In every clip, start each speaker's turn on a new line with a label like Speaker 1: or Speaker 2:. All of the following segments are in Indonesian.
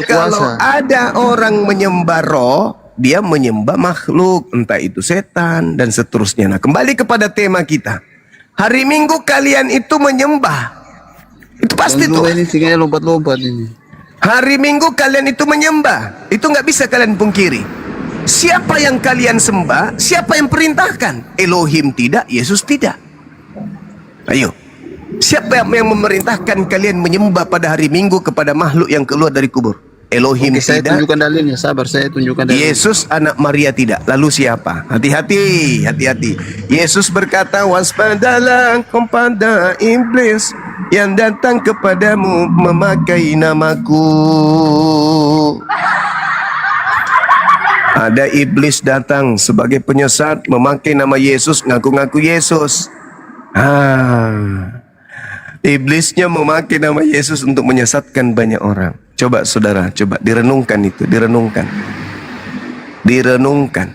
Speaker 1: Kalau ada orang menyembah roh, dia menyembah makhluk, entah itu setan dan seterusnya. Nah, kembali kepada tema kita. Hari Minggu kalian itu menyembah. Itu pasti tuh.
Speaker 2: Ini singanya lompat-lompat ini.
Speaker 1: Hari Minggu kalian itu menyembah. Itu nggak bisa kalian pungkiri. Siapa yang kalian sembah? Siapa yang perintahkan? Elohim tidak, Yesus tidak. Ayo. Siapa yang memerintahkan kalian menyembah pada hari Minggu kepada makhluk yang keluar dari kubur? Elohim
Speaker 2: Oke, saya
Speaker 1: tidak.
Speaker 2: tunjukkan dalilnya, sabar, saya tunjukkan dalilnya.
Speaker 1: Yesus anak Maria tidak. Lalu siapa? Hati-hati, hati-hati. Yesus berkata, waspadalah kepada iblis yang datang kepadamu memakai namaku. Ada iblis datang sebagai penyesat memakai nama Yesus, ngaku-ngaku Yesus. Iblisnya memakai nama Yesus untuk menyesatkan banyak orang. Coba saudara, coba direnungkan itu, direnungkan. Direnungkan.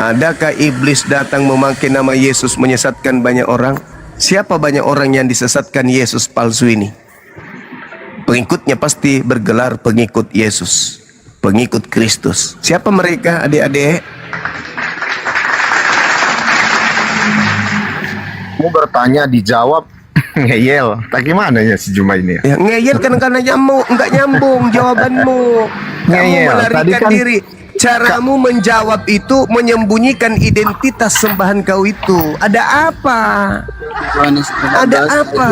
Speaker 1: Adakah iblis datang memakai nama Yesus menyesatkan banyak orang? Siapa banyak orang yang disesatkan Yesus palsu ini? Pengikutnya pasti bergelar pengikut Yesus, pengikut Kristus. Siapa mereka, adik-adik?
Speaker 3: Mau bertanya dijawab ngeyel. Tak gimana ya si Juma ini ya?
Speaker 1: Ya, ngeyel kan karena nggak nyambung jawabanmu. Kamu
Speaker 3: Ngeyel.
Speaker 1: melarikan
Speaker 3: Tadi kan
Speaker 1: diri. Caramu menjawab itu menyembunyikan identitas sembahan kau itu. Ada apa?
Speaker 2: Yohanes 16,
Speaker 1: Ada apa?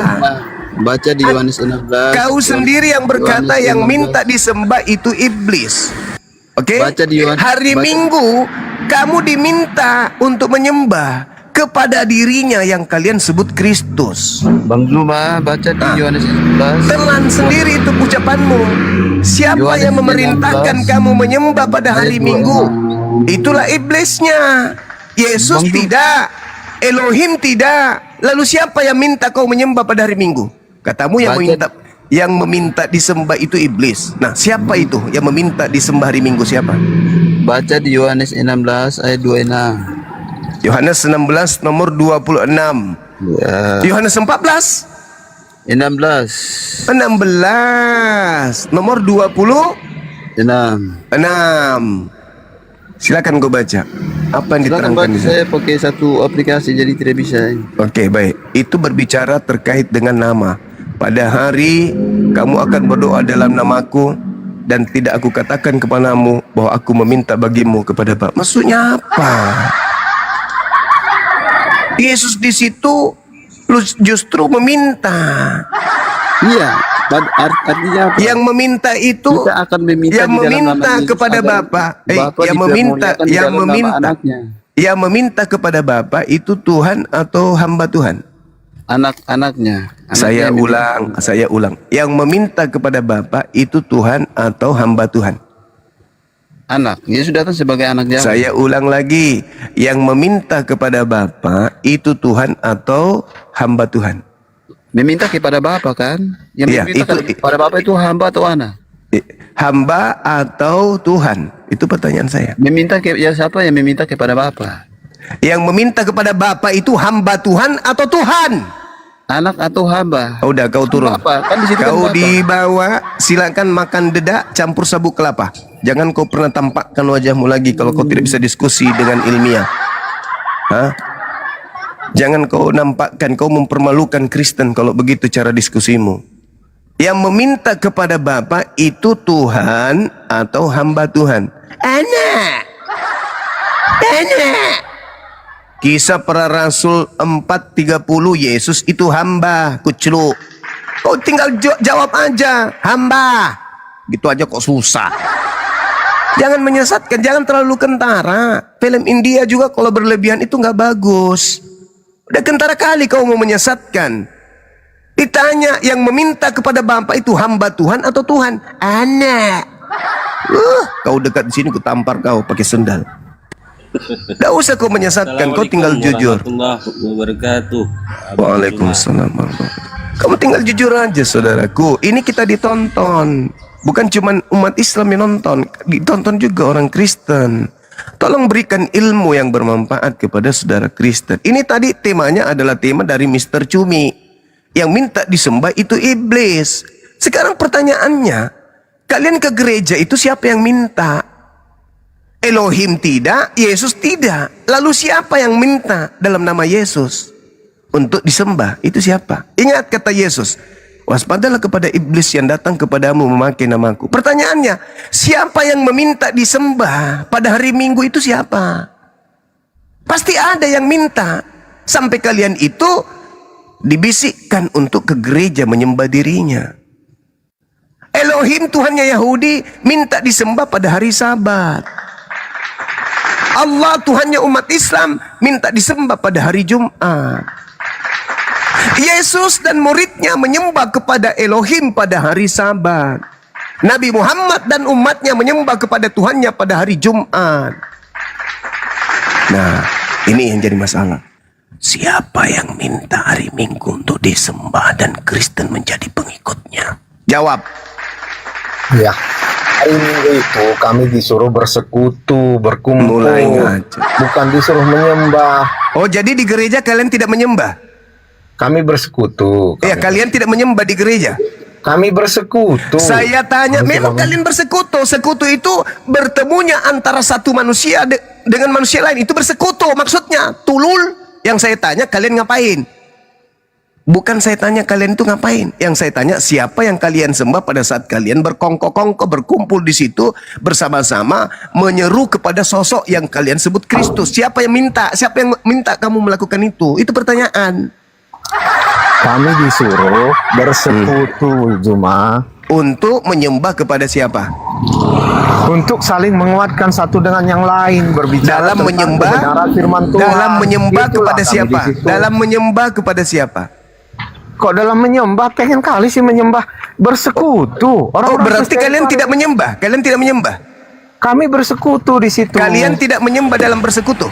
Speaker 2: Baca di Yohanes 16.
Speaker 1: Kau sendiri yang berkata
Speaker 2: Yohanes
Speaker 1: yang
Speaker 2: 16.
Speaker 1: minta disembah itu iblis. Oke?
Speaker 2: Baca di Yohanes-
Speaker 1: Hari
Speaker 2: baca.
Speaker 1: Minggu kamu diminta untuk menyembah kepada dirinya yang kalian sebut Kristus.
Speaker 2: Bang Zuma, baca di Yohanes 16.
Speaker 1: Telan sendiri itu ucapanmu. Siapa
Speaker 2: Yohanes
Speaker 1: yang memerintahkan
Speaker 2: 16.
Speaker 1: kamu menyembah pada hari
Speaker 2: Ayat
Speaker 1: Minggu?
Speaker 2: 2.
Speaker 1: Itulah iblisnya. Yesus
Speaker 2: Bang,
Speaker 1: tidak, Elohim tidak. Lalu siapa yang minta kau menyembah pada hari Minggu? Katamu yang meminta disembah itu iblis. Nah, siapa itu yang meminta disembah hari Minggu? Siapa?
Speaker 2: Baca di Yohanes 16 ayat 26.
Speaker 1: Yohanes 16 nomor 26.
Speaker 2: Ya.
Speaker 1: Yohanes 14
Speaker 2: 16.
Speaker 1: 16 nomor 26.
Speaker 2: 6.
Speaker 1: Silakan kau baca. Apa yang
Speaker 2: Silakan
Speaker 1: diterangkan
Speaker 2: baca,
Speaker 1: di sana?
Speaker 2: saya pakai satu aplikasi jadi tidak bisa.
Speaker 1: Oke, baik. Itu berbicara terkait dengan nama. Pada hari kamu akan berdoa dalam namaku dan tidak aku katakan kepadamu bahwa aku meminta bagimu kepada Bapa. Maksudnya apa? Yesus di situ justru meminta.
Speaker 2: Iya, artinya apa?
Speaker 1: Yang meminta itu
Speaker 2: Kita akan meminta
Speaker 1: yang
Speaker 2: di dalam
Speaker 1: meminta
Speaker 2: nama Yesus
Speaker 1: kepada
Speaker 2: agar
Speaker 1: Bapa.
Speaker 2: Bapa
Speaker 1: Yang
Speaker 2: dipermuliakan di dalam nama anaknya.
Speaker 1: Yang meminta kepada Bapa itu Tuhan atau hamba Tuhan?
Speaker 2: Anaknya.
Speaker 1: Saya ulang. Yang meminta kepada Bapa itu Tuhan atau hamba Tuhan?
Speaker 2: Anak. Yesus datang sebagai anak Yahweh.
Speaker 1: Saya ulang lagi. Yang meminta kepada Bapa itu Tuhan atau hamba Tuhan?
Speaker 2: Meminta kepada Bapa kan? Yang
Speaker 1: Iya,
Speaker 2: meminta kepada Bapa itu hamba atau anak?
Speaker 1: Hamba atau Tuhan? Itu pertanyaan saya.
Speaker 2: Meminta siapa yang meminta kepada Bapa?
Speaker 1: Yang meminta kepada Bapa itu hamba Tuhan atau Tuhan?
Speaker 2: Anak atau hamba?
Speaker 1: Oh, udah kau turun.
Speaker 2: Bapa. Kan di situ
Speaker 1: Kau
Speaker 2: kan Bapa.
Speaker 1: dibawa, silakan makan dedak campur sabuk kelapa. Jangan kau pernah tampakkan wajahmu lagi kalau kau tidak bisa diskusi dengan ilmiah. Hah? Jangan kau nampakkan, kau mempermalukan Kristen kalau begitu cara diskusimu. Yang meminta kepada Bapa itu Tuhan atau hamba Tuhan? Anak. Kisah para Rasul 4:30, Yesus itu hamba, kucluk. Kau tinggal jawab aja, hamba. Gitu aja kok susah. Jangan menyesatkan, jangan terlalu kentara. Film India juga kalau berlebihan itu nggak bagus. Udah kentara kali kau mau menyesatkan. Ditanya yang meminta kepada Bapa itu hamba Tuhan atau Tuhan? Anak. Kau dekat di sini ku tampar kau pakai sendal. Tidak usah kau menyesatkan, kau tinggal jujur. Waalaikumsalam. Kamu tinggal jujur aja saudaraku. Ini kita ditonton. Bukan cuma umat Islam yang nonton, ditonton juga orang Kristen. Tolong berikan ilmu yang bermanfaat kepada saudara Kristen. Ini tadi temanya adalah tema dari Mr. Cumi. Yang minta disembah itu iblis. Sekarang pertanyaannya, Kalian ke gereja itu siapa yang minta? Elohim tidak, Yesus tidak. Lalu siapa yang minta dalam nama Yesus untuk disembah? Itu siapa? Ingat kata Yesus, waspadalah kepada iblis yang datang kepadamu memakai namaku. Pertanyaannya, siapa yang meminta disembah pada hari Minggu itu siapa? Pasti ada yang minta. Sampai kalian itu dibisikkan untuk ke gereja menyembah dirinya. Elohim Tuhannya Yahudi minta disembah pada hari Sabat. Allah Tuhannya umat Islam minta disembah pada hari Jumat. Yesus dan muridnya menyembah kepada Elohim pada hari Sabat. Nabi Muhammad dan umatnya menyembah kepada Tuhannya pada hari Jumat. Nah, ini yang jadi masalah. Siapa yang minta hari Minggu untuk disembah dan Kristen menjadi pengikutnya? Jawab.
Speaker 3: Ya, hari Minggu itu kami disuruh bersekutu, berkumpul,
Speaker 1: Mulai ngaco.
Speaker 3: bukan disuruh menyembah.
Speaker 1: Oh, jadi di gereja kalian tidak menyembah?
Speaker 3: Kami bersekutu.
Speaker 1: Ya, kalian tidak menyembah di gereja?
Speaker 3: Kami bersekutu.
Speaker 1: Saya tanya,
Speaker 3: Kami
Speaker 1: memang
Speaker 3: tidak
Speaker 1: kalian bersekutu? Sekutu itu bertemunya antara satu manusia dengan manusia lain. Itu bersekutu maksudnya. Tulul. Yang saya tanya, kalian ngapain? Bukan saya tanya kalian itu ngapain. Yang saya tanya, siapa yang kalian sembah pada saat kalian berkongkok-kongkok berkumpul di situ bersama-sama menyeru kepada sosok yang kalian sebut Kristus. Siapa yang minta? Siapa yang minta kamu melakukan itu? Itu pertanyaan.
Speaker 3: Kami disuruh bersekutu, Juma,
Speaker 1: Untuk menyembah kepada siapa?
Speaker 3: untuk saling menguatkan satu dengan yang lain, berbicara
Speaker 1: Dalam
Speaker 3: tentang
Speaker 1: menyembah,
Speaker 3: kebenaran firman Tuhan.
Speaker 1: dalam menyembah
Speaker 3: Itulah
Speaker 1: kepada
Speaker 3: kami
Speaker 1: siapa?
Speaker 3: di situ.
Speaker 1: Dalam menyembah kepada siapa?
Speaker 3: Kok dalam menyembah, pengen kali sih menyembah, bersekutu.
Speaker 1: Oh, berarti kalian tidak menyembah? Kalian tidak menyembah?
Speaker 3: Kami bersekutu di situ.
Speaker 1: Kalian tidak menyembah dalam bersekutu?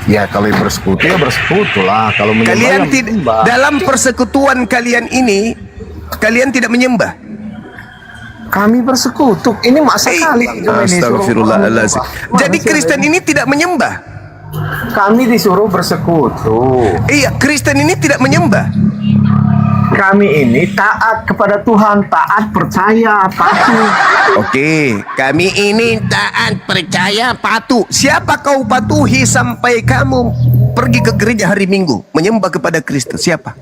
Speaker 3: Ya, kalau bersekutu ya bersekutu lah. Kalau menyembah
Speaker 1: Kalian
Speaker 3: ya
Speaker 1: tidak
Speaker 3: menyembah.
Speaker 1: dalam persekutuan kalian ini, kalian tidak menyembah?
Speaker 3: Kami bersekutu. Ini masa kali kita ini
Speaker 1: Astagfirullahaladzim.
Speaker 3: disuruh-
Speaker 1: Jadi Kristen ini tidak menyembah?
Speaker 3: Kami disuruh bersekutu.
Speaker 1: Iya, Kristen ini tidak menyembah.
Speaker 3: Kami ini taat kepada Tuhan, taat, percaya, patuh.
Speaker 1: Oke, kami ini taat, percaya, patuh. Siapa kau patuhi sampai kamu pergi ke gereja hari Minggu menyembah kepada Kristus? Siapa?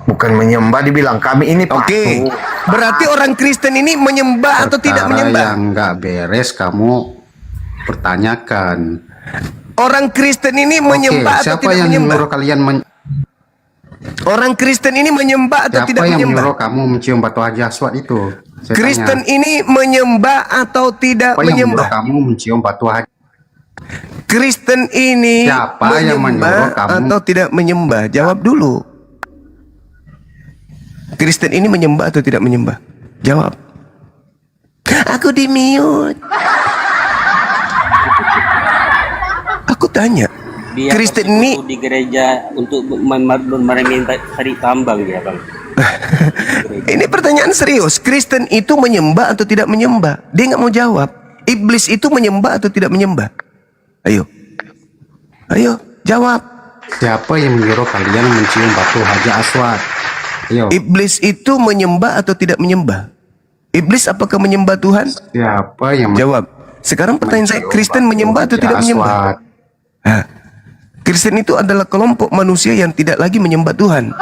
Speaker 3: Bukan menyembah, dibilang kami ini patuh.
Speaker 1: Oke, berarti orang Kristen ini menyembah atau tidak
Speaker 2: Perkara
Speaker 1: menyembah?
Speaker 2: yang nggak beres kamu pertanyakan.
Speaker 1: Orang Kristen ini menyembah atau
Speaker 2: siapa
Speaker 1: tidak
Speaker 2: yang
Speaker 1: menyembah?
Speaker 2: menyuruh kalian
Speaker 1: Orang Kristen ini menyembah atau
Speaker 2: siapa
Speaker 1: tidak
Speaker 2: yang
Speaker 1: menyembah?
Speaker 2: menyuruh kamu mencium batu haji aswad itu? Saya
Speaker 1: Kristen
Speaker 2: tanya.
Speaker 1: ini menyembah atau tidak
Speaker 2: Siapa yang menyuruh
Speaker 1: menyembah?
Speaker 2: kamu mencium batu haji?
Speaker 1: Kristen ini
Speaker 2: Siapa yang menyuruh kamu?
Speaker 1: atau tidak menyembah? Jawab dulu. Kristen ini menyembah atau tidak menyembah? Jawab. Aku di mute. Aku tanya.
Speaker 4: Dia
Speaker 1: Kristen
Speaker 4: bersekutu
Speaker 1: ini
Speaker 4: di gereja untuk meminta hari tambang dia bang.
Speaker 1: ini pertanyaan serius. Kristen itu menyembah atau tidak menyembah? Dia nggak mau jawab. Iblis itu menyembah atau tidak menyembah? Ayo. Ayo, jawab.
Speaker 2: Siapa yang menyuruh kalian mencium batu haji aswad? Ayo.
Speaker 1: Iblis itu menyembah atau tidak menyembah? Iblis apakah menyembah Tuhan?
Speaker 2: Siapa yang
Speaker 1: Jawab. Sekarang pertanyaan saya,
Speaker 2: mencium
Speaker 1: Kristen
Speaker 2: batu
Speaker 1: menyembah atau
Speaker 2: haji
Speaker 1: tidak menyembah?
Speaker 2: aswad?
Speaker 1: Hah. Kristen itu adalah kelompok manusia yang tidak lagi menyembah Tuhan.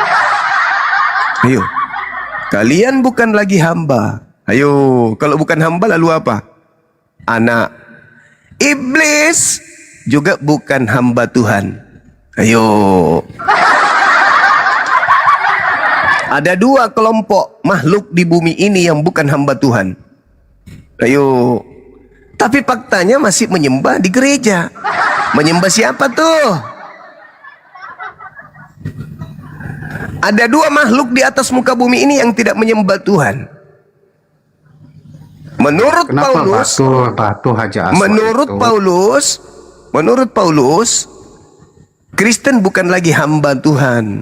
Speaker 1: Ayo. Kalian bukan lagi hamba. Ayo, kalau bukan hamba lalu apa? Anak. Iblis juga bukan hamba Tuhan. Ayo. Ada dua kelompok makhluk di bumi ini yang bukan hamba Tuhan. Ayo. Tapi faktanya masih menyembah di gereja. Menyembah siapa tuh? Ada dua makhluk di atas muka bumi ini yang tidak menyembah Tuhan. Menurut
Speaker 2: Kenapa
Speaker 1: Paulus,
Speaker 2: batu haji aswad
Speaker 1: menurut
Speaker 2: itu?
Speaker 1: Paulus, Kristen bukan lagi hamba Tuhan,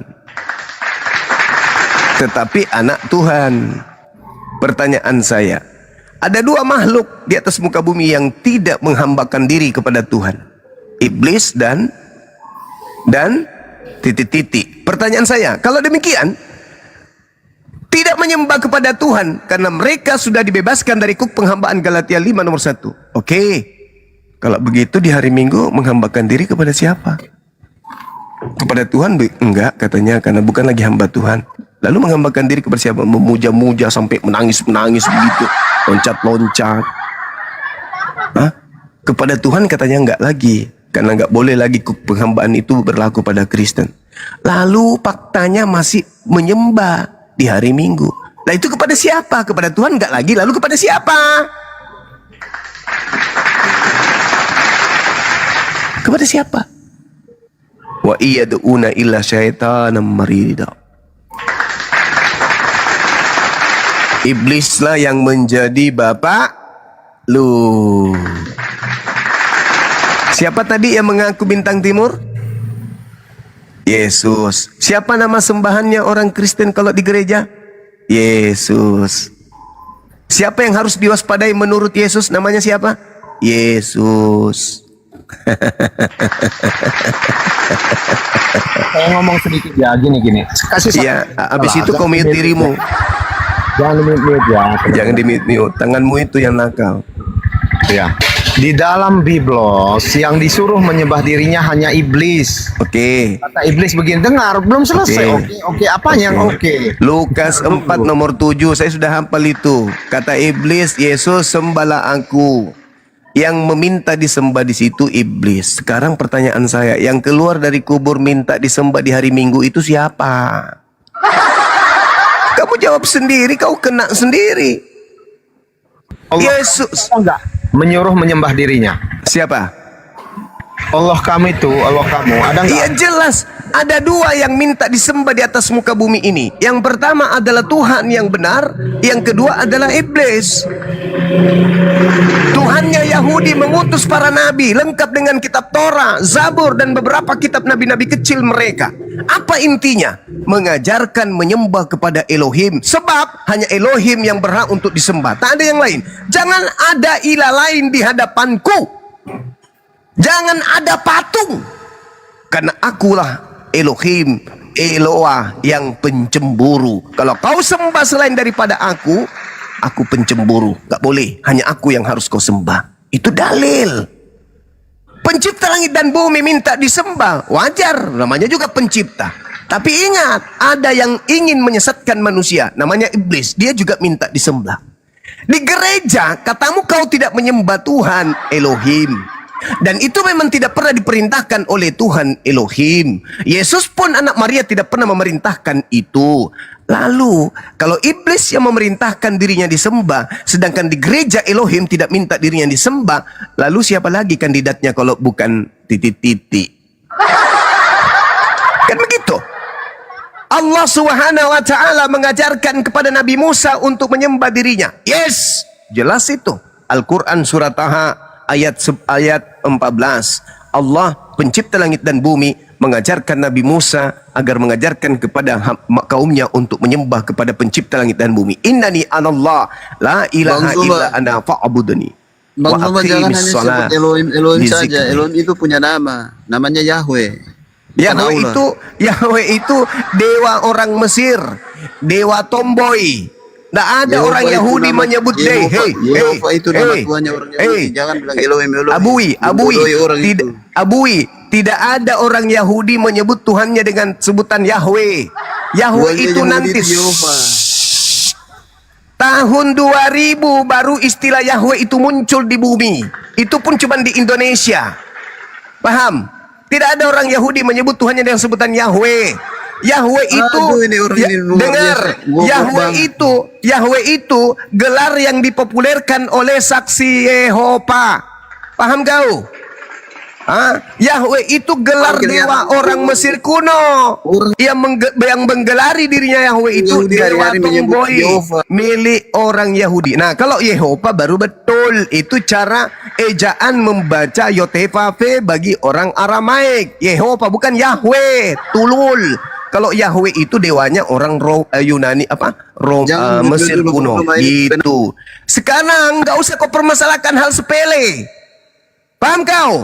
Speaker 1: tetapi anak Tuhan. Pertanyaan saya, ada dua makhluk di atas muka bumi yang tidak menghambakan diri kepada Tuhan. Iblis dan titik-titik. Pertanyaan saya, kalau demikian, Tidak menyembah kepada Tuhan karena mereka sudah dibebaskan dari kuk penghambaan Galatia 5 nomor 1. Oke. Kalau begitu di hari Minggu menghambakan diri kepada siapa? Kepada Tuhan enggak katanya, karena bukan lagi hamba Tuhan. Lalu menghambakan diri kepada siapa? Memuja-muja sampai menangis-menangis begitu, loncat-loncat. Hah? Kepada Tuhan katanya enggak lagi, karena enggak boleh lagi penghambaan itu berlaku pada Kristen. Lalu faktanya masih menyembah di hari Minggu. Nah itu kepada siapa? Kepada Tuhan enggak lagi. Lalu kepada siapa? Kepada siapa? Wa iyad'una illa syaitanan marida. Iblislah yang menjadi bapak lu. Siapa tadi yang mengaku bintang timur? Yesus. Siapa nama sembahannya orang Kristen kalau di gereja? Yesus. Siapa yang harus diwaspadai menurut Yesus? Namanya siapa? Yesus.
Speaker 3: Saya ngomong sedikit ya, gini. Kasih
Speaker 1: Ya, habis itu kau mute dirimu.
Speaker 3: Jangan di-mute ya.
Speaker 1: Jangan di mute. Tanganmu itu yang nakal.
Speaker 3: Ya. Di dalam Biblos yang disuruh menyembah dirinya hanya iblis.
Speaker 1: Oke.
Speaker 3: Kata iblis begini, dengar, belum selesai. Oke, apa yang oke?
Speaker 1: Lukas 4 nomor 7, saya sudah hafal itu. Kata iblis, Yesus sembahlah aku. Yang meminta disembah di situ iblis. Sekarang pertanyaan saya, yang keluar dari kubur minta disembah di hari Minggu itu siapa? Kamu jawab sendiri, kau kena sendiri.
Speaker 3: Allah
Speaker 1: Yesus.
Speaker 3: enggak menyuruh menyembah dirinya.
Speaker 1: Siapa?
Speaker 3: Allah kamu itu, Allah kamu, ada enggak?
Speaker 1: Iya jelas, ada dua yang minta disembah di atas muka bumi ini. Yang pertama adalah Tuhan yang benar, yang kedua adalah iblis. Tuhannya Yahudi mengutus para nabi lengkap dengan kitab Torah, Zabur dan beberapa kitab nabi-nabi kecil mereka. Apa intinya? Mengajarkan menyembah kepada Elohim. Sebab hanya Elohim yang berhak untuk disembah, tak ada yang lain. Jangan ada ilah lain di hadapanku. Jangan ada patung. Karena akulah Elohim, Eloah yang pencemburu. Kalau kau sembah selain daripada aku pencemburu. Gak boleh, hanya aku yang harus kau sembah. Itu dalil. Pencipta langit dan bumi minta disembah, wajar, namanya juga pencipta. Tapi ingat, ada yang ingin menyesatkan manusia, namanya iblis. Dia juga minta disembah. Di gereja, katamu kau tidak menyembah Tuhan Elohim. Dan itu memang tidak pernah diperintahkan oleh Tuhan Elohim. Yesus pun anak Maria tidak pernah memerintahkan itu. Lalu, kalau iblis yang memerintahkan dirinya disembah, sedangkan di gereja Elohim tidak minta dirinya disembah, lalu siapa lagi kandidatnya kalau bukan titik-titik? Kan begitu? Allah Subhanahu wa ta'ala mengajarkan kepada Nabi Musa untuk menyembah dirinya. Yes, jelas itu. Al-Quran surat Taha ayat 14. Allah pencipta langit dan bumi mengajarkan Nabi Musa agar mengajarkan kepada kaumnya untuk menyembah kepada pencipta langit dan bumi. Innani anallah la ilaha illa ana fa'budni.
Speaker 5: Bang Suma jangan hanya sebut Elohim saja. Elohim itu punya nama. Namanya Yahweh.
Speaker 1: Yahweh itu dewa orang Mesir, dewa tomboy. Tidak ada
Speaker 5: Yehova
Speaker 1: orang Yahudi
Speaker 5: nama,
Speaker 1: menyebut
Speaker 5: Yehova itu nama Tuhannya orang Yahudi. Jangan bilang Elohim.
Speaker 1: Abui, tidak ada orang Yahudi menyebut Tuhannya dengan sebutan Yahweh. Yahweh itu nanti tahun 2000 baru istilah Yahweh itu muncul di bumi. Itu pun cuma di Indonesia. Paham? Tidak ada orang Yahudi menyebut Tuhannya dengan sebutan Yahweh. Yahweh itu dengar, Yahweh itu gelar yang dipopulerkan oleh saksi Yehova. Paham kau? Yahweh itu gelar dewa orang Mesir kuno. Yang menggelari dirinya Yahweh itu dewa tomboy milik orang Yahudi. Nah, kalau Yehova baru betul. Itu cara ejaan membaca Yotevave bagi orang Aramaik. Yehova bukan Yahweh, tulul. Kalau Yahweh itu dewanya orang Yunani Mesir kuno gitu. Sekarang nggak usah kau permasalahkan hal sepele. Paham kau?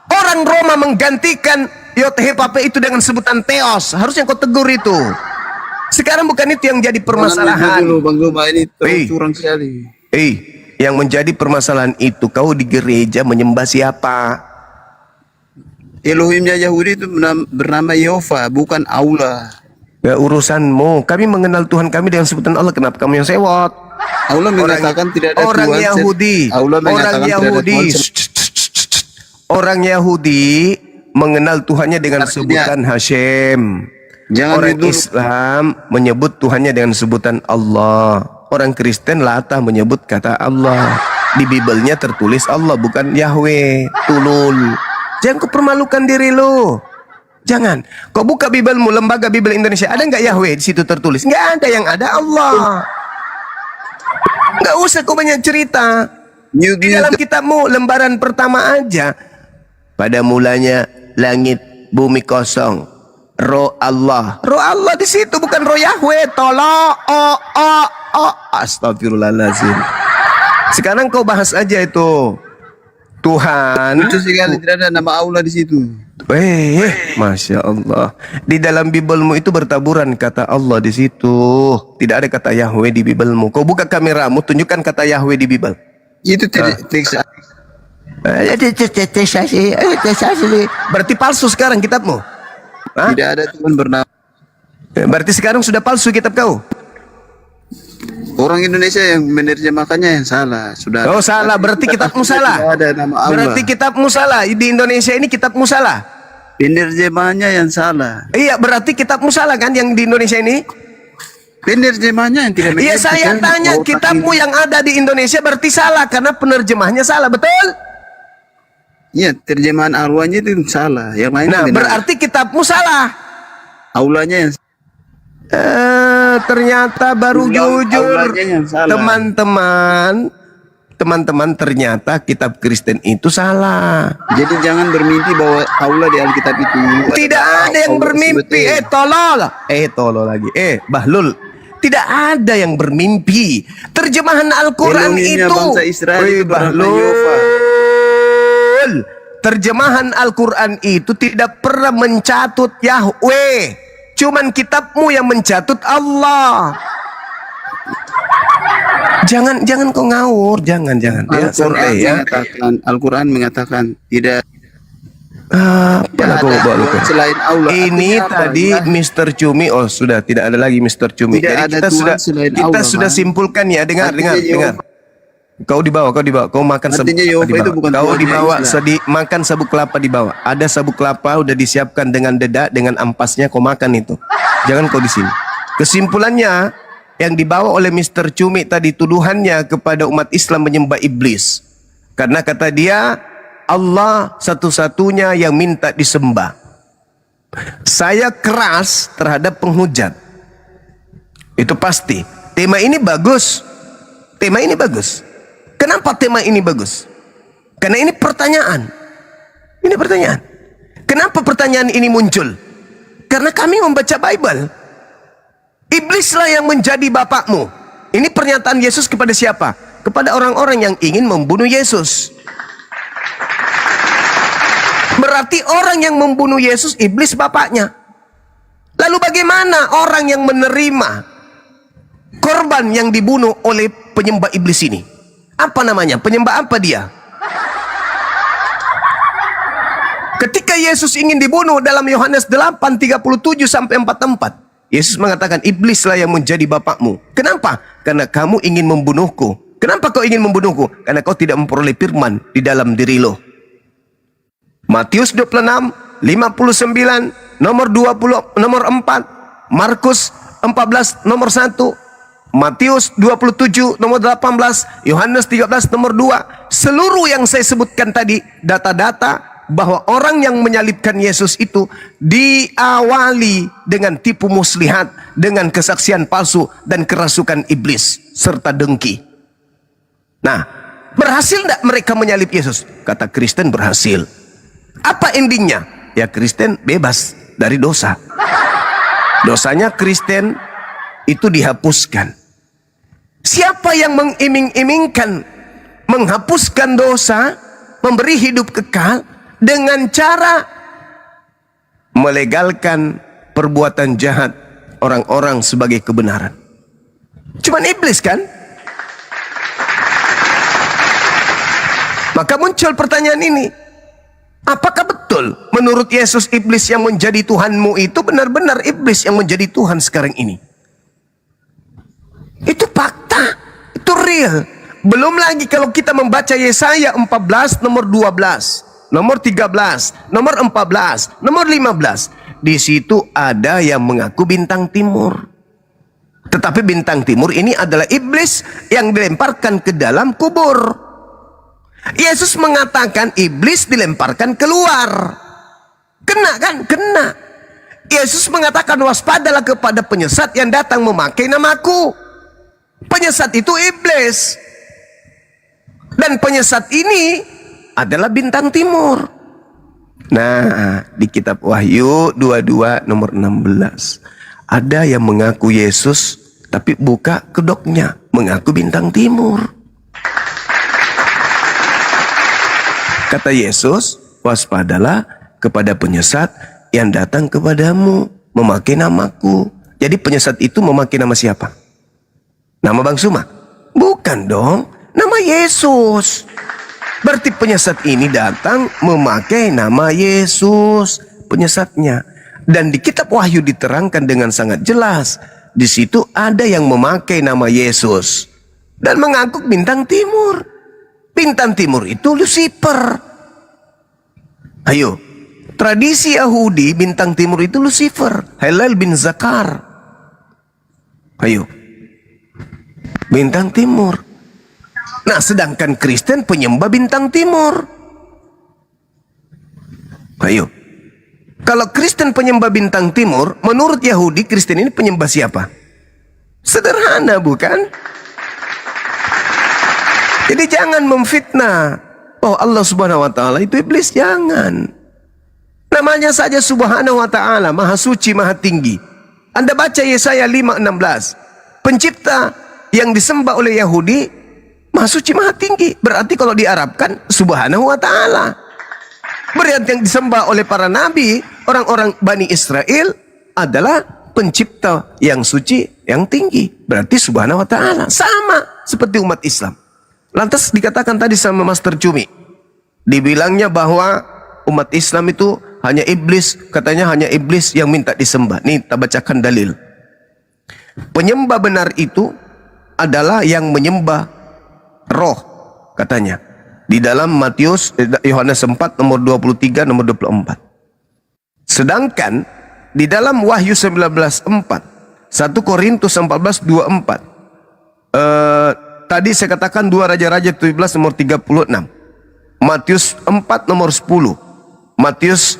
Speaker 1: Orang Roma menggantikan Yotevave itu dengan sebutan Theos. Harusnya kau tegur itu. Sekarang bukan itu yang jadi
Speaker 5: Jangan
Speaker 1: permasalahan.
Speaker 5: dulu Bang Goma, ini
Speaker 1: Hei.
Speaker 5: curang sekali.
Speaker 1: Yang menjadi permasalahan itu kau di gereja menyembah siapa?
Speaker 5: Elohimnya Yahudi itu bernama Yehova, bukan Allah.
Speaker 1: Ya urusanmu. Kami mengenal Tuhan kami dengan sebutan Allah. Kenapa kamu yang sewot?
Speaker 5: Allah mengatakan tidak ada
Speaker 1: orang
Speaker 5: Tuhan.
Speaker 1: Yahudi.
Speaker 5: Allah
Speaker 1: Orang
Speaker 5: mengatakan
Speaker 1: Yahudi.
Speaker 5: tidak ada Tuhan.
Speaker 1: Orang Yahudi mengenal Tuhannya dengan
Speaker 5: Artinya,
Speaker 1: sebutan Hashem.
Speaker 5: Jangan
Speaker 1: Orang
Speaker 5: dulu.
Speaker 1: Islam menyebut Tuhannya dengan sebutan Allah. Orang Kristen latah menyebut kata Allah. Di Bibelnya tertulis Allah, bukan Yahweh. Tulul. Jangan kau permalukan diri lo. Jangan. Kau buka Bibelmu, Lembaga Bibel Indonesia, ada nggak Yahweh di situ tertulis? Nggak ada, yang ada Allah. Nggak usah kau banyak cerita. Di dalam kitabmu lembaran pertama aja, pada mulanya langit bumi kosong, roh Allah di situ, bukan roh Yahweh. Tolong, astagfirullahaladzim. Sekarang kau bahas aja itu Tuhan.
Speaker 5: Lucu sekali, tidak ada nama Allah di situ.
Speaker 1: Masya Allah. Di dalam Bibelmu itu bertaburan kata Allah di situ. Tidak ada kata Yahweh di Bibelmu. Kau buka kameramu, tunjukkan kata Yahweh di Bibel.
Speaker 5: Itu teks.
Speaker 1: Berarti palsu sekarang kitabmu. Hah?
Speaker 5: Tidak ada Tuhan bernama.
Speaker 1: Berarti sekarang sudah palsu kitab kau.
Speaker 5: Orang Indonesia yang menerjemahkannya yang salah. Sudah.
Speaker 1: Oh salah, berarti kitabmu salah.
Speaker 5: Tidak ada nama Allah.
Speaker 1: Berarti kitabmu salah. Di Indonesia ini kitabmu salah.
Speaker 5: Penerjemahnya yang salah.
Speaker 1: Iya, berarti kitabmu salah kan yang di Indonesia ini?
Speaker 5: Penerjemahnya yang tidak
Speaker 1: Iya,
Speaker 5: mengerti,
Speaker 1: saya
Speaker 5: kan?
Speaker 1: tanya,
Speaker 5: Otak
Speaker 1: kitabmu
Speaker 5: ini.
Speaker 1: yang ada di Indonesia berarti salah karena penerjemahnya salah, betul?
Speaker 5: Iya, terjemahan Aulanya itu salah. Yang lain
Speaker 1: Nah,
Speaker 5: benar.
Speaker 1: berarti kitabmu salah.
Speaker 5: Aulanya yang
Speaker 1: Ternyata baru jujur,
Speaker 5: Aulanya yang salah.
Speaker 1: teman-teman, ternyata kitab Kristen itu salah.
Speaker 5: Jadi jangan bermimpi bahwa aula di Alkitab itu.
Speaker 1: Tidak ada yang bermimpi. Tolol lagi. Bahlul. Tidak ada yang bermimpi. Terjemahan Al-Quran
Speaker 5: Elohimnya
Speaker 1: itu.
Speaker 5: bangsa Israel itu bernama Yehova.
Speaker 1: Terjemahan Al-Quran itu tidak pernah mencatut Yahweh. Cuman kitabmu yang mencatut Allah. Jangan kau ngawur, jangan. Ya, santai ya.
Speaker 5: Al-Quran mengatakan tidak
Speaker 1: Apa kau bawa lu?
Speaker 5: selain Allah.
Speaker 1: Ini
Speaker 5: Artinya apa?
Speaker 1: tadi Mr. Cumi. Oh sudah tidak ada lagi Mr. Cumi.
Speaker 5: Tidak
Speaker 1: Jadi
Speaker 5: ada
Speaker 1: kita
Speaker 5: Tuhan
Speaker 1: sudah
Speaker 5: selain
Speaker 1: kita
Speaker 5: Allah,
Speaker 1: sudah
Speaker 5: Bang.
Speaker 1: simpulkan ya. Dengar.
Speaker 5: Artinya
Speaker 1: Kau dibawa. Kau makan sabuk
Speaker 5: Artinya
Speaker 1: kelapa
Speaker 5: Yehova itu bukan
Speaker 1: Kau
Speaker 5: Tuhannya
Speaker 1: dibawa
Speaker 5: Islam.
Speaker 1: makan sabuk kelapa dibawa. Ada sabuk kelapa udah disiapkan dengan dedak, dengan ampasnya. Kau makan itu. Jangan kau di sini. Kesimpulannya yang dibawa oleh Mr. Cumi tadi, tuduhannya kepada umat Islam menyembah iblis. Karena kata dia, Allah satu-satunya yang minta disembah. Saya keras terhadap penghujat. Itu pasti. Tema ini bagus. Kenapa tema ini bagus? Karena ini pertanyaan. Kenapa pertanyaan ini muncul? Karena kami membaca Bible. Iblislah yang menjadi bapakmu. Ini pernyataan Yesus kepada siapa? Kepada orang-orang yang ingin membunuh Yesus. Berarti orang yang membunuh Yesus, iblis bapaknya. Lalu bagaimana orang yang menerima korban yang dibunuh oleh penyembah iblis ini? Apa namanya? Penyembah apa dia? Ketika Yesus ingin dibunuh dalam Yohanes 8:37-44, Yesus mengatakan, iblislah yang menjadi bapakmu. Kenapa? Karena kamu ingin membunuhku. Kenapa kau ingin membunuhku? Karena kau tidak memperoleh firman di dalam diri lo. Matius 26, 59, nomor 20, nomor 4. Markus 14, nomor 1. Matius 27, nomor 18. Yohanes 13, nomor 2. Seluruh yang saya sebutkan tadi, data-data bahwa orang yang menyalibkan Yesus itu diawali dengan tipu muslihat, dengan kesaksian palsu dan kerasukan iblis serta dengki. Nah, berhasil tidak mereka menyalib Yesus? Kata Kristen berhasil. Apa endingnya? Ya Kristen bebas dari dosa. Dosanya Kristen itu dihapuskan. Siapa yang mengiming-imingkan menghapuskan dosa, memberi hidup kekal dengan cara melegalkan perbuatan jahat orang-orang sebagai kebenaran. Cuman iblis kan? Maka muncul pertanyaan ini. Apakah betul menurut Yesus iblis yang menjadi Tuhanmu itu benar-benar iblis yang menjadi Tuhan sekarang ini? Itu fakta, itu real. Belum lagi kalau kita membaca Yesaya 14 nomor 12, nomor 13, nomor 14, nomor 15. Di situ ada yang mengaku bintang timur. Tetapi bintang timur ini adalah iblis yang dilemparkan ke dalam kubur. Yesus mengatakan iblis dilemparkan keluar. Kena kan? Kena. Yesus mengatakan waspadalah kepada penyesat yang datang memakai namaku. Penyesat itu iblis. Dan penyesat ini adalah bintang timur. Nah, di kitab Wahyu 22 nomor 16. Ada yang mengaku Yesus, tapi buka kedoknya, mengaku bintang timur. Kata Yesus, waspadalah kepada penyesat yang datang kepadamu, memakai namaku. Jadi penyesat itu memakai nama siapa? Nama Bang Suma? Bukan dong. Nama Yesus. Berarti penyesat ini datang memakai nama Yesus, penyesatnya. Dan di kitab Wahyu diterangkan dengan sangat jelas. Di situ ada yang memakai nama Yesus dan mengaku bintang timur. Bintang timur itu Lucifer. Ayo, tradisi Yahudi bintang timur itu Lucifer, Hillel bin Zakar. Ayo, bintang timur. Nah, sedangkan Kristen penyembah bintang timur. Ayo. Kalau Kristen penyembah bintang timur, menurut Yahudi, Kristen ini penyembah siapa? Sederhana, bukan? Jadi jangan memfitnah. Oh, Allah Subhanahu wa taala itu iblis, jangan. Namanya saja Subhanahu wa taala, Maha Suci, Maha Tinggi. Anda baca Yesaya 5:16. Pencipta yang disembah oleh Yahudi Maha Suci, Maha Tinggi. Berarti kalau diarabkan Subhanahu wa ta'ala. Berarti yang disembah oleh para nabi, orang-orang Bani Israel adalah pencipta yang suci, yang tinggi. Berarti Subhanahu wa ta'ala. Sama seperti umat Islam. Lantas dikatakan tadi sama Master Cumi. Dibilangnya bahwa umat Islam itu hanya iblis. Katanya hanya iblis yang minta disembah. Nih, kita bacakan dalil. Penyembah benar itu adalah yang menyembah roh, katanya di dalam Matius Yohanes 4 nomor 23 nomor 24. Sedangkan di dalam Wahyu 19:4, 1 Korintus 14:24, tadi saya katakan 2 Raja-Raja 17 nomor 36, Matius 4 nomor 10, Matius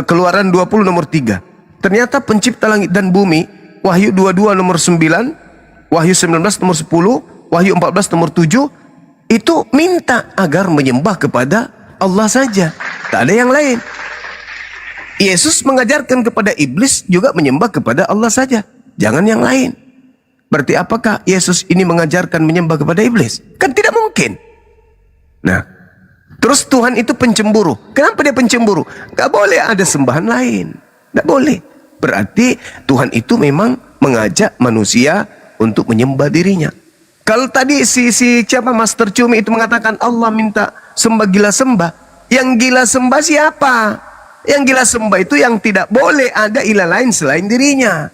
Speaker 1: Keluaran 20 nomor 3. Ternyata pencipta langit dan bumi, Wahyu 22 nomor 9, Wahyu 19 nomor 10, Wahyu 14 nomor 7 itu minta agar menyembah kepada Allah saja, tak ada yang lain. Yesus mengajarkan kepada iblis juga menyembah kepada Allah saja, jangan yang lain. Berarti apakah Yesus ini mengajarkan menyembah kepada iblis? Kan tidak mungkin. Nah, terus Tuhan itu pencemburu. Kenapa dia pencemburu? Gak boleh ada sembahan lain, gak boleh. Berarti Tuhan itu memang mengajak manusia untuk menyembah dirinya. Kalau tadi si siapa Master Cumi itu mengatakan Allah minta sembah gila sembah. Yang gila sembah siapa? Yang gila sembah itu yang tidak boleh ada ilah lain selain dirinya.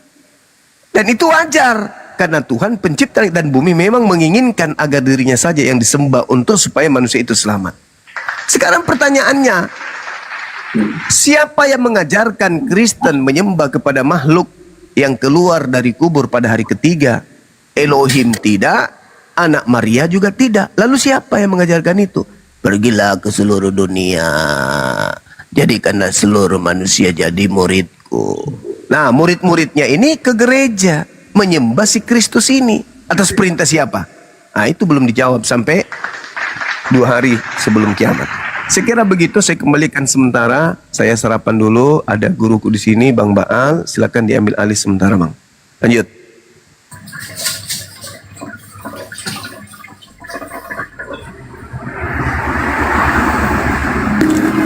Speaker 1: Dan itu wajar. Karena Tuhan pencipta langit dan bumi memang menginginkan agar dirinya saja yang disembah untuk supaya manusia itu selamat. Sekarang pertanyaannya, siapa yang mengajarkan Kristen menyembah kepada makhluk yang keluar dari kubur pada hari ketiga? Elohim tidak, anak Maria juga tidak. Lalu siapa yang mengajarkan itu? Pergilah ke seluruh dunia, jadikanlah seluruh manusia jadi muridku. Nah, murid-muridnya ini ke gereja menyembah si Kristus ini atas perintah siapa? Nah, itu belum dijawab sampai 2 hari sebelum kiamat. Saya kira begitu, saya kembalikan sementara. Saya sarapan dulu, ada guruku di sini, Bang Baal. Silakan diambil alih sementara, Bang. Lanjut.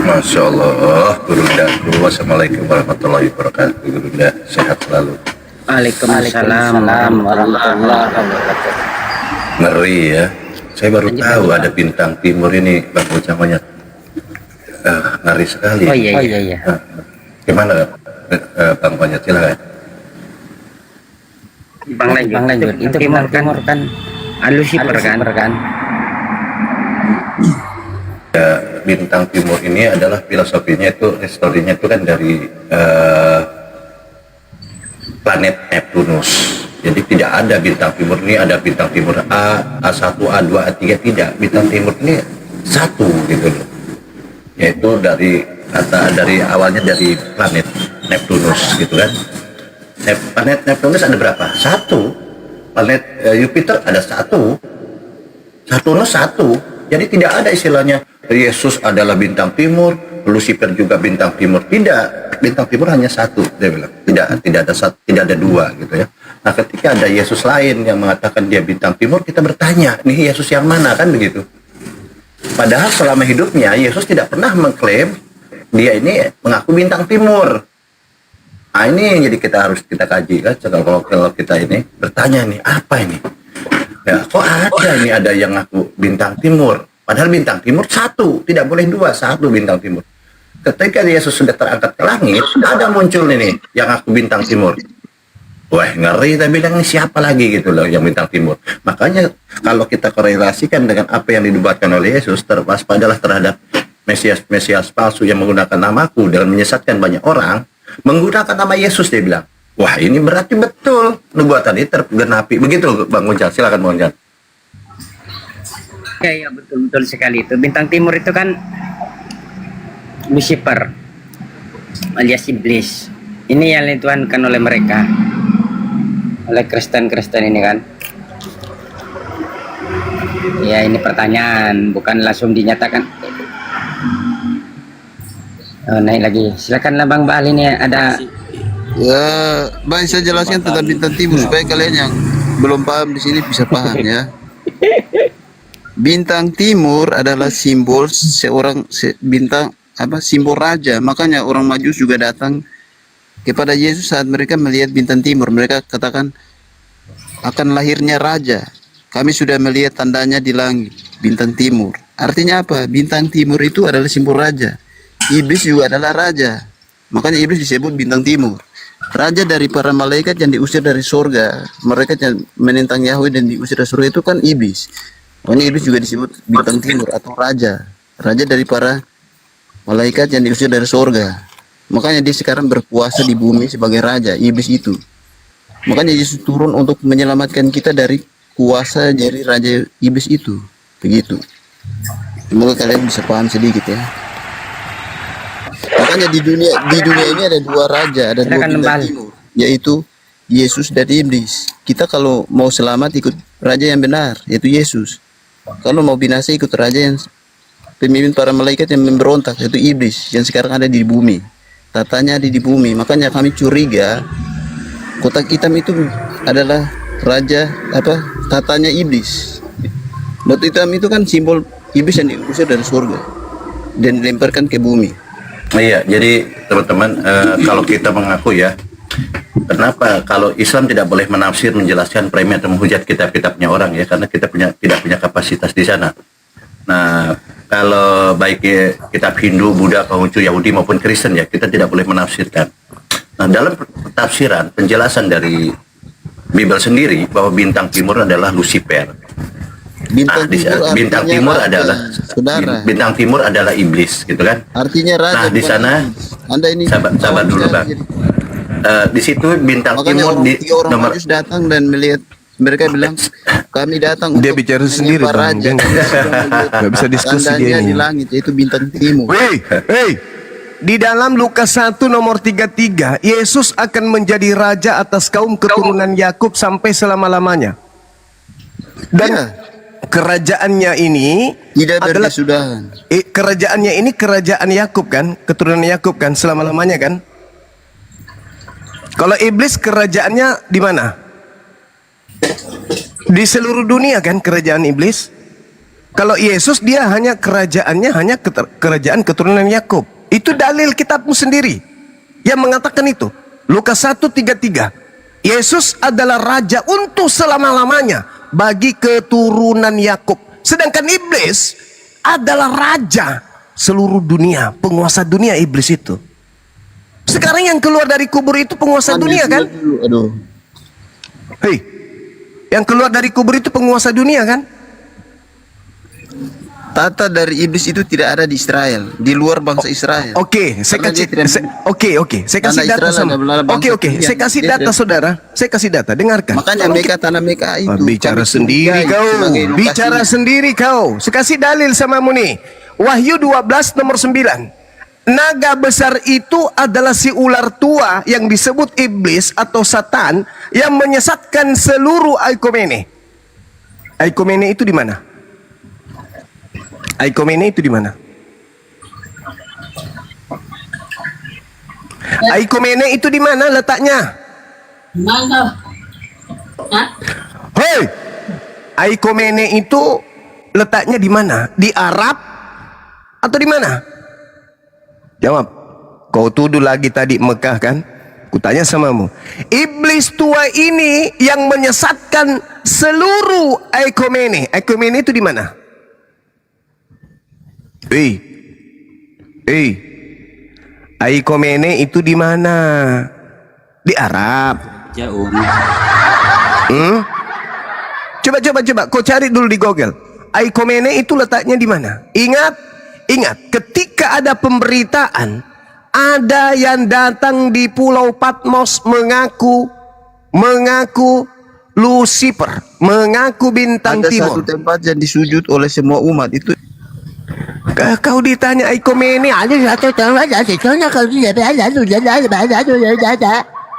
Speaker 6: Masya Allah, Guru Dah. Assalamualaikum warahmatullahi wabarakatuh. Guru Dah, sehat selalu.
Speaker 4: Waalaikumsalam warahmatullahi wabarakatuh.
Speaker 6: Ngeri ya. Saya baru tahu ada bintang timur ini, Bang Ucamanya. Ngeri sekali.
Speaker 4: Oh iya.
Speaker 6: Gimana, Bang Ponyat? Silakan.
Speaker 4: Bang lanjut. Itu timur kan Lucifer kan?
Speaker 6: Ya, bintang timur ini adalah filosofinya itu, historinya itu kan dari planet Neptunus. Jadi tidak ada bintang timur ini, ada bintang timur A, A1, A2, A3, tidak. Bintang timur ini satu gitu loh. Yaitu dari awalnya dari planet Neptunus gitu kan. Planet Neptunus ada berapa? Satu. Planet Jupiter ada satu. Saturnus satu. Jadi tidak ada istilahnya Yesus adalah bintang timur, Lucifer juga bintang timur. Tidak, bintang timur hanya satu, dia bilang. Tidak ada dua gitu ya. Nah, ketika ada Yesus lain yang mengatakan dia bintang timur, kita bertanya, nih Yesus yang mana, kan begitu. Padahal selama hidupnya Yesus tidak pernah mengklaim dia ini mengaku bintang timur. Nah, ini yang jadi harus kita kaji kan. Kalau kita ini bertanya nih, apa ini? Ya, kok ada yang ngaku bintang timur? Padahal bintang timur satu, tidak boleh dua, satu bintang timur. Ketika Yesus sudah terangkat ke langit, ada muncul ini yang ngaku bintang timur. Wah, ngeri, kita bilang ini siapa lagi gitu loh yang bintang timur. Makanya kalau kita korelasikan dengan apa yang dinubuatkan oleh Yesus, terwaspadalah terhadap Mesias palsu yang menggunakan namaku dan menyesatkan banyak orang, menggunakan nama Yesus, dia bilang. Wah, ini berarti betul nubuatan ini tergenapi. Begitu Bang Uncal, silakan Bang Uncal.
Speaker 4: Ya, betul sekali itu. Bintang timur itu kan Lucifer alias iblis. Ini yang dituhankan oleh mereka, oleh Kristen ini kan. Ya, ini pertanyaan, bukan langsung dinyatakan. Oh, naik lagi. Silakanlah Bang Baal, ini ada.
Speaker 5: Ya, baik, saya jelaskan tentang bintang timur supaya kalian yang belum paham di sini bisa paham ya. Bintang timur adalah simbol simbol raja. Makanya orang Majus juga datang kepada Yesus saat mereka melihat bintang timur. Mereka katakan akan lahirnya raja. Kami sudah melihat tandanya di langit, bintang timur. Artinya apa? Bintang timur itu adalah simbol raja. Iblis juga adalah raja. Makanya iblis disebut bintang timur. Raja dari para malaikat yang diusir dari surga. Mereka yang menentang Yahweh dan diusir dari surga itu kan iblis. Makanya iblis juga disebut bintang timur atau raja. Raja dari para malaikat yang diusir dari surga. Makanya dia sekarang berkuasa di bumi sebagai raja, iblis itu. Makanya Yesus turun untuk menyelamatkan kita dari kuasa dari raja iblis itu. Begitu. Semoga kalian bisa paham sedikit ya. Makanya di dunia ini ada dua raja, ada dua bintang timur, yaitu Yesus dan iblis. Kita kalau mau selamat ikut raja yang benar, yaitu Yesus. Kalau mau binasa ikut raja yang pemimpin para malaikat yang memberontak, yaitu iblis yang sekarang ada di bumi. Tatanya ada di bumi. Makanya kami curiga kotak hitam itu adalah raja tatanya iblis. Batu hitam itu kan simbol iblis yang diusir dari surga dan dilemparkan ke bumi.
Speaker 6: Iya, jadi teman-teman, kalau kita mengaku ya, kenapa kalau Islam tidak boleh menafsir, menjelaskan, premium atau menghujat kitab-kitabnya orang ya, karena kita tidak punya kapasitas di sana. Nah, kalau baik kitab Hindu, Buddha, Konghucu, Yahudi maupun Kristen ya, kita tidak boleh menafsirkan. Nah, dalam tafsiran, penjelasan dari Bible sendiri bahwa bintang timur adalah Lucifer. Bintang timur adalah saudara. Bintang timur adalah iblis, gitu kan?
Speaker 5: Artinya raja.
Speaker 6: Nah, di sana
Speaker 5: Anda ini
Speaker 6: sabar dulu, Bang. Di situ bintang timur di nomor
Speaker 5: datang dan melihat, mereka bilang kami datang
Speaker 1: dia bicara sendiri, Bang. Dia nggak bisa diskusi dia
Speaker 5: di langit, yaitu bintang timur.
Speaker 1: Di dalam Lukas 1 nomor 33, Yesus akan menjadi raja atas kaum keturunan Yakub sampai selama-lamanya. Dan kerajaannya ini adalah kerajaannya ini kerajaan Yakub kan, keturunan Yakub kan selama-lamanya kan. Kalau iblis kerajaannya di mana? Di seluruh dunia kan kerajaan iblis. Kalau Yesus dia kerajaannya hanya kerajaan keturunan Yakub. Itu dalil kitabmu sendiri yang mengatakan itu. Lukas 1:33. Yesus adalah raja untuk selama-lamanya bagi keturunan Yakub. Sedangkan iblis adalah raja seluruh dunia, penguasa dunia iblis itu. Sekarang yang keluar dari kubur itu penguasa dunia kan?
Speaker 5: Aduh.
Speaker 1: Hei, yang keluar dari kubur itu penguasa dunia kan?
Speaker 5: Tata dari iblis itu tidak ada di Israel, di luar bangsa Israel.
Speaker 1: Oke, saya
Speaker 5: Karena
Speaker 1: kasih
Speaker 5: dia tidak-
Speaker 1: oke, saya kasih
Speaker 5: Tanah
Speaker 1: data
Speaker 5: Israel
Speaker 1: sama.
Speaker 5: adalah bangsa
Speaker 1: Oke,
Speaker 5: pilihan.
Speaker 1: saya kasih
Speaker 5: Dia
Speaker 1: data
Speaker 5: tidak-
Speaker 1: saudara. Saya kasih data, dengarkan.
Speaker 5: Makanya
Speaker 1: Tolong
Speaker 5: mereka tanah mereka itu.
Speaker 1: bicara
Speaker 5: kami
Speaker 1: sendiri
Speaker 5: curigai
Speaker 1: kau,
Speaker 5: sebagai lokasi.
Speaker 1: bicara sendiri kau. Saya kasih dalil sama nih. Wahyu 12 nomor 9. Naga besar itu adalah si ular tua yang disebut iblis atau Satan yang menyesatkan seluruh Aikomene. Aikomene itu di mana? Aikomene itu di mana? Aikomene itu di mana letaknya?
Speaker 7: Mana? Hah?
Speaker 1: Hei, Aikomene itu letaknya di mana? Di Arab atau di mana? Jawab. Kau tuduh lagi tadi Mekah kan? Kutanya samamu. Iblis tua ini yang menyesatkan seluruh Aikomene. Aikomene itu di mana? Aikomene itu di mana? Di Arab.
Speaker 2: Ya Om.
Speaker 1: Coba. Kau cari dulu di Google. Aikomene itu letaknya di mana? Ingat. Ketika ada pemberitaan, ada yang datang di Pulau Patmos mengaku Lucifer, mengaku bintang
Speaker 5: Ada
Speaker 1: timur.
Speaker 5: satu tempat yang disujud oleh semua umat itu.
Speaker 1: Kau ditanya Aikomene, ada satu tempat yang disujud kau tidak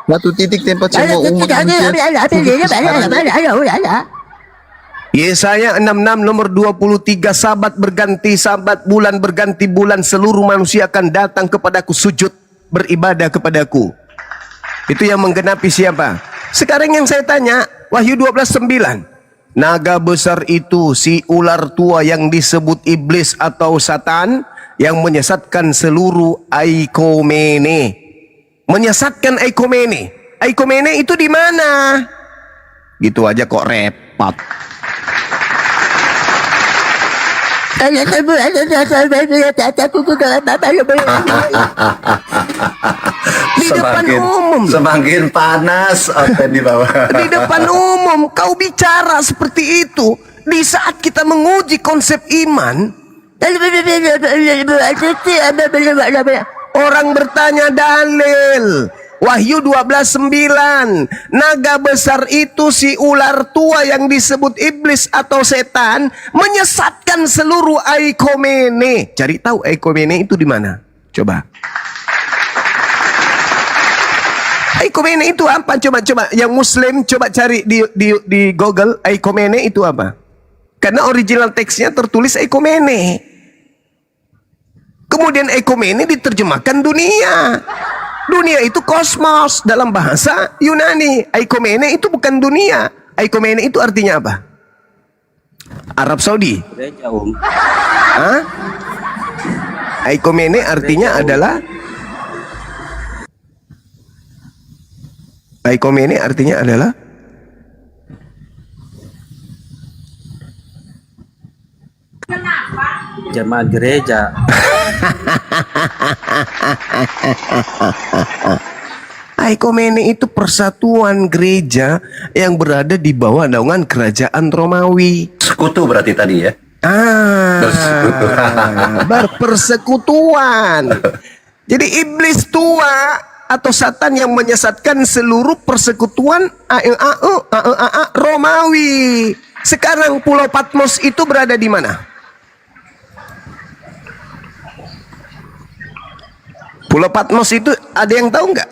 Speaker 5: Satu titik tempat semua umat manusia.
Speaker 1: Yesaya 66 nomor 23, sabat berganti sabat, bulan berganti bulan, seluruh manusia akan datang kepadaku, sujud beribadah kepadaku. Itu yang menggenapi siapa? Sekarang yang saya tanya, Wahyu 12:9. Naga besar itu si ular tua yang disebut iblis atau Satan yang menyesatkan seluruh Aikomene. Menyesatkan Aikomene. Aikomene itu di mana? Gitu aja kok repot. Di depan umum.
Speaker 6: Semakin panas apa di bawah.
Speaker 1: Di depan umum kau bicara seperti itu di saat kita menguji konsep iman. Orang bertanya dalil. Wahyu 12:9. Naga besar itu si ular tua yang disebut iblis atau setan menyesatkan seluruh Aikomene. Cari tahu Aikomene itu di mana? Coba. Aikomene itu apa? Coba. Yang Muslim coba cari di Google Aikomene itu apa? Karena original teksnya tertulis Aikomene. Kemudian Aikomene diterjemahkan dunia. Dunia itu kosmos dalam bahasa Yunani. Aikomene itu bukan dunia. Aikomene itu artinya apa? Arab Saudi.
Speaker 2: Gereja Om.
Speaker 1: Hah? Aikomene artinya adalah Aikomene artinya adalah
Speaker 2: Jemaat gereja.
Speaker 1: Aikomene itu persatuan gereja yang berada di bawah naungan kerajaan Romawi.
Speaker 6: Sekutu berarti tadi ya.
Speaker 1: Berpersekutuan. Jadi iblis tua atau Satan yang menyesatkan seluruh persekutuan Romawi. Sekarang Pulau Patmos itu berada di mana? Pulau Patmos itu ada yang tahu nggak?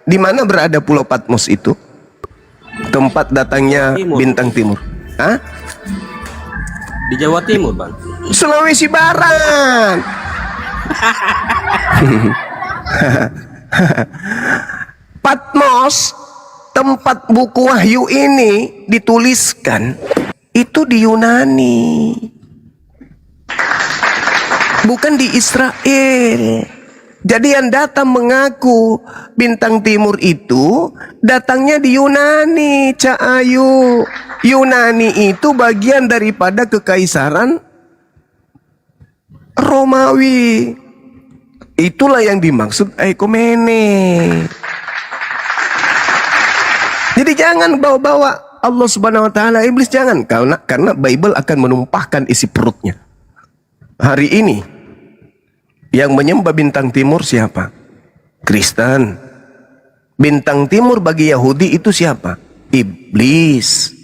Speaker 1: Di mana berada Pulau Patmos itu? Tempat datangnya
Speaker 2: Timur.
Speaker 1: bintang timur. Hah?
Speaker 2: Di Jawa Timur, Bang.
Speaker 1: Sulawesi Barat. Patmos, tempat buku Wahyu ini dituliskan, itu di Yunani. Bukan di Israel. Jadi yang datang mengaku bintang timur itu datangnya di Yunani, Cak Ayu. Yunani itu bagian daripada kekaisaran Romawi. Itulah yang dimaksud Eikomene. Jadi jangan bawa-bawa Allah Subhanahu wa taala, iblis jangan, karena Bible akan menumpahkan isi perutnya. Hari ini yang menyembah bintang timur siapa? Kristen. Bintang timur bagi Yahudi itu siapa? Iblis.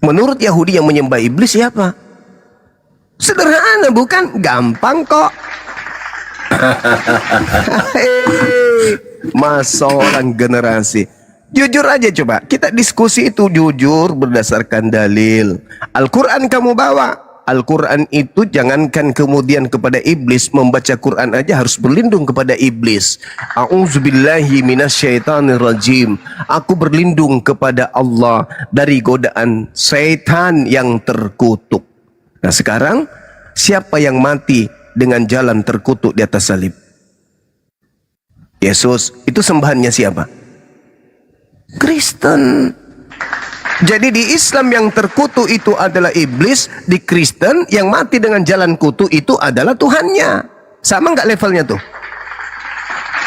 Speaker 1: Menurut Yahudi yang menyembah iblis siapa? Sederhana bukan? Gampang kok. Masa orang generasi. Jujur aja coba, kita diskusi itu jujur berdasarkan dalil. Al-Quran kamu bawa. Al-Quran itu jangankan kemudian kepada iblis, membaca Quran aja harus berlindung kepada iblis. A'udzubillahi minasyaitonirrajim. Aku berlindung kepada Allah dari godaan setan yang terkutuk. Nah sekarang, siapa yang mati dengan jalan terkutuk di atas salib? Yesus. Itu sembahannya siapa? Kristen. Jadi di Islam yang terkutuk itu adalah iblis, di Kristen yang mati dengan jalan kutu itu adalah Tuhannya. Sama nggak levelnya tuh?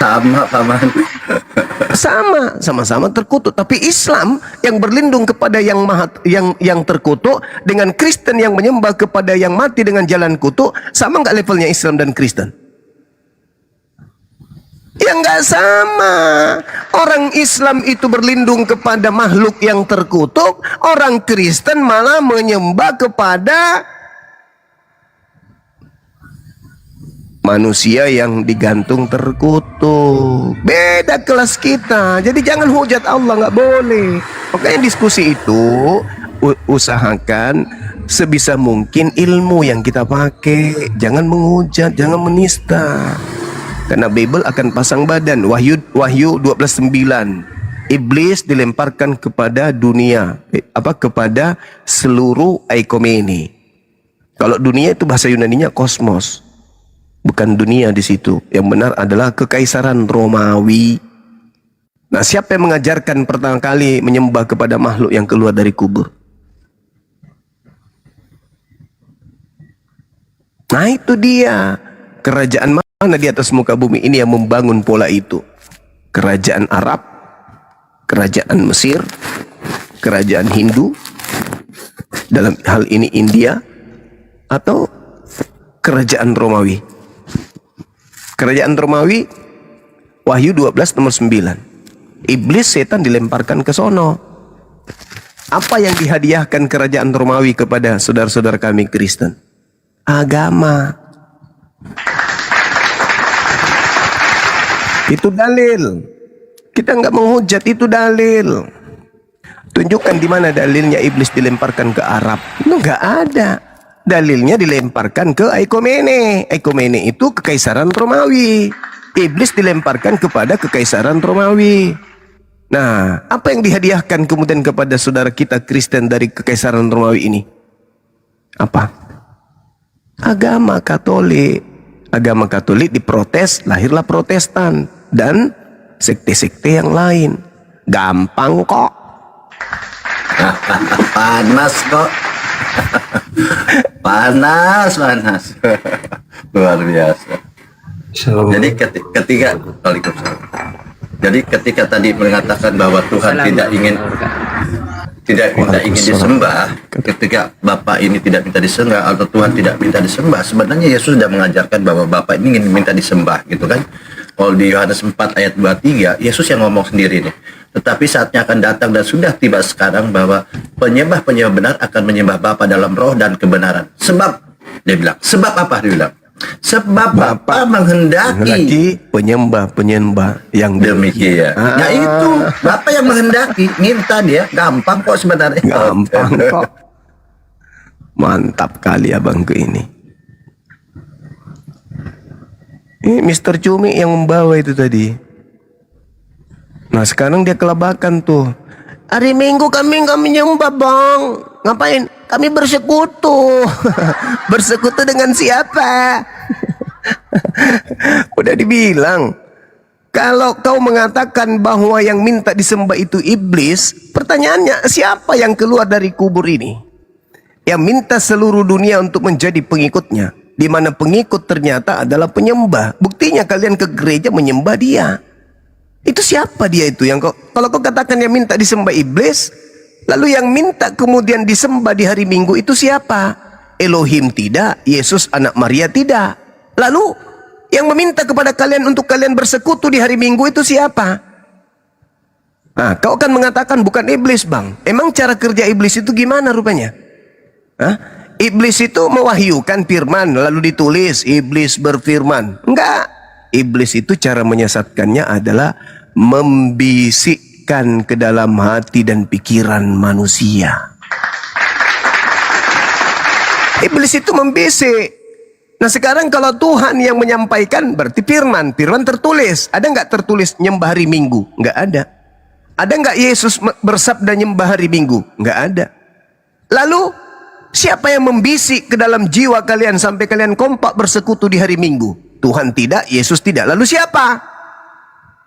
Speaker 6: Sama, paman.
Speaker 1: Sama-sama terkutuk. Tapi Islam yang berlindung kepada yang terkutuk dengan Kristen yang menyembah kepada yang mati dengan jalan kutu, sama nggak levelnya Islam dan Kristen? Ya nggak sama. Orang Islam itu berlindung kepada makhluk yang terkutuk, orang Kristen malah menyembah kepada manusia yang digantung terkutuk. Beda kelas kita. Jadi jangan hujat Allah, nggak boleh. Makanya diskusi itu usahakan sebisa mungkin ilmu yang kita pakai. Jangan menghujat, jangan menista. Karena Bible akan pasang badan. Wahyu 12:9. Iblis dilemparkan kepada dunia, kepada seluruh Eikomene. Kalau dunia itu bahasa Yunaninya kosmos. Bukan dunia di situ. Yang benar adalah kekaisaran Romawi. Nah, siapa yang mengajarkan pertama kali menyembah kepada makhluk yang keluar dari kubur? Nah, itu dia. Kerajaan mana di atas muka bumi ini yang membangun pola itu? Kerajaan Arab, kerajaan Mesir, kerajaan Hindu, dalam hal ini India, atau kerajaan Romawi? Kerajaan Romawi, Wahyu 12 nomor 9. Iblis setan dilemparkan ke sono. Apa yang dihadiahkan kerajaan Romawi kepada saudara-saudara kami Kristen? Agama. Itu dalil. Kita nggak menghujat, itu dalil. Tunjukkan di mana dalilnya iblis dilemparkan ke Arab. Itu nggak ada. Dalilnya dilemparkan ke Eikomene. Eikomene itu kekaisaran Romawi. Iblis dilemparkan kepada kekaisaran Romawi. Nah, apa yang dihadiahkan kemudian kepada saudara kita Kristen dari kekaisaran Romawi ini? Apa? Agama Katolik. Agama Katolik diprotes, lahirlah Protestan dan sekte-sekte yang lain. Gampang kok.
Speaker 6: Panas kok. Panas. Luar biasa. Jadi ketika Waalaikumsalam. Jadi ketika tadi mengatakan bahwa Tuhan tidak ingin disembah, ketika Bapa ini tidak minta disembah atau Tuhan tidak minta disembah, sebenarnya Yesus sudah mengajarkan bahwa Bapa ini ingin minta disembah, gitu kan? Kalau di Yohanes 4 ayat 23, Yesus yang ngomong sendiri nih. Tetapi saatnya akan datang dan sudah tiba sekarang bahwa penyembah-penyembah benar akan menyembah Bapa dalam roh dan kebenaran. Sebab dia bilang, sebab apa dia bilang? Sebab Bapa menghendaki
Speaker 1: penyembah-penyembah yang
Speaker 6: demikian. Nah itu Bapa yang menghendaki, minta dia, gampang kok sebenarnya.
Speaker 1: Gampang kok. Mantap kali abangku ini. Ini Mr. Cumi yang membawa itu tadi. Nah sekarang dia kelabakan tuh. Hari Minggu kami nggak menyembah bang. Ngapain? Kami bersekutu. Bersekutu dengan siapa? Udah dibilang, kalau kau mengatakan bahwa yang minta disembah itu iblis, pertanyaannya siapa yang keluar dari kubur ini? Yang minta seluruh dunia untuk menjadi pengikutnya, di mana pengikut ternyata adalah penyembah. Buktinya kalian ke gereja menyembah dia. Itu siapa dia itu? Yang kalau kau katakan yang minta disembah iblis, lalu yang minta kemudian disembah di hari Minggu itu siapa? Elohim tidak, Yesus anak Maria tidak. Lalu yang meminta kepada kalian untuk kalian bersekutu di hari Minggu itu siapa? Nah, kau akan mengatakan bukan iblis, Bang. Emang cara kerja iblis itu gimana rupanya? Hah? Iblis itu mewahyukan firman lalu ditulis iblis berfirman. Enggak. Iblis itu cara menyesatkannya adalah membisikkan ke dalam hati dan pikiran manusia. Iblis itu membisik. Nah sekarang kalau Tuhan yang menyampaikan berarti firman. Firman tertulis. Ada nggak tertulis nyembah hari Minggu? Nggak ada. Ada nggak Yesus bersabda nyembah hari Minggu? Nggak ada. Lalu siapa yang membisik ke dalam jiwa kalian sampai kalian kompak bersekutu di hari Minggu? Tuhan tidak, Yesus tidak. Lalu siapa?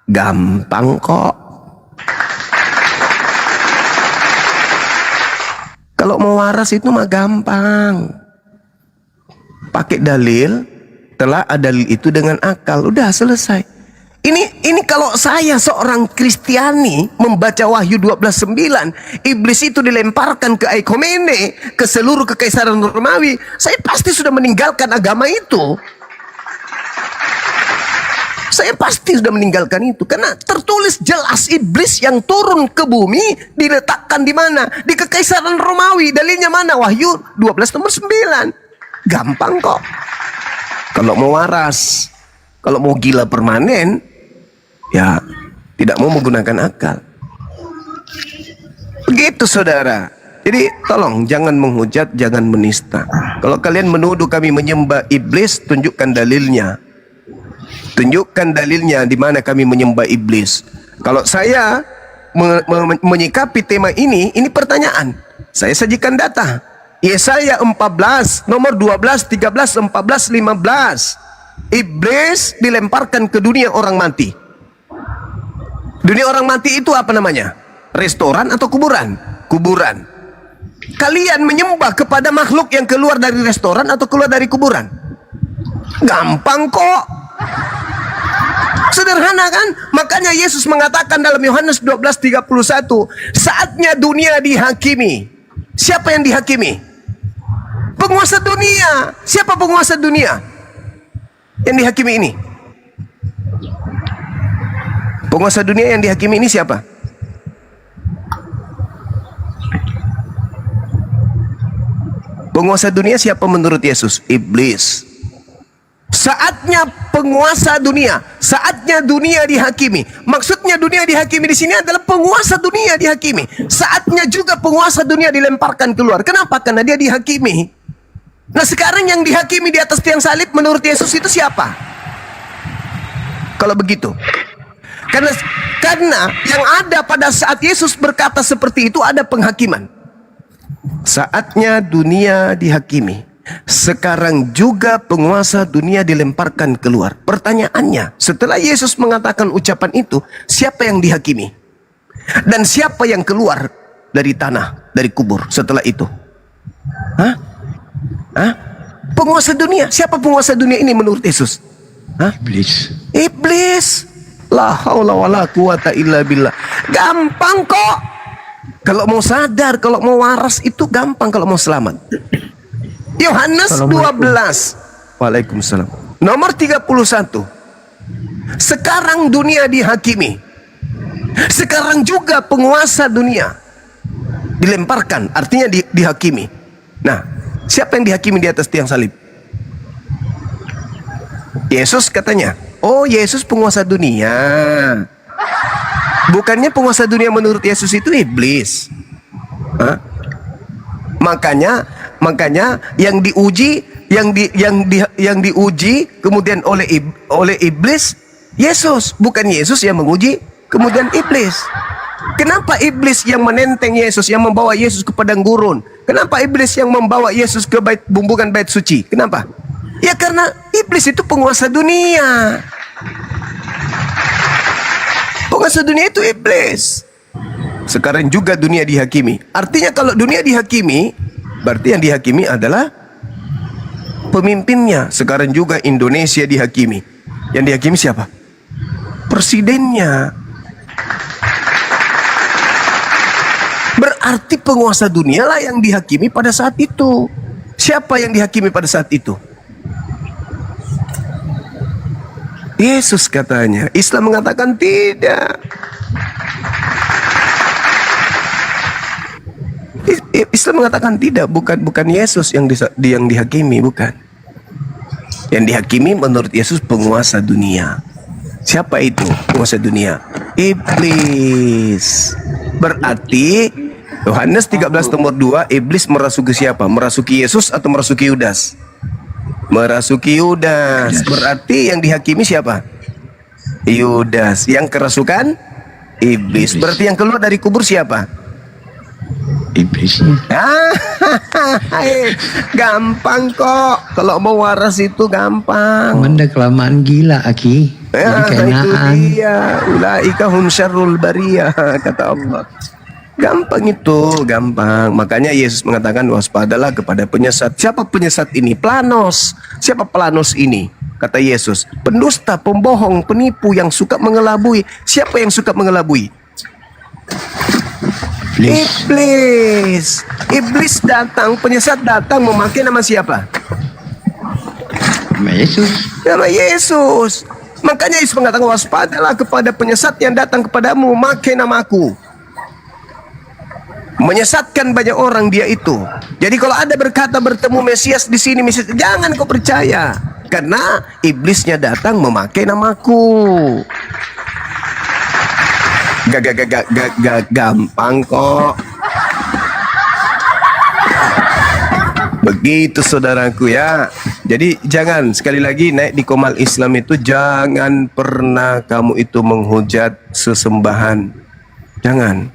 Speaker 1: Gampang kok. Kalau mau waras itu mah gampang. Pakai dalil, telah ada dalil itu dengan akal, udah selesai. Ini kalau saya seorang Kristiani membaca Wahyu 12:9, iblis itu dilemparkan ke Aikomene, ke seluruh kekaisaran Romawi, saya pasti sudah meninggalkan agama itu. Saya pasti sudah meninggalkan itu karena tertulis jelas iblis yang turun ke bumi diletakkan di mana? Di kekaisaran Romawi. Dalilnya mana? Wahyu 12:9. Gampang kok. Kalau mau waras, kalau mau gila permanen, ya tidak mau menggunakan akal. Begitu saudara. Jadi tolong jangan menghujat, jangan menista. Kalau kalian menuduh kami menyembah iblis, tunjukkan dalilnya. Tunjukkan dalilnya di mana kami menyembah iblis. Kalau saya menyikapi tema ini pertanyaan. Saya sajikan data. Yesaya 14, nomor 12, 13, 14, 15. Iblis dilemparkan ke dunia orang mati. Dunia orang mati itu apa namanya? Restoran atau kuburan? Kuburan. Kalian menyembah kepada makhluk yang keluar dari restoran atau keluar dari kuburan? Gampang kok. Sederhana kan? Makanya Yesus mengatakan dalam Yohanes 12:31, saatnya dunia dihakimi. Siapa yang dihakimi? Penguasa dunia. Siapa penguasa dunia yang dihakimi ini? Penguasa dunia yang dihakimi ini siapa? Penguasa dunia siapa menurut Yesus? Iblis. Saatnya penguasa dunia, saatnya dunia dihakimi. Maksudnya dunia dihakimi di sini adalah penguasa dunia dihakimi. Saatnya juga penguasa dunia dilemparkan keluar. Kenapa? Karena dia dihakimi. Nah sekarang yang dihakimi di atas tiang salib menurut Yesus itu siapa? Kalau begitu, karena yang ada pada saat Yesus berkata seperti itu ada penghakiman. Saatnya dunia dihakimi. Sekarang juga penguasa dunia dilemparkan keluar. Pertanyaannya, setelah Yesus mengatakan ucapan itu, siapa yang dihakimi? Dan siapa yang keluar dari tanah, dari kubur setelah itu? Hah? Penguasa dunia. Siapa penguasa dunia ini menurut Yesus?
Speaker 2: Iblis.
Speaker 1: Iblis. La haula wala quwata illa billah. Gampang kok. Kalau mau sadar, kalau mau waras itu gampang kalau mau selamat. Yohanes 12. Waalaikumsalam. Nomor 31. Sekarang dunia dihakimi. Sekarang juga penguasa dunia dilemparkan, artinya dihakimi. Nah, siapa yang dihakimi di atas tiang salib? Yesus katanya. Oh, Yesus penguasa dunia. Bukannya penguasa dunia menurut Yesus itu iblis. Hah? Makanya yang diuji, yang diuji kemudian oleh iblis Yesus, bukan Yesus yang menguji kemudian iblis. Kenapa iblis yang menenteng Yesus, yang membawa Yesus ke padang gurun? Kenapa iblis yang membawa Yesus ke bumbungan bait suci? Kenapa? Ya karena Iblis itu penguasa dunia. Penguasa dunia itu iblis. Sekarang juga dunia dihakimi. Artinya kalau dunia dihakimi, berarti yang dihakimi adalah pemimpinnya. Sekarang juga Indonesia dihakimi. Yang dihakimi siapa? Presidennya. Berarti penguasa dunia lah yang dihakimi pada saat itu. Siapa yang dihakimi pada saat itu? Yesus katanya. Islam mengatakan tidak. Islam mengatakan tidak, bukan Yesus yang dihakimi, bukan. Yang dihakimi menurut Yesus penguasa dunia. Siapa itu penguasa dunia? Iblis. Berarti Yohanes 13 nomor 2, iblis merasuki siapa? Merasuki Yesus atau merasuki Yudas? Merasuki Yudas. Berarti yang dihakimi siapa? Yudas. Yang kerasukan? Iblis. Berarti yang keluar dari kubur siapa?
Speaker 2: Iblisnya.
Speaker 1: Gampang kok. Kalau mau waras itu gampang.
Speaker 2: Manda kelamaan gila Aki. Jadi kainaan.
Speaker 1: Itu dia. Ulaika hum syarrul bariyah, kata Allah. Gampang itu, gampang. Makanya Yesus mengatakan waspadalah kepada penyesat. Siapa penyesat ini? Planos. Siapa Planos ini? Kata Yesus, pendusta, pembohong, penipu yang suka mengelabui. Siapa yang suka mengelabui? Iblis. Iblis datang, penyesat datang memakai nama siapa?
Speaker 2: Nama Yesus.
Speaker 1: Nama Yesus. Makanya Yesus mengatakan waspadalah kepada penyesat yang datang kepadamu memakai namaku. Menyesatkan banyak orang dia itu. Jadi kalau ada berkata bertemu Mesias di sini, Mesias, jangan kau percaya, karena iblisnya datang memakai namaku. Gampang kok. Begitu saudaraku ya. Jadi jangan, sekali lagi naik di Komal Islam itu, jangan pernah kamu itu menghujat sesembahan. Jangan.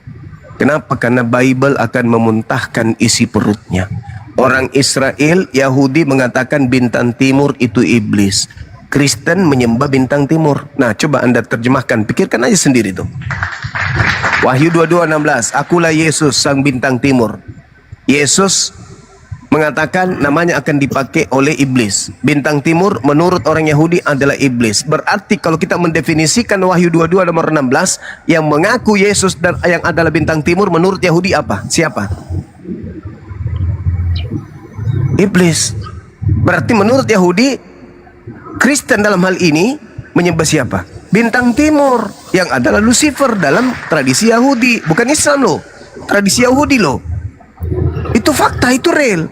Speaker 1: Kenapa? Karena Bible akan memuntahkan isi perutnya. Orang Israel, Yahudi mengatakan bintang timur itu iblis. Kristen menyembah bintang timur. Nah, coba Anda terjemahkan, pikirkan aja sendiri tuh. Wahyu 22:16, akulah Yesus sang bintang timur. Yesus mengatakan namanya akan dipakai oleh iblis. Bintang timur menurut orang Yahudi adalah iblis. Berarti kalau kita mendefinisikan Wahyu 22 nomor 16, yang mengaku Yesus dan yang adalah bintang timur menurut Yahudi apa? Siapa? Iblis. Berarti menurut Yahudi, Kristen dalam hal ini menyembah siapa? Bintang timur, yang adalah Lucifer dalam tradisi Yahudi. Bukan Islam loh, tradisi Yahudi loh. Itu fakta, itu real.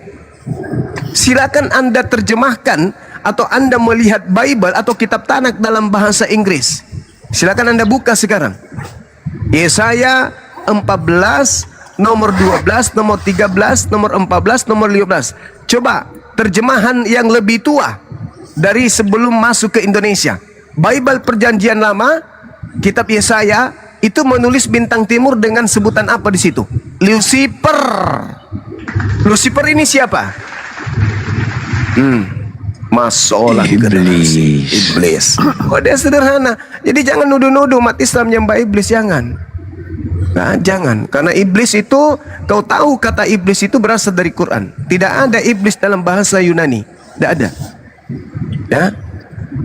Speaker 1: Silakan Anda terjemahkan atau Anda melihat Bible atau kitab Tanak dalam bahasa Inggris. Silakan Anda buka sekarang. Yesaya 14 nomor 12, nomor 13, nomor 14, nomor 15. Coba terjemahan yang lebih tua dari sebelum masuk ke Indonesia. Bible Perjanjian Lama, kitab Yesaya itu menulis bintang timur dengan sebutan apa di situ? Lucifer. Lucifer ini siapa? Masalah iblis. Oh, dia sederhana. Jadi jangan nuduh-nuduh umat Islam nyembah iblis, jangan. Nah, jangan. Karena iblis itu, kau tahu kata iblis itu berasal dari Quran. Tidak ada iblis dalam bahasa Yunani. Tidak ada. Ya.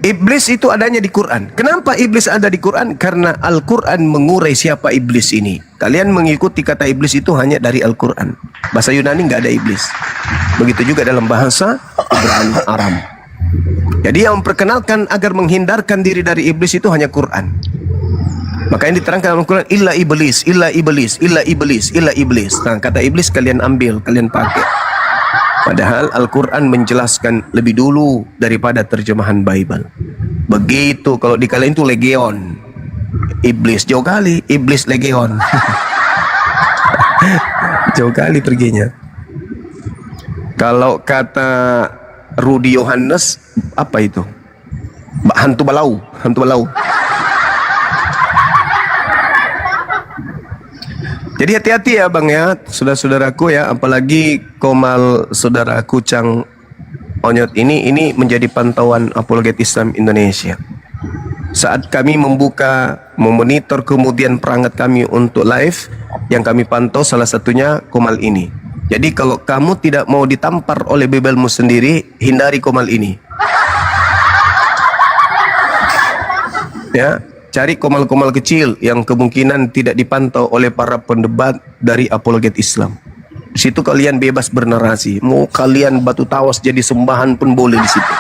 Speaker 1: Iblis itu adanya di Quran. Kenapa iblis ada di Quran? Karena Al-Quran mengurai siapa iblis ini. Kalian mengikuti kata iblis itu hanya dari Al-Quran. Bahasa Yunani nggak ada iblis. Begitu juga dalam bahasa Ibrani, Aram. Jadi yang memperkenalkan agar menghindarkan diri dari iblis itu hanya Quran. Maka yang diterangkan dalam Quran, illa iblis, illa iblis, illa iblis, illa iblis. Nah, kata iblis kalian ambil, kalian pakai. Padahal Al-Quran menjelaskan lebih dulu daripada terjemahan Bible. Begitu, kalau dikalain itu legion. Iblis, jauh kali. Iblis legion. Jauh kali perginya. Kalau kata Rudi Yohanes, apa itu? Hantu balau. Hantu balau. Jadi hati-hati ya bang ya, saudara-saudaraku ya, apalagi Komal saudaraku Cang Onyot ini menjadi pantauan apologet Islam Indonesia. Saat kami memonitor kemudian perangkat kami untuk live, yang kami pantau salah satunya Komal ini. Jadi kalau kamu tidak mau ditampar oleh bebelmu sendiri, hindari Komal ini. Ya, cari komal-komal kecil yang kemungkinan tidak dipantau oleh para pendebat dari apologet Islam. Di situ kalian bebas bernarasi. Mau kalian batu tawas jadi sembahan pun boleh di situ.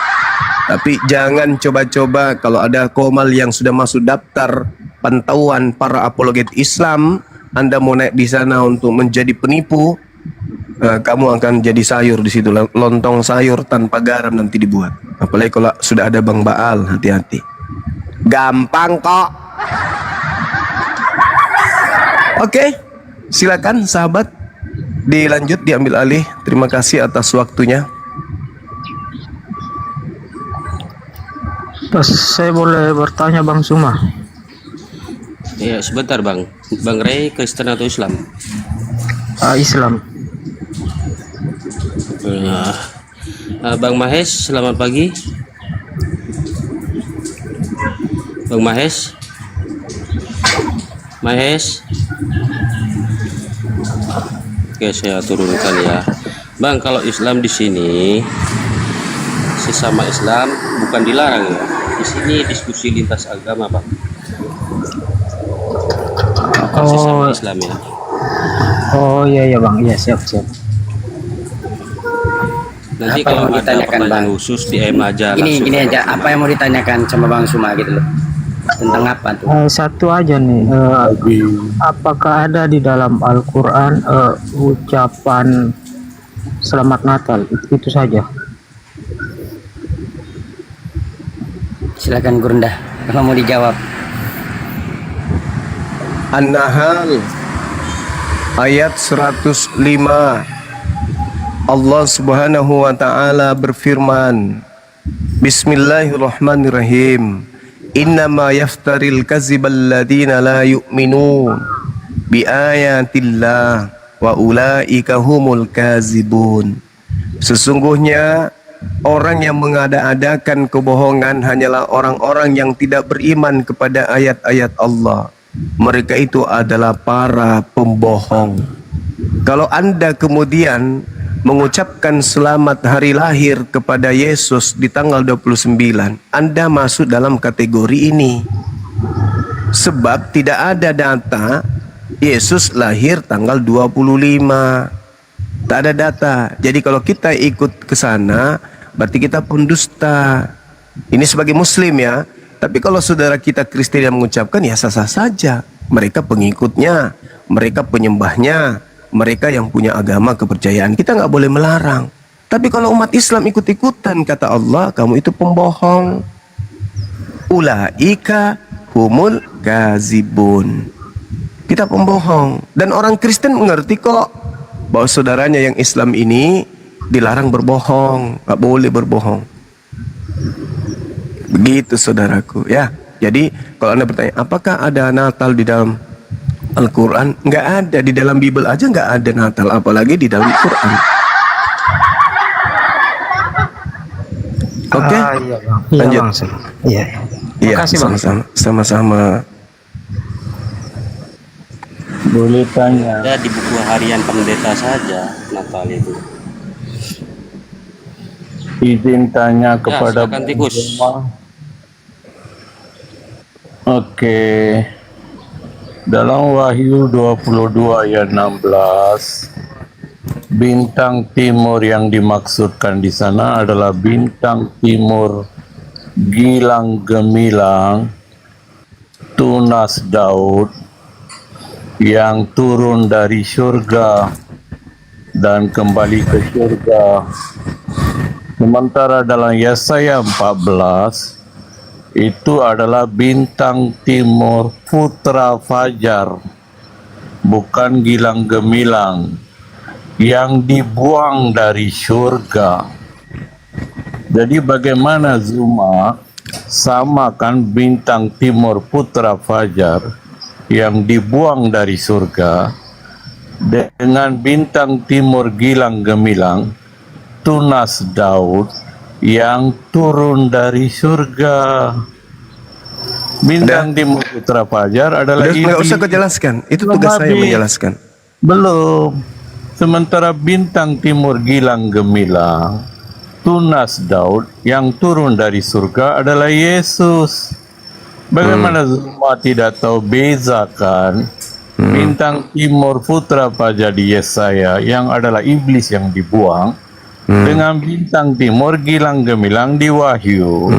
Speaker 1: Tapi jangan coba-coba kalau ada komal yang sudah masuk daftar pantauan para apologet Islam, Anda mau naik di sana untuk menjadi penipu, kamu akan jadi sayur di situ, lontong sayur tanpa garam nanti dibuat. Apalagi kalau sudah ada Bang Baal, hati-hati. Gampang kok. Oke, silakan sahabat, dilanjut, diambil alih. Terima kasih atas waktunya.
Speaker 8: Pas saya boleh bertanya Bang Suma?
Speaker 9: Ya sebentar Bang. Bang Ray Kristen atau Islam?
Speaker 8: Islam.
Speaker 9: Bang Mahes, selamat pagi. Bang Mahes. Oke, saya turunkan ya. Bang, kalau Islam di sini sesama Islam bukan dilarang ya. Di sini diskusi lintas agama, Bang. Bukan sesama Islam ya.
Speaker 8: Oh iya Bang, iya siap.
Speaker 9: Nanti
Speaker 4: Apa
Speaker 9: kalau
Speaker 4: yang mau
Speaker 9: ada
Speaker 4: ditanyakan,
Speaker 9: pertanyaan
Speaker 4: Bang?
Speaker 9: khusus DM aja langsung.
Speaker 4: Gini aja, apa yang mau ditanyakan sama Bang Suma gitu loh? Tentang apa tuh?
Speaker 8: Satu aja nih, apakah ada di dalam Al-Quran ucapan Selamat Natal? Itu saja.
Speaker 4: Silakan Gurunda, kalau mau dijawab.
Speaker 1: An-Nahl ayat 105. Allah Subhanahu wa taala berfirman, Bismillahirrahmanirrahim. Innama yaftaril kazibal ladina la yu'minun bi ayatillah wa ulaika humul kazibun. Sesungguhnya orang yang mengada-adakan kebohongan hanyalah orang-orang yang tidak beriman kepada ayat-ayat Allah. Mereka itu adalah para pembohong. Kalau Anda kemudian mengucapkan selamat hari lahir kepada Yesus di tanggal 29, Anda masuk dalam kategori ini. Sebab tidak ada data Yesus lahir tanggal 25. Tak ada data. Jadi kalau kita ikut ke sana, berarti kita pendusta. Ini sebagai muslim ya. Tapi kalau saudara kita Kristen yang mengucapkan, ya sah-sah saja. Mereka pengikutnya, mereka penyembahnya, mereka yang punya agama kepercayaan. Kita nggak boleh melarang. Tapi kalau umat Islam ikut-ikutan, kata Allah, kamu itu pembohong. Ulaika humul kazibun. Kita pembohong. Dan orang Kristen mengerti kok bahwa saudaranya yang Islam ini dilarang berbohong, nggak boleh berbohong. Begitu saudaraku ya. Jadi kalau Anda bertanya, apakah ada Natal di dalam Al-Quran? Nggak ada. Di dalam Bible aja nggak ada Natal, apalagi di dalam Quran. Oke?
Speaker 8: Iya Bang.
Speaker 1: Lanjut.
Speaker 8: Bang. Iya.
Speaker 1: Iya,
Speaker 8: Makasih, Bang.
Speaker 1: sama-sama.
Speaker 10: Boleh tanya.
Speaker 9: Ada di buku harian pendeta saja Natal itu.
Speaker 10: Izin tanya kepada
Speaker 9: silakan, Tikus.
Speaker 10: Oke. Dalam Wahyu 22 ayat 16, bintang timur yang dimaksudkan di sana adalah bintang timur gilang gemilang tunas Daud yang turun dari surga dan kembali ke surga. Sementara dalam Yesaya 14 itu adalah bintang timur putra fajar, bukan gilang gemilang yang dibuang dari surga. Jadi bagaimana Zuma samakan bintang timur putra fajar yang dibuang dari surga dengan bintang timur gilang gemilang tunas Daud yang turun dari surga. Bintang timur putra fajar adalah
Speaker 1: Udah, nggak
Speaker 10: iblis.
Speaker 1: usah kau jelaskan. Itu
Speaker 10: Belum
Speaker 1: tugas saya
Speaker 10: habis.
Speaker 1: menjelaskan.
Speaker 10: Belum. Sementara bintang timur gilang gemilang, tunas Daud yang turun dari surga adalah Yesus. Bagaimana semua tidak tahu bezakan bintang timur putra fajar di Yesaya yang adalah iblis yang dibuang dengan bintang timur gilang gemilang di Wahyu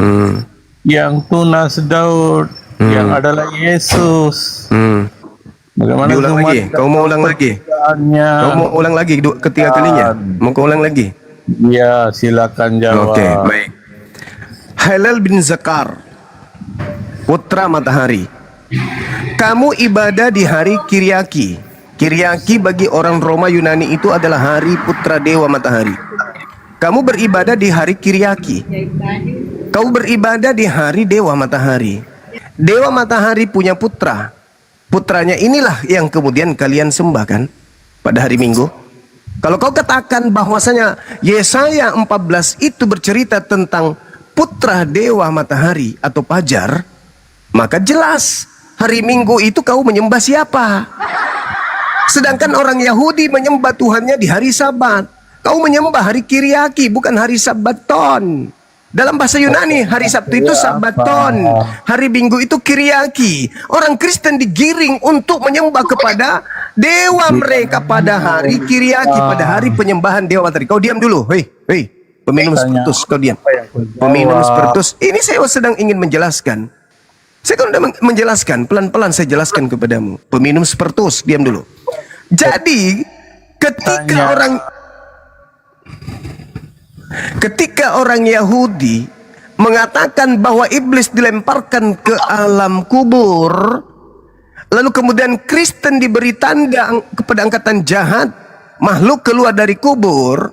Speaker 10: yang tunas Daud yang adalah Yesus. Bagaimana
Speaker 1: Diulang
Speaker 10: semua
Speaker 1: lagi.
Speaker 10: tidak
Speaker 1: Kau mau
Speaker 10: tahu
Speaker 1: ulang lagi?
Speaker 10: perbedaannya?
Speaker 1: Kau mau ulang lagi ketiga kalinya? Mau kau ulang lagi?
Speaker 10: Ya, silakan jawab.
Speaker 1: Oke, baik. Halal bin Zakar, putra matahari. Kamu ibadah di hari Kiriaki. Kiriaki bagi orang Roma Yunani itu adalah hari putra dewa matahari. Kamu beribadah di hari Kiriaki. Kau beribadah di hari dewa matahari. Dewa matahari punya putra. Putranya inilah yang kemudian kalian sembah kan pada hari Minggu. Kalau kau katakan bahwasanya Yesaya 14 itu bercerita tentang putra dewa matahari atau fajar, maka jelas hari Minggu itu kau menyembah siapa? Sedangkan orang Yahudi menyembah Tuhannya di hari Sabat. Kau menyembah hari Kiriaki, bukan hari Sabaton. Dalam bahasa Yunani, hari Sabtu itu Sabaton, hari Minggu itu Kiriaki. Orang Kristen digiring untuk menyembah kepada dewa mereka pada hari Kiriaki, pada hari penyembahan dewa matahari. Kau diam dulu, hei, peminum spiritus, kau diam. Peminum spiritus, ini saya sedang ingin menjelaskan. Saya kan sudah menjelaskan, pelan-pelan saya jelaskan kepadamu. Peminum spiritus, diam dulu. Jadi, ketika orang Yahudi mengatakan bahwa iblis dilemparkan ke alam kubur, lalu kemudian Kristen diberi tanda kepada angkatan jahat, makhluk keluar dari kubur.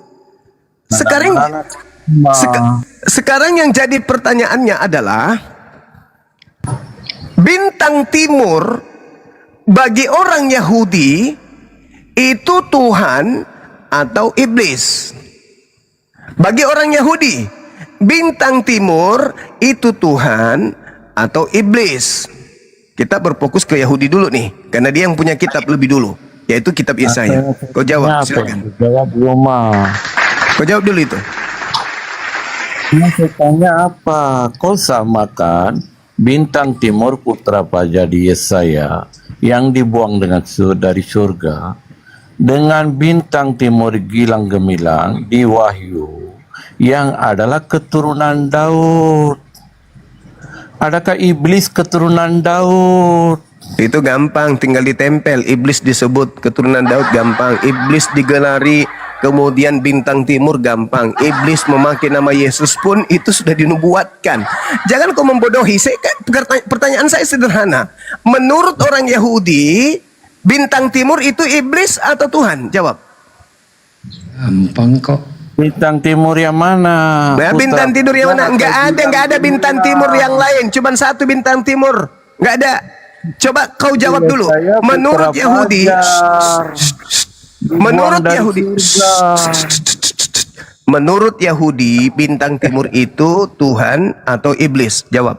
Speaker 1: Sekarang yang jadi pertanyaannya adalah bintang timur bagi orang Yahudi itu Tuhan atau iblis? Bagi orang Yahudi, bintang timur itu Tuhan atau iblis? Kita berfokus ke Yahudi dulu nih, karena dia yang punya kitab lebih dulu, yaitu kitab Yesaya. Kau jawab, silakan.
Speaker 10: Jawab Roma.
Speaker 1: Kau jawab dulu itu.
Speaker 10: Saya tanya apa? Kau samakan bintang timur putra fajar di Yesaya yang dibuang dari surga dengan bintang timur gilang gemilang di Wahyu yang adalah keturunan Daud. Adakah iblis keturunan Daud?
Speaker 1: Itu gampang, tinggal ditempel. Iblis disebut keturunan Daud, gampang. Iblis digelari kemudian bintang timur, gampang. Iblis memakai nama Yesus pun itu sudah dinubuatkan. Jangan kau membodohi. Pertanyaan saya sederhana. Menurut orang Yahudi, bintang timur itu iblis atau Tuhan? Jawab.
Speaker 2: Gampang kok.
Speaker 10: Bintang timur yang mana?
Speaker 1: Nah, bintang timur yang mana? Enggak ada bintang timur yang lain. Cuman satu bintang timur. Enggak ada. Coba kau jawab dulu. Menurut Yahudi, menurut Yahudi, bintang timur itu Tuhan atau iblis? Jawab.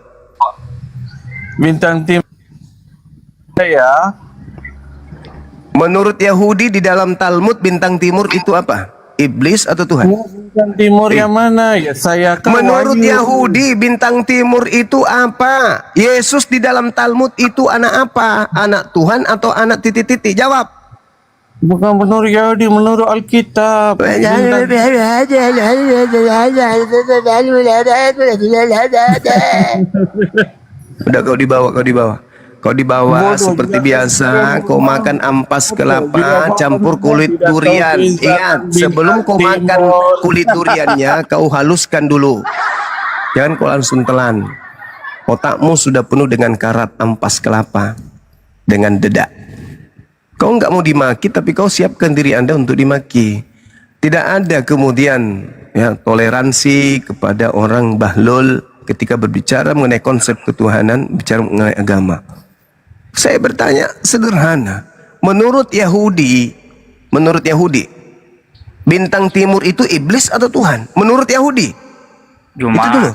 Speaker 10: Bintang timur ya.
Speaker 1: Menurut Yahudi di dalam Talmud, bintang timur itu apa? Iblis atau Tuhan?
Speaker 10: Bintang timur yang mana? Ya saya kan
Speaker 1: menurut
Speaker 10: Wahyu.
Speaker 1: Yahudi, bintang timur itu apa? Yesus di dalam Talmud itu anak apa? Anak Tuhan atau anak titik-titik? Jawab.
Speaker 10: Bukan menurut Yahudi, menurut Alkitab.
Speaker 1: Udah kau dibawa. Kau dibawa seperti biasa, kau makan ampas kelapa campur kulit durian. Ingat, sebelum kau makan kulit duriannya, kau haluskan dulu. Jangan kau langsung telan. Otakmu sudah penuh dengan karat ampas kelapa, dengan dedak. Kau nggak mau dimaki, tapi kau siapkan diri Anda untuk dimaki. Tidak ada kemudian toleransi kepada orang bahlul ketika berbicara mengenai konsep ketuhanan, bicara mengenai agama. Saya bertanya sederhana, menurut Yahudi, bintang timur itu iblis atau Tuhan? Menurut Yahudi, Itu dulu.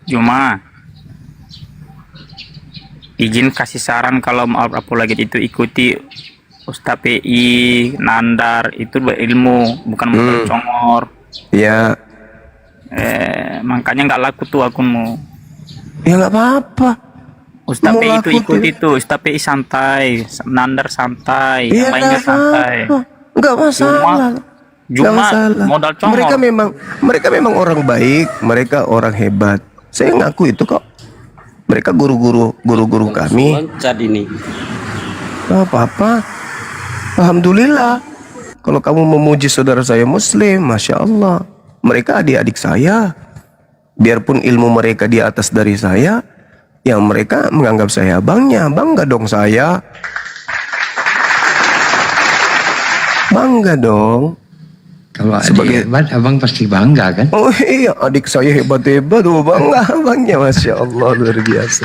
Speaker 11: Juma. Izin kasih saran kalau mau apologet itu ikuti Ustaz PI, Nandar, itu berilmu, bukan modal congor.
Speaker 1: Ya.
Speaker 11: Makanya nggak laku tuh akunmu.
Speaker 1: Ya nggak apa-apa.
Speaker 11: Ustaz
Speaker 1: Mau
Speaker 11: PI itu
Speaker 1: laku
Speaker 11: ikuti
Speaker 1: tuh.
Speaker 11: tuh, Ustaz PI santai, Nandar santai,
Speaker 1: Ya
Speaker 11: yang lainnya
Speaker 1: nggak
Speaker 11: santai.
Speaker 1: apa-apa. Nggak masalah. Nggak
Speaker 11: Juma
Speaker 1: masalah.
Speaker 11: modal congor.
Speaker 1: Mereka memang orang baik, mereka orang hebat. Saya ngaku itu kok. Mereka guru-guru kami.
Speaker 9: Loncat ini.
Speaker 1: Nggak apa-apa. Alhamdulillah. Kalau kamu memuji saudara saya Muslim, masya Allah. Mereka adik-adik saya. Biarpun ilmu mereka di atas dari saya, yang mereka menganggap saya abangnya. Bangga dong saya. Bangga dong.
Speaker 12: Kalau
Speaker 1: Sebagai-
Speaker 12: adik hebat, abang pasti bangga kan?
Speaker 1: Oh iya, adik saya hebat-hebat. Oh, bangga abangnya, masya Allah, luar biasa.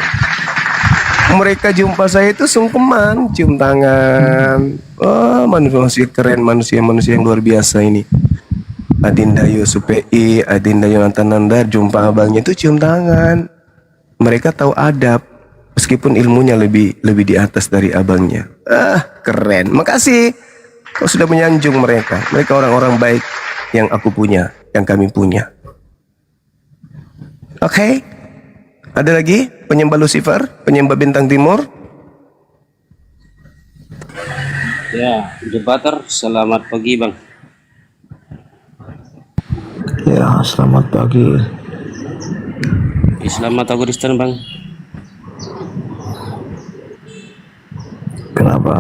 Speaker 1: Mereka jumpa saya itu sungkeman, cium tangan. Oh, manusia keren, manusia yang luar biasa ini. Adinda Yusuf PI, Adinda Yonatan Nandar, jumpa abangnya itu cium tangan. Mereka tahu adab, meskipun ilmunya lebih di atas dari abangnya. Keren. Makasih. Kau sudah menyanjung mereka. Mereka orang-orang baik yang aku punya, yang kami punya. Oke. Ada lagi penyembah Lucifer, penyembah bintang timur?
Speaker 9: Ya, debater, selamat pagi Bang.
Speaker 8: Ya, selamat pagi.
Speaker 9: Islam atau Kristen Bang?
Speaker 8: Kenapa?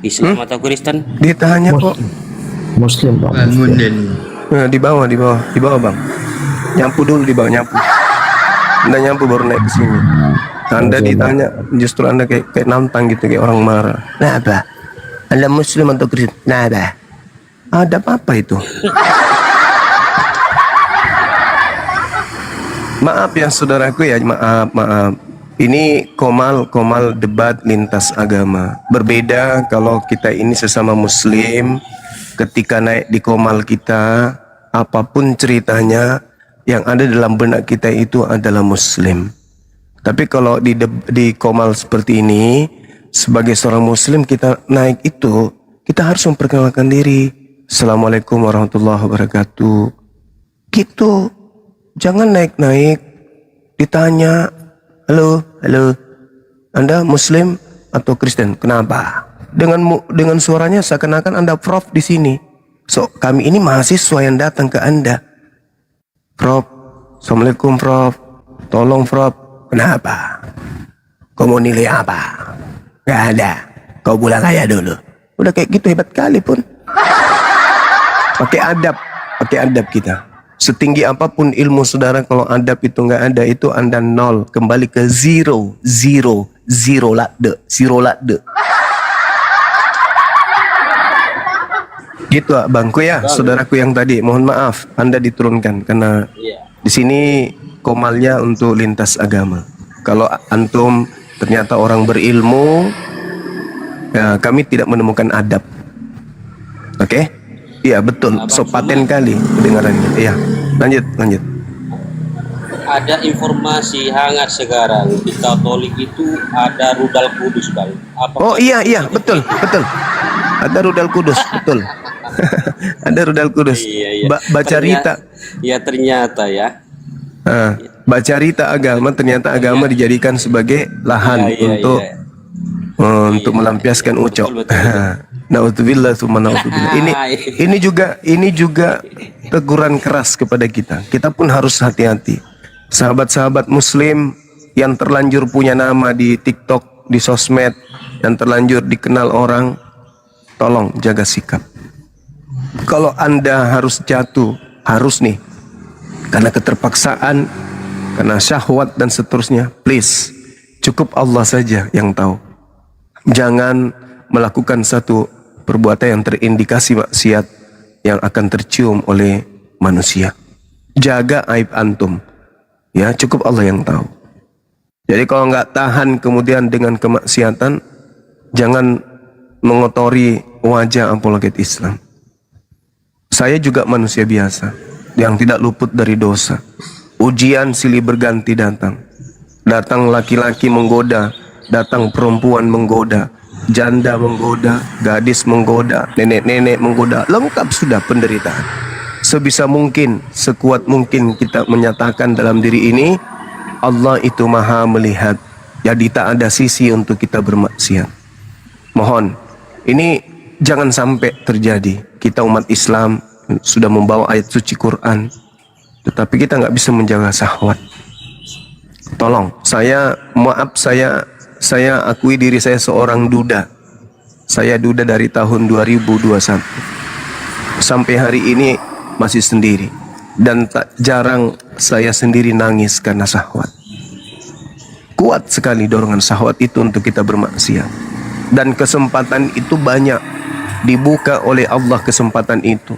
Speaker 9: Islam atau Kristen?
Speaker 1: Ditanya kok.
Speaker 8: Muslim, Bang.
Speaker 12: Bangun dan
Speaker 1: Nah, di bawah Bang. Nyapu dulu di bawah, nyapu. Anda nyapu baru naik ke sini. Anda ditanya, justru Anda kayak nantang gitu, kayak orang marah. Nah, apa? Anda Muslim atau Kristen? Nah, apa? Ada apa itu? Maaf ya saudaraku ya, maaf. Ini komal debat lintas agama. Berbeda kalau kita ini sesama Muslim, ketika naik di komal kita, apapun ceritanya, yang ada dalam benak kita itu adalah Muslim. Tapi kalau di komal seperti ini, sebagai seorang Muslim kita naik itu, kita harus memperkenalkan diri. Assalamualaikum warahmatullahi wabarakatuh. Gitu. Jangan naik-naik, ditanya, halo, Anda Muslim atau Kristen? Kenapa? Dengan suaranya seakan-akan Anda prof di sini. So, kami ini mahasiswa yang datang ke Anda. Prof, Assalamualaikum Prof. Tolong Prof. Kenapa? Kau mau nilai apa? Gak ada. Kau pulang aja dulu. Udah kayak gitu hebat kali pun. Pakai adab kita. Setinggi apapun ilmu saudara, kalau adab itu nggak ada, itu Anda nol, kembali ke zero lakde. Gitu bangku ya, saudaraku yang tadi. Mohon maaf, Anda diturunkan karena di sini komalnya untuk lintas agama. Kalau antum ternyata orang berilmu, ya, kami tidak menemukan adab. Oke? Iya betul, sopaten kali kedengarannya. Iya, lanjut.
Speaker 9: Ada informasi hangat sekarang di Katolik itu ada rudal kudus Bang.
Speaker 1: Oh iya, betul. Ada rudal kudus, betul. Ada rudal kudus.
Speaker 9: Iya.
Speaker 1: Baca rita.
Speaker 9: Ya ternyata ya.
Speaker 1: Baca rita agama, ternyata agama dijadikan sebagai lahan untuk melampiaskan ucok. Naudzubillah tsumma naudzubillah. Ini juga teguran keras kepada kita. Kita pun harus hati-hati. Sahabat-sahabat Muslim yang terlanjur punya nama di TikTok, di sosmed, yang terlanjur dikenal orang, tolong jaga sikap. Kalau Anda harus jatuh, harus nih, karena keterpaksaan, karena syahwat dan seterusnya, please, cukup Allah saja yang tahu. Jangan melakukan satu perbuatan yang terindikasi maksiat yang akan tercium oleh manusia. Jaga aib antum. Ya, cukup Allah yang tahu. Jadi kalau nggak tahan kemudian dengan kemaksiatan, jangan mengotori wajah apologet Islam. Saya juga manusia biasa. yang tidak luput dari dosa. Ujian silih berganti datang. Datang laki-laki menggoda, datang perempuan menggoda, janda menggoda, gadis menggoda, nenek-nenek menggoda. Lengkap sudah penderitaan. Sebisa mungkin, sekuat mungkin kita menyatakan dalam diri ini, Allah itu maha melihat. Jadi tak ada sisi untuk kita bermaksiat. Mohon, ini jangan sampai terjadi. Kita umat Islam sudah membawa ayat suci Quran, tetapi kita nggak bisa menjaga syahwat. Tolong, saya akui diri saya seorang duda. Saya duda dari tahun 2021. Sampai hari ini masih sendiri. Dan tak jarang saya sendiri nangis karena syahwat. Kuat sekali dorongan syahwat itu untuk kita bermaksiat. Dan kesempatan itu banyak. Dibuka oleh Allah kesempatan itu.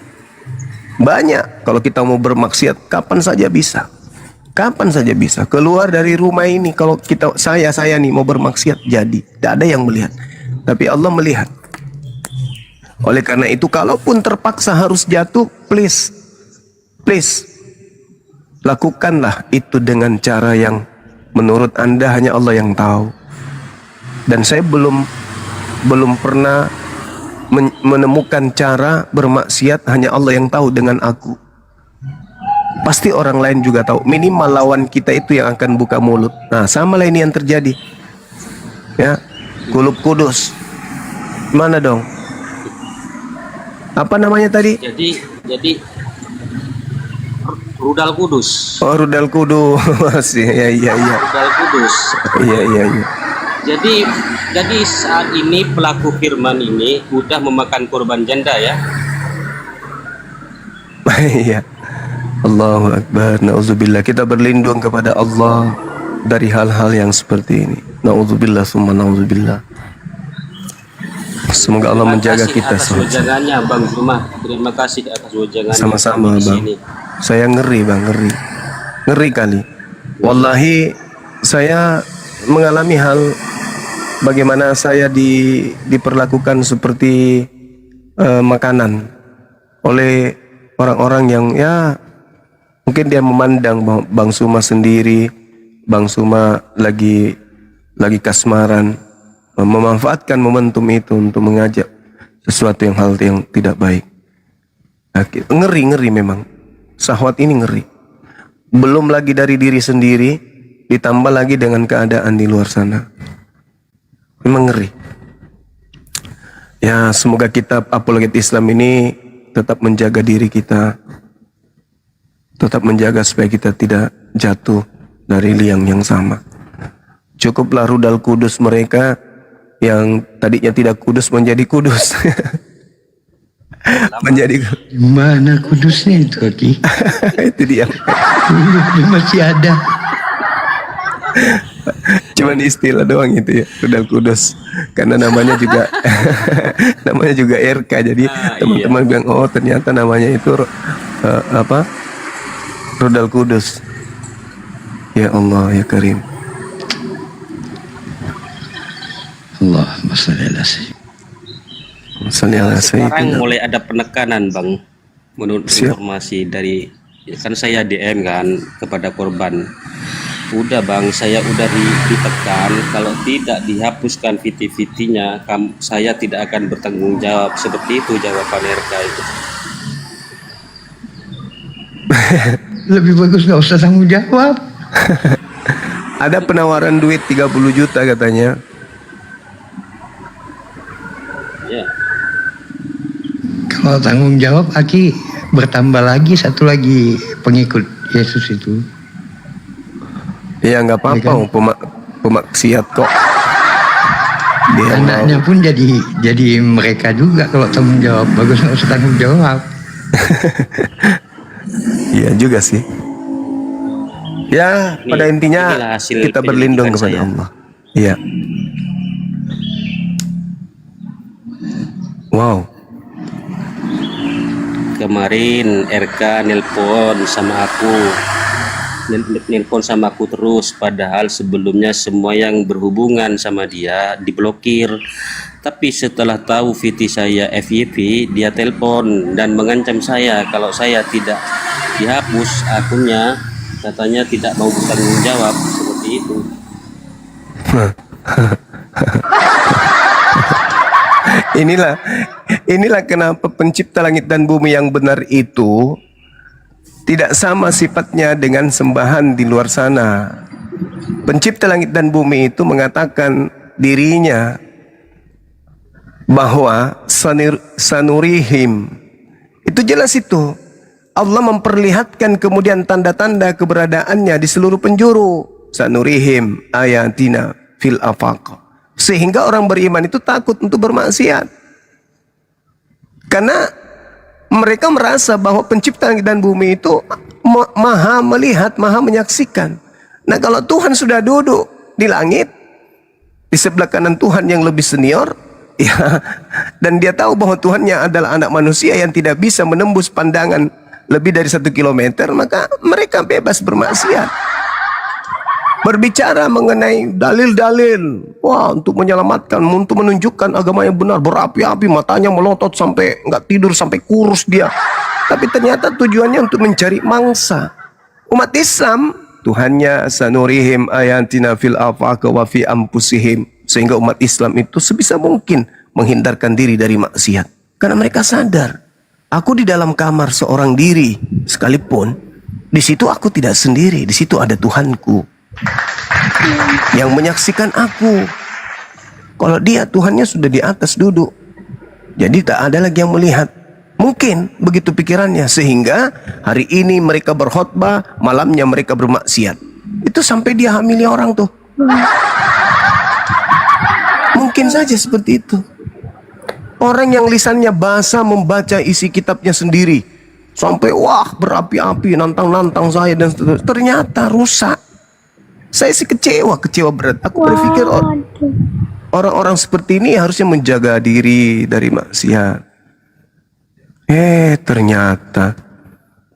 Speaker 1: Banyak. Kalau kita mau bermaksiat, kapan saja bisa. Kapan saja bisa. Keluar dari rumah ini, kalau saya nih mau bermaksiat, jadi. Tidak ada yang melihat. Tapi Allah melihat. Oleh karena itu, kalaupun terpaksa harus jatuh, please, lakukanlah itu dengan cara yang menurut Anda hanya Allah yang tahu. Dan saya belum pernah menemukan cara bermaksiat hanya Allah yang tahu dengan aku. Pasti orang lain juga tahu. Minimal lawan kita itu yang akan buka mulut. Nah, sama lah ini yang terjadi. Ya, Kulub Kudus. Mana dong? Apa namanya tadi?
Speaker 9: Jadi Rudal Kudus.
Speaker 1: Oh, Rudal Kudus. Iya.
Speaker 9: Rudal Kudus.
Speaker 1: Iya.
Speaker 9: Jadi saat ini pelaku firman ini udah memakan korban janda ya.
Speaker 1: Iya. Allahu Akbar. Na'udzubillah. Kita berlindung kepada Allah dari hal-hal yang seperti ini. Na'udzubillah summa na'udzubillah. Semoga Allah menjaga kita
Speaker 9: semua. Wejangannya Bang Zuma. Terima kasih atas wejangannya.
Speaker 1: Sama-sama Bang. Saya ngeri Bang, ngeri kali. Wallahi saya mengalami hal bagaimana saya diperlakukan seperti makanan oleh orang-orang yang ya mungkin dia memandang Bang Suma sendiri, Bang Suma lagi kasmaran, memanfaatkan momentum itu untuk mengajak sesuatu hal yang tidak baik. Ngeri memang. Syahwat ini ngeri. Belum lagi dari diri sendiri, ditambah lagi dengan keadaan di luar sana. Memang ngeri. Ya, semoga kitab Apologet Islam ini tetap menjaga diri kita, tetap menjaga supaya kita tidak jatuh dari liang yang sama. Cukuplah rudal kudus mereka yang tadinya tidak kudus menjadi kudus. Menjadi
Speaker 12: Mana kudusnya itu, Aki?
Speaker 1: Itu dia.
Speaker 12: Masih ada.
Speaker 1: Cuman istilah doang itu ya, rudal kudus. Karena namanya juga namanya juga RK. Jadi teman-teman bilang, oh ternyata namanya itu rudal kudus. Ya Allah ya Karim.
Speaker 12: Allahumma shalli ala sayyidina.
Speaker 9: Sekarang mulai ada penekanan Bang, menurut informasi dari kan saya DM kan kepada korban. Udah Bang, saya udah ditekan, kalau tidak dihapuskan VT-VT-nya, saya tidak akan bertanggung jawab. Seperti itu jawaban RK itu.
Speaker 12: Lebih bagus nggak usah tanggung jawab.
Speaker 1: Ada penawaran duit 30 juta katanya.
Speaker 9: Ya.
Speaker 12: Kalau tanggung jawab, Aki bertambah lagi satu lagi pengikut Yesus itu.
Speaker 1: Ya nggak apa-apa, pemaksiat kok.
Speaker 12: Anaknya pun jadi mereka juga kalau tanggung jawab. Bagus nggak usah tanggung jawab.
Speaker 1: Iya juga sih. Ya, pada intinya kita berlindung kepada Allah. Iya. Wow.
Speaker 9: Kemarin RK nelpon sama aku terus, padahal sebelumnya semua yang berhubungan sama dia diblokir. Tapi setelah tahu VT saya FYP, dia telepon dan mengancam saya kalau saya tidak dihapus akunnya, katanya tidak mau bertanggung jawab seperti itu.
Speaker 1: Inilah kenapa pencipta langit dan bumi yang benar itu tidak sama sifatnya dengan sembahan di luar sana. Pencipta langit dan bumi itu mengatakan dirinya bahwa sanurihim, itu jelas itu. Allah memperlihatkan kemudian tanda-tanda keberadaannya di seluruh penjuru. Sanurihim ayatina fil afaq. Sehingga orang beriman itu takut untuk bermaksiat. Karena mereka merasa bahwa pencipta langit dan bumi itu maha melihat, maha menyaksikan. Nah, kalau Tuhan sudah duduk di langit, di sebelah kanan Tuhan yang lebih senior, ya, dan dia tahu bahwa Tuhannya adalah anak manusia yang tidak bisa menembus pandangan lebih dari 1 kilometer, maka mereka bebas bermaksiat. Berbicara mengenai dalil-dalil, wah, untuk menyelamatkan, untuk menunjukkan agama yang benar, berapi-api, matanya melotot sampai nggak tidur, sampai kurus dia. Tapi ternyata tujuannya untuk mencari mangsa. Umat Islam, Tuhannya sanurihim ayatina fil afaq wa fi anfusihim. Sehingga umat Islam itu sebisa mungkin menghindarkan diri dari maksiat. Karena mereka sadar, aku di dalam kamar seorang diri sekalipun, di situ aku tidak sendiri, di situ ada Tuhanku yang menyaksikan aku. Kalau dia, Tuhannya sudah di atas duduk, jadi tak ada lagi yang melihat. Mungkin begitu pikirannya, sehingga hari ini mereka berkhotbah, malamnya mereka bermaksiat. Itu sampai dia hamili orang tuh. Mungkin saja seperti itu. Orang yang lisannya basah membaca isi kitabnya sendiri, sampai wah berapi-api, nantang-nantang saya dan seterusnya, ternyata rusak. Saya sih kecewa berat. Aku berpikir orang-orang seperti ini harusnya menjaga diri dari maksiat. Ternyata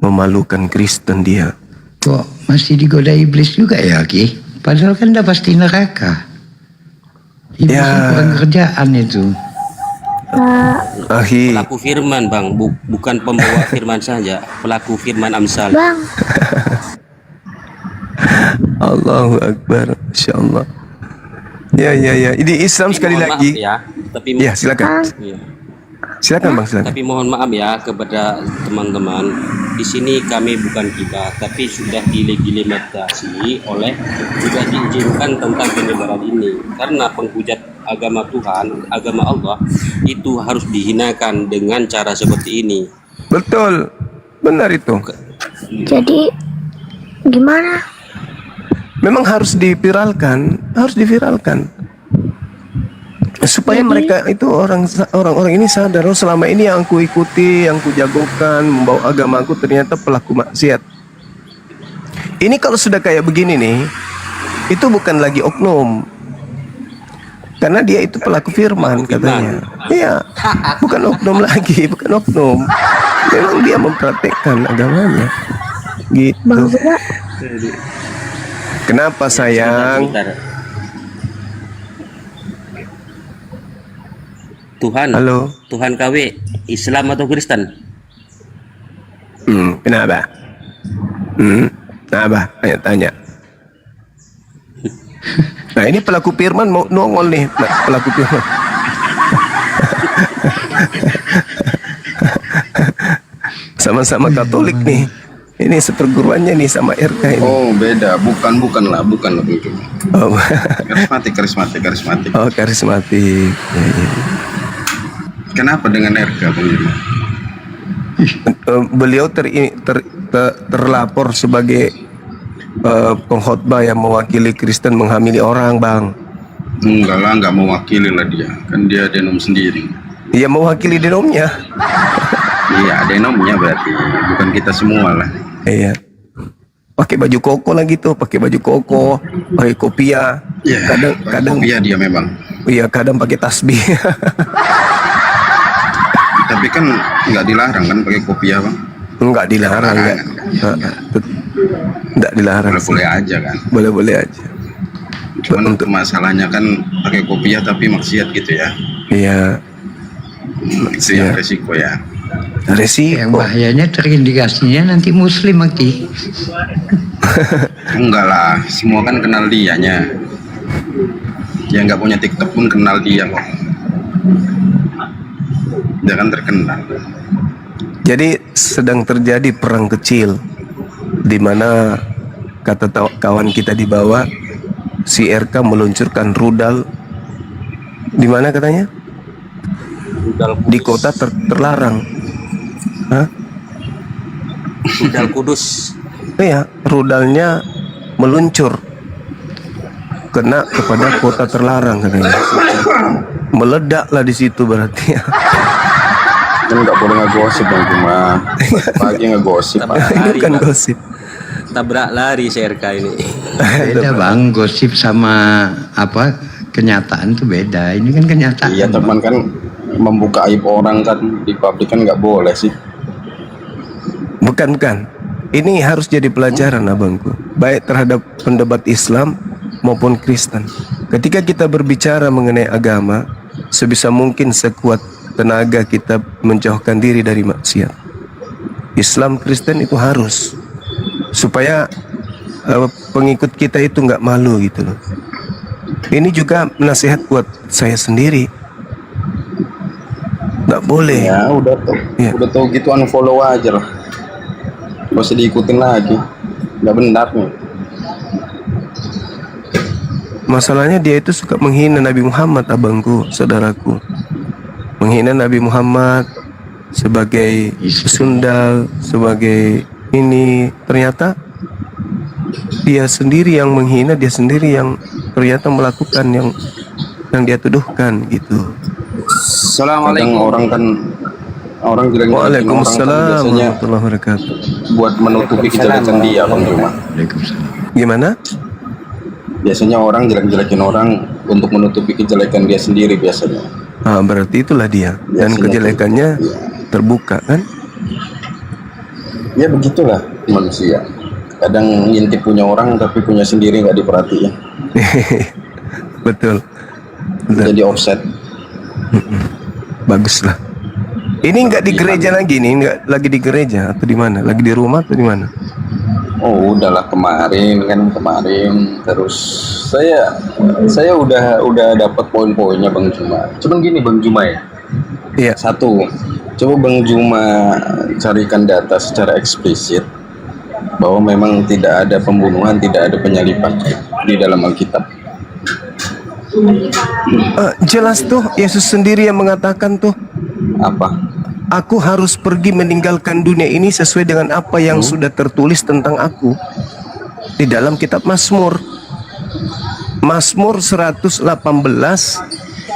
Speaker 1: memalukan Kristen dia.
Speaker 12: Kok masih digoda iblis juga ya, Ki? Padahal kan udah pasti neraka. Iblis kurang kerjaan itu.
Speaker 9: Pelaku firman, Bang, bukan pembawa firman saja, pelaku firman Amsal.
Speaker 7: Bang.
Speaker 1: Allahu Akbar, Masya Allah. Ya. Ini Islam sekali
Speaker 9: Mohon
Speaker 1: lagi.
Speaker 9: maaf ya, tapi
Speaker 1: Ya, silakan.
Speaker 9: Iya.
Speaker 1: Silakan Bang, silakan.
Speaker 9: Tapi mohon maaf ya kepada teman-teman. Di sini kami bukan kita, tapi sudah dilegitimasi oleh, sudah diizinkan tentang penyebaran ini. Karena penghujat agama Tuhan, agama Allah, itu harus dihinakan dengan cara seperti ini.
Speaker 1: Betul, benar itu.
Speaker 7: Jadi gimana?
Speaker 1: Memang harus diviralkan, supaya mereka itu orang-orang ini sadar, oh selama ini yang aku ikuti, yang aku jagokan, membawa agamaku ternyata pelaku maksiat. Ini kalau sudah kayak begini nih, itu bukan lagi oknum, karena dia itu pelaku firman katanya. Iya, bukan oknum lagi, bukan oknum. Memang dia mempraktekkan agamanya, gitu. Kenapa sayang?
Speaker 9: Tuhan,
Speaker 1: halo.
Speaker 9: Tuhan KW, Islam atau Kristen?
Speaker 1: Kenapa? Kenapa? Tanya. Nah, ini pelaku firman mau nongol nih, pelaku firman. Sama-sama Katolik nih. Ini seperguruannya nih sama RK ini.
Speaker 2: Oh, beda, bukan begitu.
Speaker 1: Oh.
Speaker 2: karismatik.
Speaker 1: Oh, karismatik. Ya.
Speaker 2: Kenapa dengan RK, Bang?
Speaker 1: Beliau terlapor sebagai pengkhotbah yang mewakili Kristen menghamili orang, Bang.
Speaker 2: Enggak lah, nggak mewakili lah dia. Kan dia denom sendiri.
Speaker 1: Iya, mewakili denomnya.
Speaker 2: Iya, denomnya berarti, bukan kita semua lah.
Speaker 1: Iya. Pakai baju koko lagi tuh, pakai kopiah.
Speaker 2: Iya,
Speaker 1: kadang
Speaker 2: kopiah dia memang.
Speaker 1: Iya, kadang pakai tasbih.
Speaker 2: Tapi kan nggak dilarang kan pakai kopiah, Bang?
Speaker 1: Enggak dilarang, enggak dilarang.
Speaker 2: Boleh aja kan?
Speaker 1: Boleh aja.
Speaker 2: Cuman untuk masalahnya kan pakai kopiah tapi maksiat gitu ya.
Speaker 1: Iya.
Speaker 2: Itu yang resiko ya.
Speaker 1: Resiko.
Speaker 12: Yang bahayanya terindikasinya nanti Muslim Aki.
Speaker 2: Enggak lah, semua kan kenal dianya. Yang nggak punya TikTok pun kenal dia kok. Dia kan terkenal.
Speaker 1: Jadi sedang terjadi perang kecil di mana kata kawan kita di bawah, si RK meluncurkan rudal di mana katanya?
Speaker 9: Rudal
Speaker 1: Di kota terlarang. Hah?
Speaker 9: Rudal Kudus.
Speaker 1: Iya, rudalnya meluncur kena kepada kota terlarang katanya. Meledaklah di situ berarti.
Speaker 2: Kan nggak boleh ngegosip Bang cuma pagi ngegosip.
Speaker 1: Itu kan gosip.
Speaker 9: Tabrak lari CRK ini.
Speaker 12: Beda Bang, gosip sama apa kenyataan tuh beda. Ini kan kenyataan.
Speaker 2: Iya teman kan membuka aib orang kan di publik kan nggak boleh sih.
Speaker 1: Bukan. Ini harus jadi pelajaran abangku, baik terhadap pendebat Islam maupun Kristen. Ketika kita berbicara mengenai agama, sebisa mungkin sekuat tenaga kita menjauhkan diri dari maksiat. Islam Kristen itu harus supaya pengikut kita itu nggak malu gitu loh. Ini juga nasihat buat saya sendiri. Nggak boleh.
Speaker 2: Ya udah tahu gitu unfollow aja lah. Gak usah diikutin lagi, nggak benar nih.
Speaker 1: Masalahnya dia itu suka menghina Nabi Muhammad abangku, saudaraku. Menghina Nabi Muhammad sebagai sundal, sebagai ini. Ternyata dia sendiri yang menghina, dia sendiri yang ternyata melakukan yang dia tuduhkan gitu.
Speaker 2: Assalamualaikum. Orang jelek-jelekin orang kan
Speaker 1: Waalaikumsalam
Speaker 2: biasanya
Speaker 1: warahmatullahi wabarakatuh.
Speaker 2: buat menutupi kejelekan dia Bang Juma.
Speaker 1: Gimana?
Speaker 2: Biasanya orang jelek-jelekin orang untuk menutupi kejelekan dia sendiri biasanya.
Speaker 1: Ah, berarti itulah dia. Dan
Speaker 2: Biasanya
Speaker 1: kejelekannya terbuka kan?
Speaker 2: Ya begitulah manusia. Kadang ngintip punya orang tapi punya sendiri nggak diperhatiin.
Speaker 1: Betul.
Speaker 2: Jadi offset.
Speaker 1: Bagus lah. Ini nggak di gereja lagi nih, nggak lagi di gereja atau di mana? Lagi di rumah atau di mana?
Speaker 2: Oh udahlah kemarin terus saya udah dapat poin-poinnya Bang Juma. Cuman gini Bang Juma ya.
Speaker 1: Iya.
Speaker 2: Satu, coba Bang Juma carikan data secara eksplisit bahwa memang tidak ada pembunuhan, tidak ada penyalipan di dalam Alkitab.
Speaker 1: Jelas tuh, Yesus sendiri yang mengatakan tuh.
Speaker 2: Apa?
Speaker 1: Aku harus pergi meninggalkan dunia ini sesuai dengan apa yang sudah tertulis tentang aku di dalam kitab Mazmur. Mazmur 118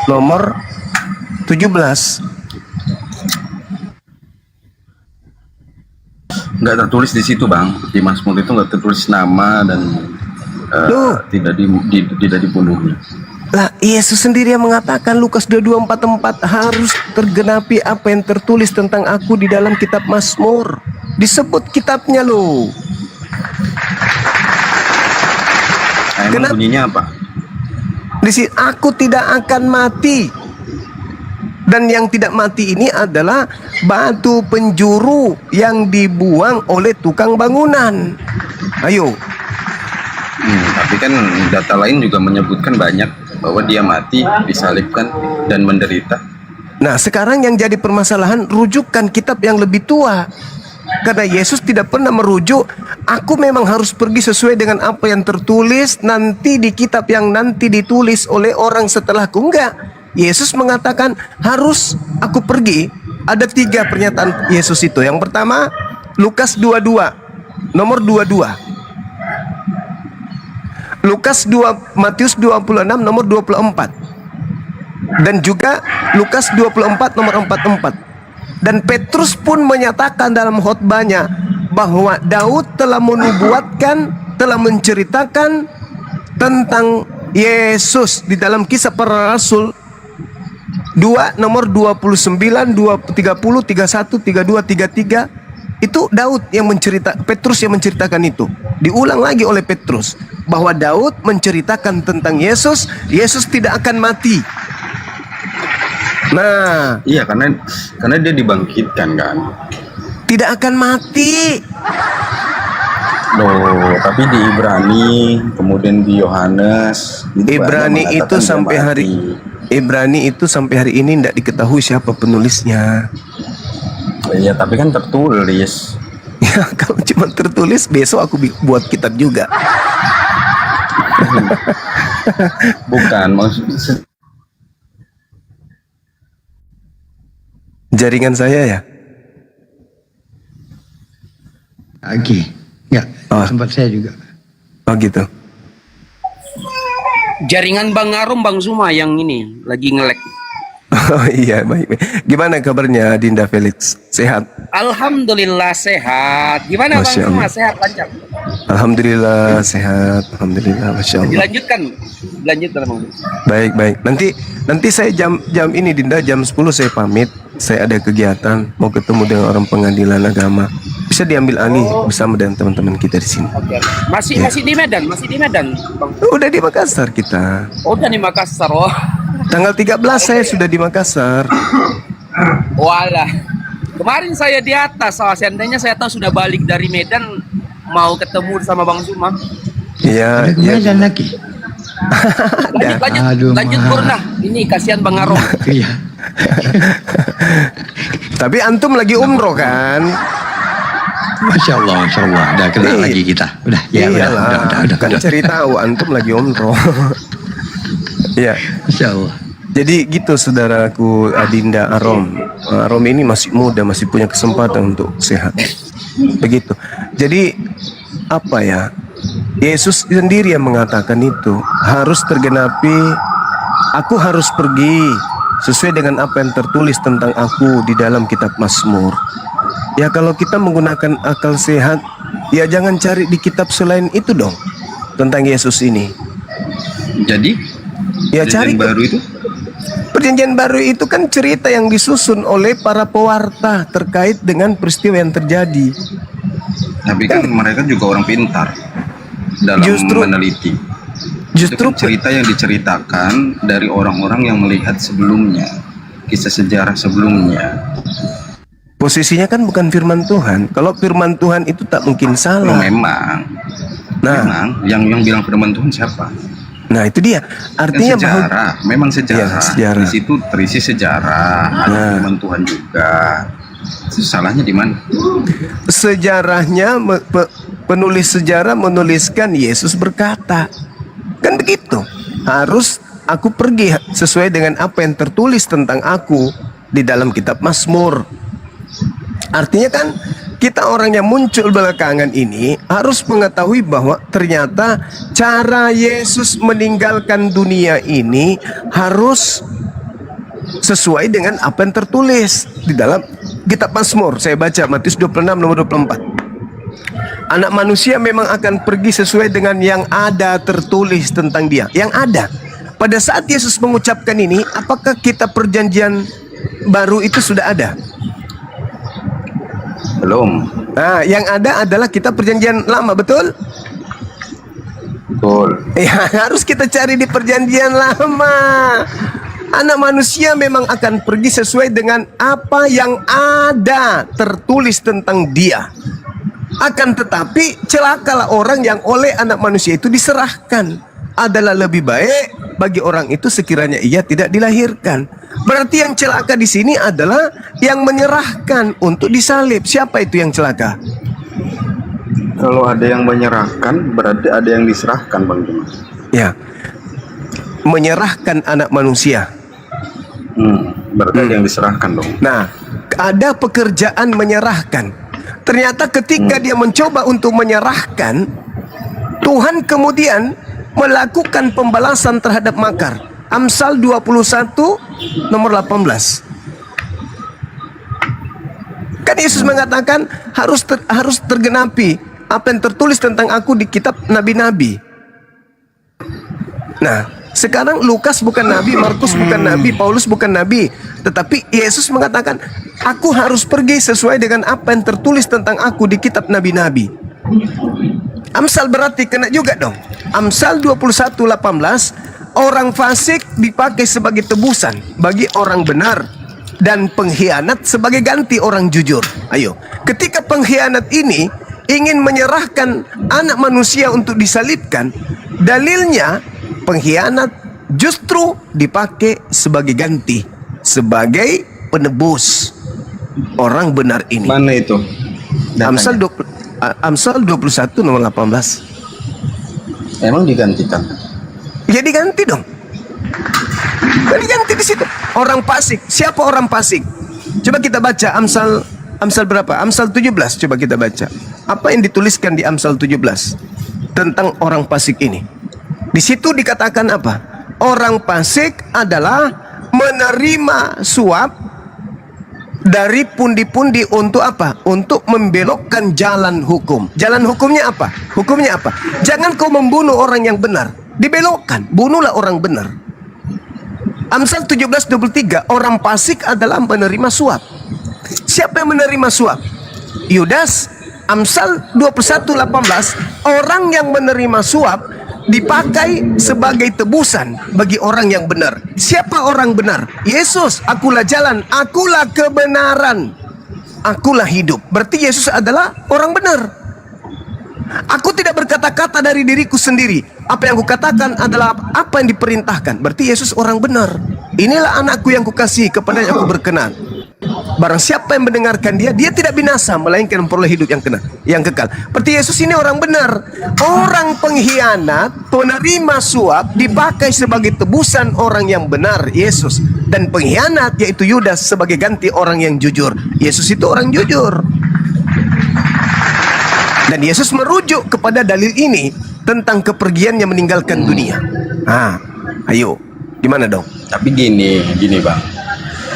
Speaker 1: nomor 17.
Speaker 2: Nggak tertulis di situ Bang, di Mazmur itu nggak tertulis nama dan tidak dibunuhnya.
Speaker 1: Lah, Yesus sendiri yang mengatakan Lukas 22:44 harus tergenapi apa yang tertulis tentang aku di dalam kitab Mazmur. Disebut kitabnya loh.
Speaker 2: Emang bunyinya apa?
Speaker 1: Di sini aku tidak akan mati. Dan yang tidak mati ini adalah batu penjuru yang dibuang oleh tukang bangunan. Ayo.
Speaker 2: Tapi kan data lain juga menyebutkan banyak bahwa dia mati, disalibkan, dan menderita.
Speaker 1: Nah, sekarang yang jadi permasalahan, rujukan kitab yang lebih tua. Karena Yesus tidak pernah merujuk, aku memang harus pergi sesuai dengan apa yang tertulis nanti di kitab yang nanti ditulis oleh orang setelahku. Enggak. Yesus mengatakan harus aku pergi. Ada 3 pernyataan Yesus itu. Yang pertama, Lukas 22, nomor 22. Matius 26 nomor 24. Dan juga Lukas 24 nomor 44. Dan Petrus pun menyatakan dalam khotbahnya bahwa Daud telah menubuatkan, telah menceritakan tentang Yesus di dalam Kisah Para Rasul 2 nomor 29, 30, 31, 32, 33. Itu Daud yang Petrus yang menceritakan itu. Diulang lagi oleh Petrus bahwa Daud menceritakan tentang Yesus tidak akan mati. Nah,
Speaker 2: Iya, karena dia dibangkitkan kan.
Speaker 1: tidak akan mati.
Speaker 2: Loh, tapi di Ibrani, kemudian di Yohanes,
Speaker 1: Ibrani itu sampai hari ini tidak diketahui siapa penulisnya.
Speaker 2: Iya, tapi kan tertulis.
Speaker 1: Ya, kalau cuma tertulis, besok aku buat kitab juga.
Speaker 2: Bukan, maksudnya
Speaker 1: Jaringan saya ya?
Speaker 12: Oke. Ya, tempat saya juga.
Speaker 1: Oh gitu.
Speaker 9: Jaringan Bang Arum, Bang Zuma yang ini lagi ngelek.
Speaker 1: Oh iya, baik. Gimana kabarnya Dinda Felix? Sehat?
Speaker 9: Alhamdulillah sehat. Gimana Bang
Speaker 1: Masya
Speaker 9: Zuma?
Speaker 1: Allah.
Speaker 9: Sehat lancar?
Speaker 1: Alhamdulillah sehat. Alhamdulillah, Masya Allah.
Speaker 9: Dilanjutkan Bang.
Speaker 1: Baik. Nanti saya jam ini Dinda, jam 10 saya pamit. Saya ada kegiatan, mau ketemu dengan orang pengadilan agama. Bisa diambil alih bersama dengan teman-teman kita di sini.
Speaker 9: Oke. Masih di Medan, Bang.
Speaker 1: Udah di Makassar kita.
Speaker 9: Oh, udah di Makassar. Oh.
Speaker 1: Tanggal 13 saya sudah di Makassar.
Speaker 9: Walah. Kemarin saya di atas, seandainya saya tahu sudah balik dari Medan mau ketemu sama Bang Zuma.
Speaker 1: Iya.
Speaker 12: Ada kemudian lagi.
Speaker 9: Lanjut Purna. Ini kasihan Bang Arum.
Speaker 12: Iya.
Speaker 1: Tapi antum lagi umroh kan?
Speaker 12: Masya Allah. Udah kenal lagi kita. Udah, ya udah.
Speaker 1: Kan cari tahu antum lagi umroh. Iya.
Speaker 12: Masya Allah.
Speaker 1: Jadi gitu saudaraku Adinda Arom. Arom ini masih muda, masih punya kesempatan untuk sehat. Begitu. Jadi apa ya? Yesus sendiri yang mengatakan itu harus tergenapi. Aku harus pergi sesuai dengan apa yang tertulis tentang aku di dalam kitab Mazmur. Ya kalau kita menggunakan akal sehat, ya jangan cari di kitab selain itu dong tentang Yesus ini.
Speaker 2: Jadi
Speaker 1: Ya cari
Speaker 2: baru itu
Speaker 1: Perjanjian Baru itu kan cerita yang disusun oleh para pewarta terkait dengan peristiwa yang terjadi.
Speaker 2: Tapi kan mereka juga orang pintar dalam meneliti.
Speaker 1: Justru
Speaker 2: itu kan cerita yang diceritakan dari orang-orang yang melihat sebelumnya, kisah sejarah sebelumnya.
Speaker 1: Posisinya kan bukan firman Tuhan. Kalau firman Tuhan itu tak mungkin salah.
Speaker 2: Memang. Yang bilang firman Tuhan siapa?
Speaker 1: Nah itu dia. Artinya
Speaker 2: sejarah, memang sejarah.
Speaker 1: Ya, sejarah.
Speaker 2: Di situ terisi sejarah, ada firman Tuhan juga. Salahnya di mana?
Speaker 1: Sejarahnya penulis sejarah menuliskan Yesus berkata, kan begitu. Harus aku pergi sesuai dengan apa yang tertulis tentang aku di dalam kitab Mazmur. Artinya kan kita orang yang muncul belakangan ini harus mengetahui bahwa ternyata cara Yesus meninggalkan dunia ini harus sesuai dengan apa yang tertulis di dalam kitab Mazmur. Saya baca Matius 26 nomor 24. Anak manusia memang akan pergi sesuai dengan yang ada tertulis tentang dia. Yang ada. Pada saat Yesus mengucapkan ini, apakah kitab perjanjian baru itu sudah ada?
Speaker 2: Belum.
Speaker 1: Nah, yang ada adalah kitab perjanjian lama, betul?
Speaker 2: Betul.
Speaker 1: Ya, harus kita cari di perjanjian lama. Anak manusia memang akan pergi sesuai dengan apa yang ada tertulis tentang dia. Akan tetapi celakalah orang yang oleh anak manusia itu diserahkan. Adalah lebih baik bagi orang itu sekiranya ia tidak dilahirkan. Berarti yang celaka di sini adalah yang menyerahkan untuk disalib. Siapa itu yang celaka?
Speaker 2: Kalau ada yang menyerahkan, berarti ada yang diserahkan, Bang Juma.
Speaker 1: Ya, menyerahkan anak manusia.
Speaker 2: Berarti ada yang diserahkan dong.
Speaker 1: Nah, ada pekerjaan menyerahkan. Ternyata ketika dia mencoba untuk menyerahkan, Tuhan kemudian melakukan pembalasan terhadap makar. Amsal 21 nomor 18. Kan Yesus mengatakan harus tergenapi apa yang tertulis tentang aku di kitab nabi-nabi. Nah, sekarang Lukas bukan nabi, Markus bukan nabi, Paulus bukan nabi, tetapi Yesus mengatakan, aku harus pergi sesuai dengan apa yang tertulis tentang aku di kitab nabi-nabi. Amsal berarti kena juga dong. Amsal 21:18, orang fasik dipakai sebagai tebusan bagi orang benar, dan pengkhianat sebagai ganti orang jujur. Ayo, ketika pengkhianat ini ingin menyerahkan anak manusia untuk disalibkan, dalilnya pengkhianat justru dipakai sebagai ganti, sebagai penebus orang benar ini.
Speaker 2: Mana itu?
Speaker 1: Amsal 21 nomor 18.
Speaker 2: Emang digantikan?
Speaker 1: Ya diganti dong. Diganti di situ. Orang fasik. Siapa orang fasik? Coba kita baca Amsal berapa? Amsal 17. Coba kita baca. Apa yang dituliskan di Amsal 17 tentang orang fasik ini? Di situ dikatakan apa? Orang fasik adalah menerima suap dari pundi-pundi untuk apa? Untuk membelokkan jalan hukum. Jalan hukumnya apa? Hukumnya apa? Jangan kau membunuh orang yang benar. Dibelokkan. Bunuhlah orang benar. Amsal 17:23, orang fasik adalah menerima suap. Siapa yang menerima suap? Yudas. Amsal 21:18, orang yang menerima suap dipakai sebagai tebusan bagi orang yang benar. Siapa orang benar? Yesus. Akulah jalan, akulah kebenaran, akulah hidup. Berarti Yesus adalah orang benar. Aku tidak berkata-kata dari diriku sendiri. Apa yang kukatakan adalah apa yang diperintahkan. Berarti Yesus orang benar. Inilah anakku yang kukasihi, kepadanya aku berkenan. Barang siapa yang mendengarkan dia, dia tidak binasa, melainkan memperoleh hidup yang kekal. Berarti Yesus ini orang benar. Orang pengkhianat, penerima suap, dipakai sebagai tebusan orang yang benar, Yesus. Dan pengkhianat, yaitu Yudas, sebagai ganti orang yang jujur. Yesus itu orang jujur. Dan Yesus merujuk kepada dalil ini tentang kepergiannya meninggalkan dunia. Ayo, gimana dong?
Speaker 2: Tapi gini Bang,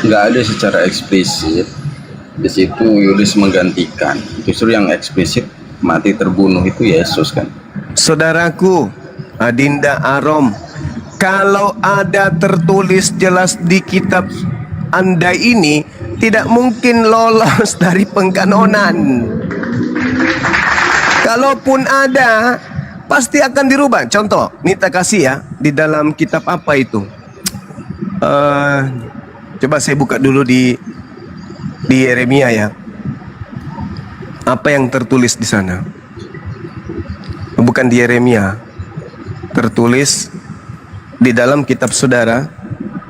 Speaker 2: nggak ada secara eksplisit di situ Yudas menggantikan. Justru yang eksplisit mati terbunuh itu Yesus kan.
Speaker 1: Saudaraku, Adinda Arom, kalau ada tertulis jelas di kitab Anda ini, tidak mungkin lolos dari pengkanonan. Kalaupun ada, pasti akan dirubah. Contoh, Nita kasih ya, di dalam kitab apa itu? Coba saya buka dulu di Yeremia ya. Apa yang tertulis di sana? Bukan di Yeremia. Tertulis di dalam kitab saudara,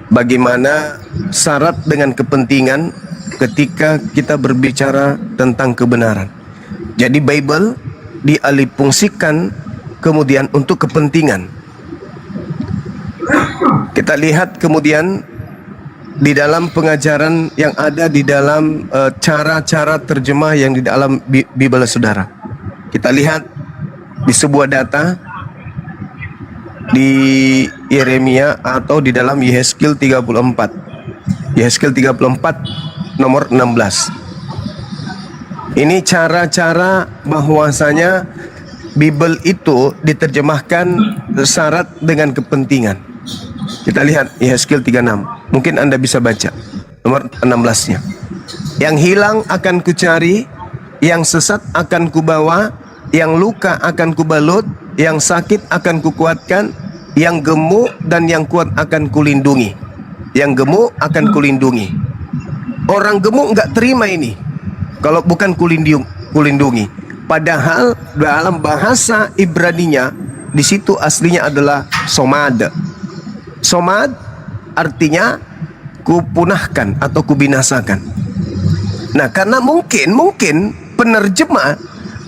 Speaker 1: bagaimana syarat dengan kepentingan ketika kita berbicara tentang kebenaran. Jadi Bible dialihfungsikan kemudian untuk kepentingan. Kita lihat kemudian di dalam pengajaran yang ada di dalam cara-cara terjemah yang di dalam Bible saudara. Kita lihat di sebuah data di Yeremia atau di dalam Yehezkiel 34. Yehezkiel 34 nomor 16. Ini cara-cara bahwasanya Bible itu diterjemahkan syarat dengan kepentingan. Kita lihat Yehezkiel 36. Mungkin Anda bisa baca nomor 16-nya. Yang hilang akan kucari, yang sesat akan kubawa, yang luka akan kubalut, yang sakit akan kukuatkan, yang gemuk dan yang kuat akan kulindungi. Yang gemuk akan kulindungi. Orang gemuk nggak terima ini kalau bukan kulindungi. Padahal dalam bahasa Ibraninya di situ aslinya adalah somad. Somad artinya kupunahkan atau kubinasakan. Nah, karena mungkin penerjemah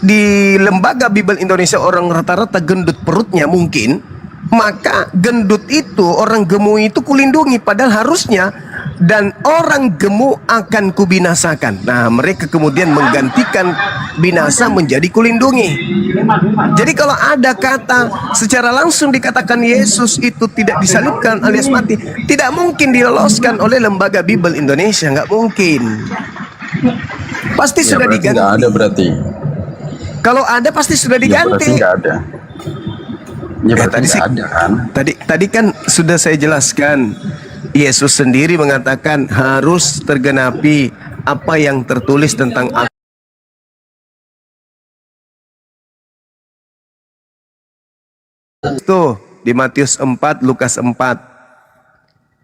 Speaker 1: di Lembaga Bible Indonesia orang rata-rata gendut perutnya mungkin, maka gendut itu, orang gemuk itu kulindungi, padahal harusnya dan orang gemuk akan kubinasakan. Nah, mereka kemudian menggantikan binasa menjadi kulindungi. Jadi kalau ada kata secara langsung dikatakan Yesus itu tidak disalibkan alias mati, tidak mungkin diloloskan oleh Lembaga Bible Indonesia, nggak mungkin. Pasti
Speaker 2: Ya,
Speaker 1: sudah
Speaker 2: berarti
Speaker 1: diganti.
Speaker 2: nggak ada berarti.
Speaker 1: Kalau ada pasti sudah
Speaker 2: Ya,
Speaker 1: diganti.
Speaker 2: berarti nggak ada. Ya, berarti
Speaker 1: tadi
Speaker 2: nggak ada kan?
Speaker 1: Tadi kan sudah saya jelaskan. Yesus sendiri mengatakan harus tergenapi apa yang tertulis tentang aku. Tuh, di Matius 4, Lukas 4.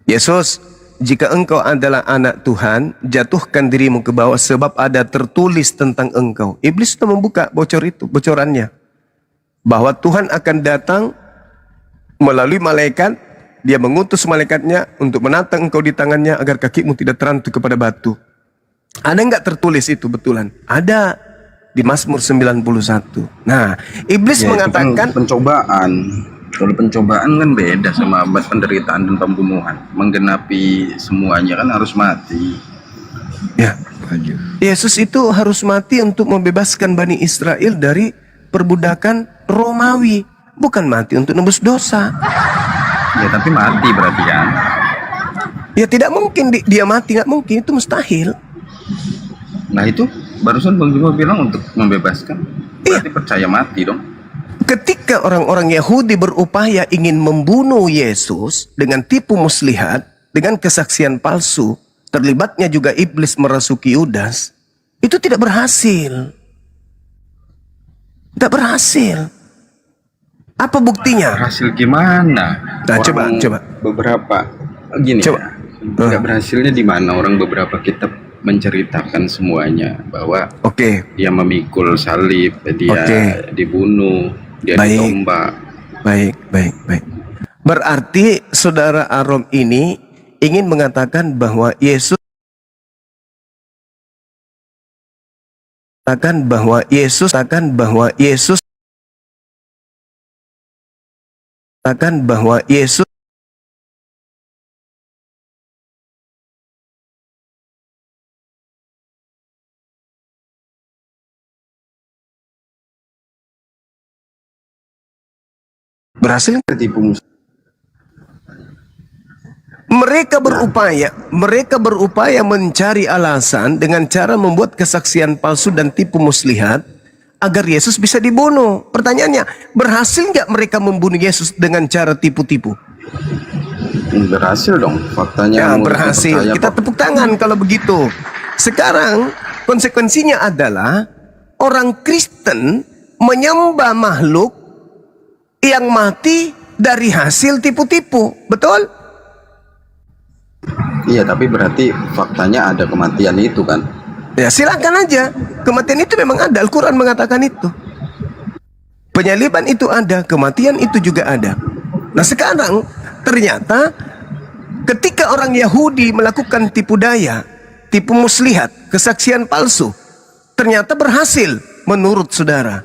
Speaker 1: Yesus, jika engkau adalah anak Tuhan, jatuhkan dirimu ke bawah sebab ada tertulis tentang engkau. Iblis sudah membuka bocorannya. Bahwa Tuhan akan datang melalui malaikat, dia mengutus malaikatnya untuk menatang engkau di tangannya agar kakimu tidak terantuk kepada batu. Ada nggak tertulis itu betulan? Ada di Mazmur 91. Nah, iblis
Speaker 2: Ya, itu
Speaker 1: mengatakan
Speaker 2: kan pencobaan. Kalau pencobaan kan beda sama abad penderitaan dan pembunuhan. Menggenapi semuanya kan harus mati.
Speaker 1: ya, Yesus itu harus mati untuk membebaskan Bani Israel dari perbudakan Romawi, bukan mati untuk nebus dosa.
Speaker 2: Ya tapi mati berarti kan.
Speaker 1: Ya tidak mungkin dia mati, nggak mungkin, itu mustahil.
Speaker 2: Nah itu barusan Bang Juma bilang untuk membebaskan. Berarti percaya mati dong.
Speaker 1: Ketika orang-orang Yahudi berupaya ingin membunuh Yesus dengan tipu muslihat, dengan kesaksian palsu, terlibatnya juga iblis merasuki Yudas, itu tidak berhasil. Tidak berhasil. Apa buktinya?
Speaker 2: Hasil gimana?
Speaker 1: Nah, coba.
Speaker 2: Beberapa gini.
Speaker 1: Coba.
Speaker 2: Nggak berhasilnya di mana? Orang beberapa kitab menceritakan semuanya bahwa dia memikul salib, dia dibunuh, dia ditombak.
Speaker 1: Baik. Berarti saudara Arom ini ingin mengatakan bahwa Yesus berhasil
Speaker 2: tertipu.
Speaker 1: Mereka berupaya mencari alasan dengan cara membuat kesaksian palsu dan tipu muslihat agar Yesus bisa dibunuh. Pertanyaannya, berhasil nggak mereka membunuh Yesus dengan cara tipu-tipu?
Speaker 2: Berhasil dong, faktanya.
Speaker 1: Ya, berhasil. Kita tepuk tangan kalau begitu. Sekarang konsekuensinya adalah orang Kristen menyembah makhluk yang mati dari hasil tipu-tipu. Betul?
Speaker 2: Iya, tapi berarti faktanya ada kematian itu kan?
Speaker 1: Ya silakan aja. Kematian itu memang ada. Al-Quran mengatakan itu. Penyaliban itu ada. Kematian itu juga ada. Nah sekarang ternyata ketika orang Yahudi melakukan tipu daya, tipu muslihat, kesaksian palsu, ternyata berhasil menurut saudara.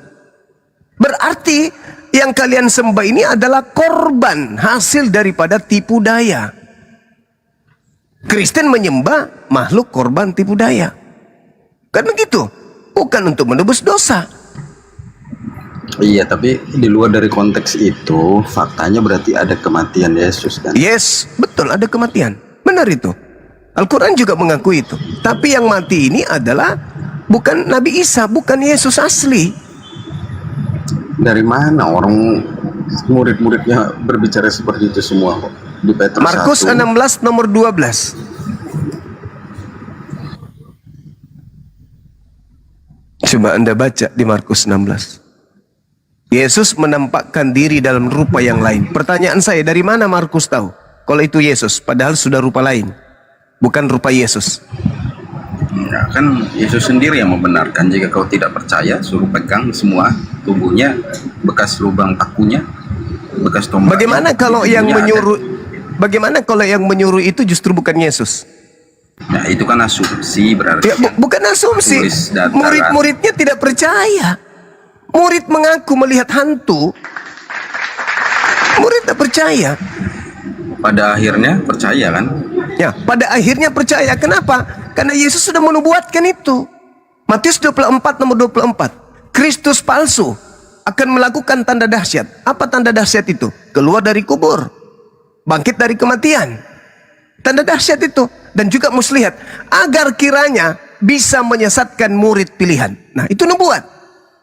Speaker 1: Berarti yang kalian sembah ini adalah korban hasil daripada tipu daya. Kristen menyembah makhluk korban tipu daya. Kan begitu? Bukan untuk menebus dosa.
Speaker 2: Iya, tapi di luar dari konteks itu, faktanya berarti ada kematian Yesus kan?
Speaker 1: Yes, betul ada kematian. Benar itu. Al-Quran juga mengakui itu. Tapi yang mati ini adalah bukan Nabi Isa, bukan Yesus asli.
Speaker 2: Dari mana orang murid-muridnya berbicara seperti itu semua kok? Di Petrus
Speaker 1: Markus
Speaker 2: 1.
Speaker 1: 16 nomor 12. Coba Anda baca di Markus 16. Yesus menampakkan diri dalam rupa yang lain. Pertanyaan saya, dari mana Markus tahu kalau itu Yesus padahal sudah rupa lain, bukan rupa Yesus?
Speaker 2: Ya, kan Yesus sendiri yang membenarkan. Jika kau tidak percaya, suruh pegang semua tubuhnya, bekas lubang pakunya, bekas tombaknya.
Speaker 1: Bagaimana kalau yang menyuruh itu justru bukan Yesus?
Speaker 2: Nah itu kan asumsi berarti.
Speaker 1: Ya, bukan asumsi. Murid-muridnya tidak percaya. Murid mengaku melihat hantu. Murid tak percaya.
Speaker 2: Pada akhirnya percaya kan?
Speaker 1: Ya, pada akhirnya percaya. Kenapa? Karena Yesus sudah menubuatkan itu. Matius 24 nomor 24. Kristus palsu akan melakukan tanda dahsyat. Apa tanda dahsyat itu? Keluar dari kubur, bangkit dari kematian. Tanda dahsyat itu. Dan juga muslihat. Agar kiranya bisa menyesatkan murid pilihan. Nah itu nubuat.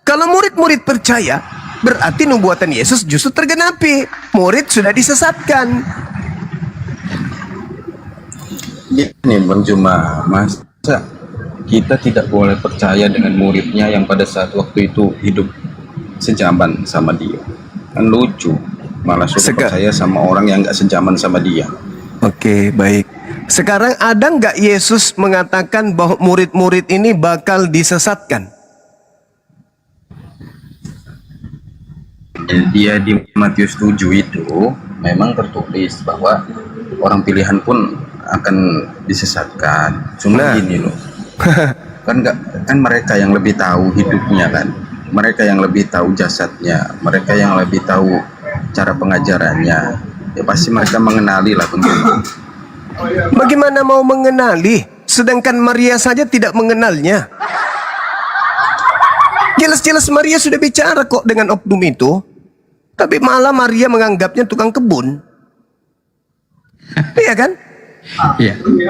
Speaker 1: Kalau murid-murid percaya, berarti nubuatan Yesus justru tergenapi. Murid sudah disesatkan.
Speaker 2: Ini Bang Juma, masa kita tidak boleh percaya dengan muridnya yang pada saat waktu itu hidup sejaman sama dia? Kan lucu. malah suruh percaya sama orang yang nggak sejaman sama dia.
Speaker 1: Oke, baik. Sekarang ada nggak Yesus mengatakan bahwa murid-murid ini bakal disesatkan?
Speaker 2: Dia di Matius 7 itu memang tertulis bahwa orang pilihan pun akan disesatkan. Cuma gini loh, kan mereka yang lebih tahu hidupnya kan, mereka yang lebih tahu jasadnya, mereka yang lebih tahu cara pengajarannya. Ya pasti mereka mengenali lah bentuknya.
Speaker 1: Bagaimana mau mengenali, sedangkan Maria saja tidak mengenalnya? Jelas-jelas Maria sudah bicara kok dengan oknum itu, tapi malah Maria menganggapnya tukang kebun. Iya kan?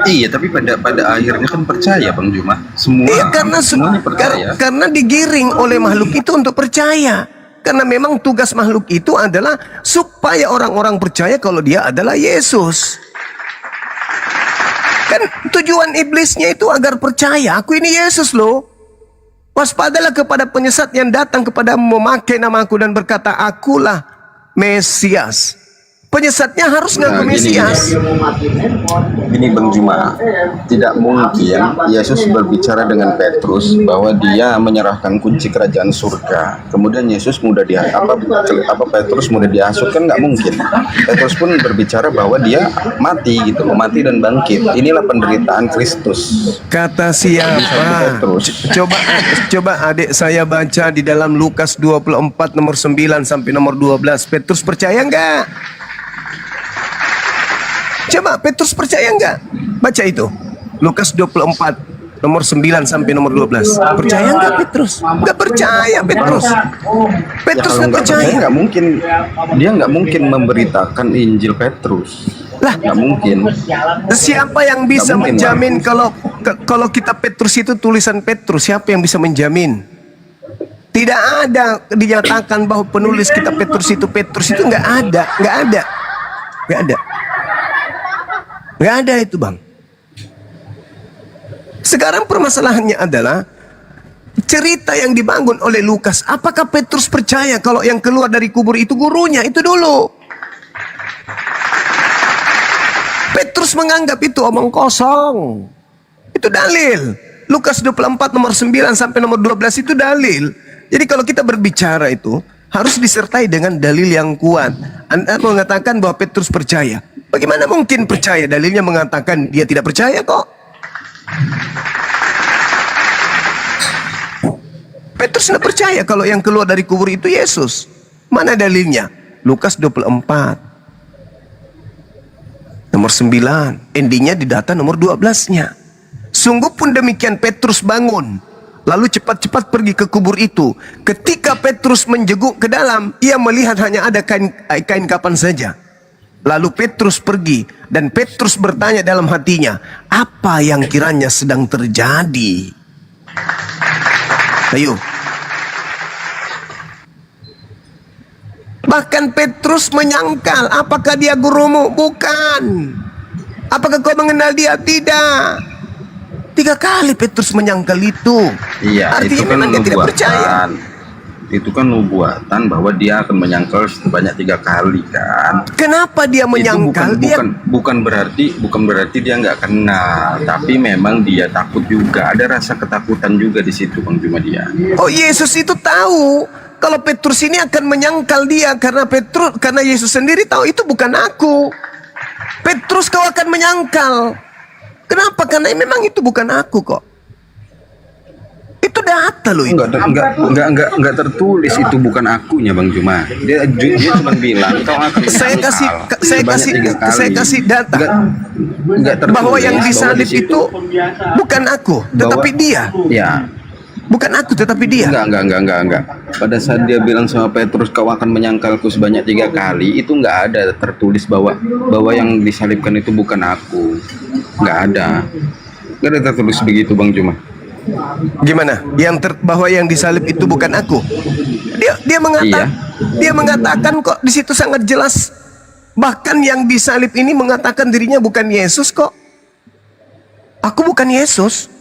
Speaker 2: Iya, tapi pada akhirnya kan percaya Bang Juma. Semua.
Speaker 1: Iya,
Speaker 2: semuanya percaya.
Speaker 1: Karena digiring oleh makhluk itu untuk percaya. Karena memang tugas makhluk itu adalah supaya orang-orang percaya kalau dia adalah Yesus. Kan tujuan iblisnya itu agar percaya, aku ini Yesus loh. Waspadalah kepada penyesat yang datang kepadamu memakai namaku dan berkata, akulah Mesias. Penyesatnya harus ngaku Mesias.
Speaker 2: Gini Bang Juma, tidak mungkin Yesus berbicara dengan Petrus bahwa dia menyerahkan kunci kerajaan surga. Kemudian Yesus Petrus mudah dihasut, kan nggak mungkin. Petrus pun berbicara bahwa dia mati gitu, mati dan bangkit. Inilah penderitaan Kristus.
Speaker 1: Kata siapa? Coba adik saya baca di dalam Lukas 24 nomor 9 sampai nomor 12. Petrus percaya nggak? Coba Petrus percaya nggak? Baca itu. Lukas 24 nomor 9 sampai nomor 12. Percaya nggak Petrus? Nggak percaya Petrus. Petrus nggak percaya.
Speaker 2: Nggak mungkin. Dia nggak mungkin memberitakan Injil Petrus.
Speaker 1: Lah,
Speaker 2: nggak mungkin.
Speaker 1: Siapa yang bisa menjamin kalau kita Petrus itu tulisan Petrus? Siapa yang bisa menjamin? Tidak ada dinyatakan bahwa penulis kitab Petrus itu nggak ada. Nggak ada itu Bang. Sekarang permasalahannya adalah cerita yang dibangun oleh Lukas. Apakah Petrus percaya kalau yang keluar dari kubur itu gurunya? Itu dulu. Petrus menganggap itu omong kosong. Itu dalil. Lukas 24 nomor 9 sampai nomor 12 itu dalil. Jadi kalau kita berbicara itu harus disertai dengan dalil yang kuat. Anda mengatakan bahwa Petrus percaya. Bagaimana mungkin percaya? Dalilnya mengatakan dia tidak percaya kok. Petrus tidak percaya kalau yang keluar dari kubur itu Yesus. Mana dalilnya? Lukas 24 nomor 9. Endingnya di data nomor 12-nya. Sungguh pun demikian Petrus bangun, lalu cepat-cepat pergi ke kubur itu. Ketika Petrus menjenguk ke dalam, ia melihat hanya ada kain kapan saja. Lalu Petrus pergi dan Petrus bertanya dalam hatinya, apa yang kiranya sedang terjadi? Ayo. Bahkan Petrus menyangkal, apakah dia gurumu? Bukan. Apakah kau mengenal dia? Tidak. 3 kali Petrus menyangkal itu.
Speaker 2: Iya,
Speaker 1: artinya
Speaker 2: itu kan
Speaker 1: memang dia tidak percaya.
Speaker 2: Itu kan nubuatan bahwa dia akan menyangkal sebanyak 3 kali kan.
Speaker 1: Kenapa dia menyangkal?
Speaker 2: Bukan berarti dia nggak kenal, tapi memang dia takut juga. Ada rasa ketakutan juga di situ Bang Juma dia.
Speaker 1: Oh, Yesus itu tahu kalau Petrus ini akan menyangkal dia karena Yesus sendiri tahu itu bukan aku. Petrus, kau akan menyangkal. Kenapa? Karena memang itu bukan aku kok. Itu data loh itu.
Speaker 2: Enggak tertulis itu bukan akunya Bang Juma. Dia cuma bilang kau akan
Speaker 1: saya kasih data bahwa yang disalib itu bukan aku, tetapi dia.
Speaker 2: Ya.
Speaker 1: Bukan aku tetapi dia.
Speaker 2: Enggak. Pada saat dia bilang sama Petrus kau akan menyangkalku sebanyak 3 kali, itu enggak ada tertulis bahwa yang disalibkan itu bukan aku. Enggak ada tertulis begitu Bang Juma.
Speaker 1: Gimana? Bahwa yang disalib itu bukan aku. Dia mengatakan kok di situ sangat jelas. Bahkan yang disalib ini mengatakan dirinya bukan Yesus kok. Aku bukan Yesus.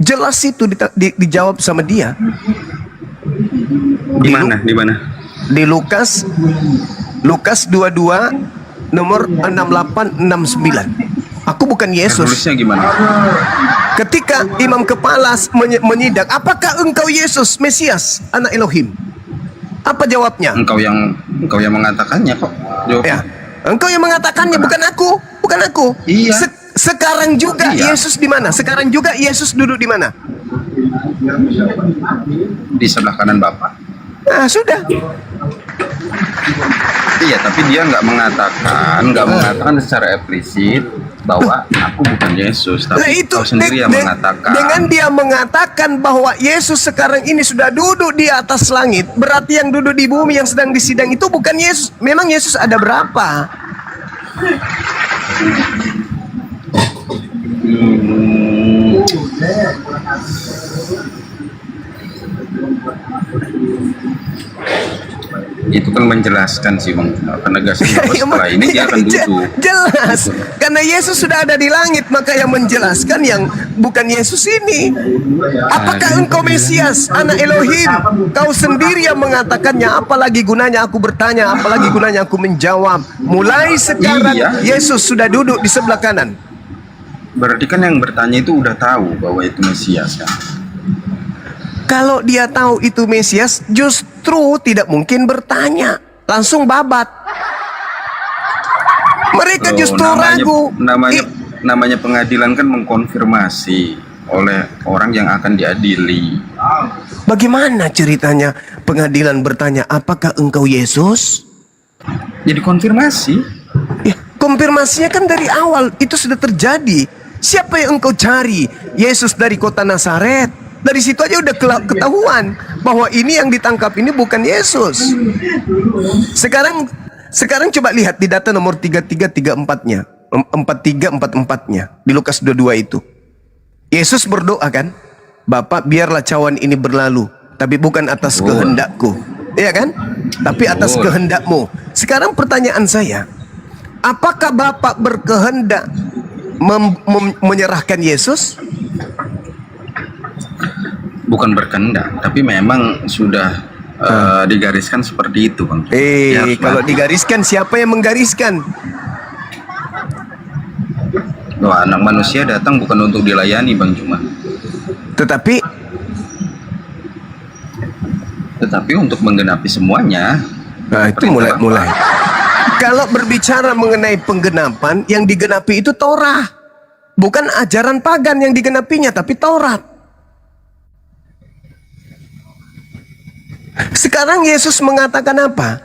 Speaker 1: Jelas itu dijawab sama dia.
Speaker 2: Di mana?
Speaker 1: Di Lukas Lukas 22 nomor 6869. Aku bukan Yesus.
Speaker 2: Tulisnya gimana?
Speaker 1: Ketika imam kepala menyidak, apakah engkau Yesus, Mesias, anak Elohim? Apa jawabnya?
Speaker 2: Engkau yang mengatakannya kok. Jawabnya.
Speaker 1: Ya, engkau yang mengatakannya, bukan aku, bukan aku.
Speaker 2: Iya.
Speaker 1: Sekarang juga
Speaker 2: Iya.
Speaker 1: Yesus di mana? Sekarang juga Yesus duduk di mana?
Speaker 2: Di sebelah kanan Bapak.
Speaker 1: Nah, sudah.
Speaker 2: Iya, tapi dia nggak mengatakan secara eksplisit bahwa aku bukan Yesus, tapi
Speaker 1: Nah, itu
Speaker 2: kau sendiri yang mengatakan.
Speaker 1: dengan dia mengatakan bahwa Yesus sekarang ini sudah duduk di atas langit, berarti yang duduk di bumi yang sedang disidang itu bukan Yesus. Memang Yesus ada berapa?
Speaker 2: Itu kan menjelaskan sih Bang, penegasan bahwa setelah ini dia akan duduk.
Speaker 1: Jelas, karena Yesus sudah ada di langit, maka yang menjelaskan yang bukan Yesus ini. Apakah engkau Mesias, anak Elohim? Kau sendiri yang mengatakannya, apalagi gunanya aku bertanya, apalagi gunanya aku menjawab. Mulai sekarang
Speaker 2: Iya.
Speaker 1: Yesus sudah duduk di sebelah kanan.
Speaker 2: Berarti kan yang bertanya itu udah tahu bahwa itu Mesias kan?
Speaker 1: Kalau dia tahu itu Mesias, justru tidak mungkin bertanya, langsung babat. Mereka justru ragu.
Speaker 2: Namanya pengadilan kan mengkonfirmasi oleh orang yang akan diadili.
Speaker 1: Bagaimana ceritanya pengadilan bertanya, apakah engkau Yesus?
Speaker 2: Jadi konfirmasi.
Speaker 1: Ya, konfirmasinya kan dari awal itu sudah terjadi. Siapa yang engkau cari? Yesus dari kota Nazaret. Dari situ aja udah ketahuan bahwa ini yang ditangkap ini bukan Yesus. Sekarang coba lihat di data nomor 3334-nya, 4344-nya di Lukas 22 itu. Yesus berdoa kan, Bapa biarlah cawan ini berlalu, tapi bukan atas kehendakku. Iya kan? Tapi atas kehendakmu. Sekarang pertanyaan saya, apakah Bapa berkehendak menyerahkan Yesus?
Speaker 2: Bukan berkehendak, tapi memang sudah digariskan seperti itu Bang.
Speaker 1: Kalau digariskan, siapa yang menggariskan?
Speaker 2: Loh, anak manusia datang bukan untuk dilayani Bang Cuma.
Speaker 1: Tetapi
Speaker 2: untuk menggenapi semuanya.
Speaker 1: Nah, itu mulai. Kalau berbicara mengenai penggenapan, yang digenapi itu Torah. Bukan ajaran pagan yang digenapinya, tapi Taurat. Sekarang Yesus mengatakan apa?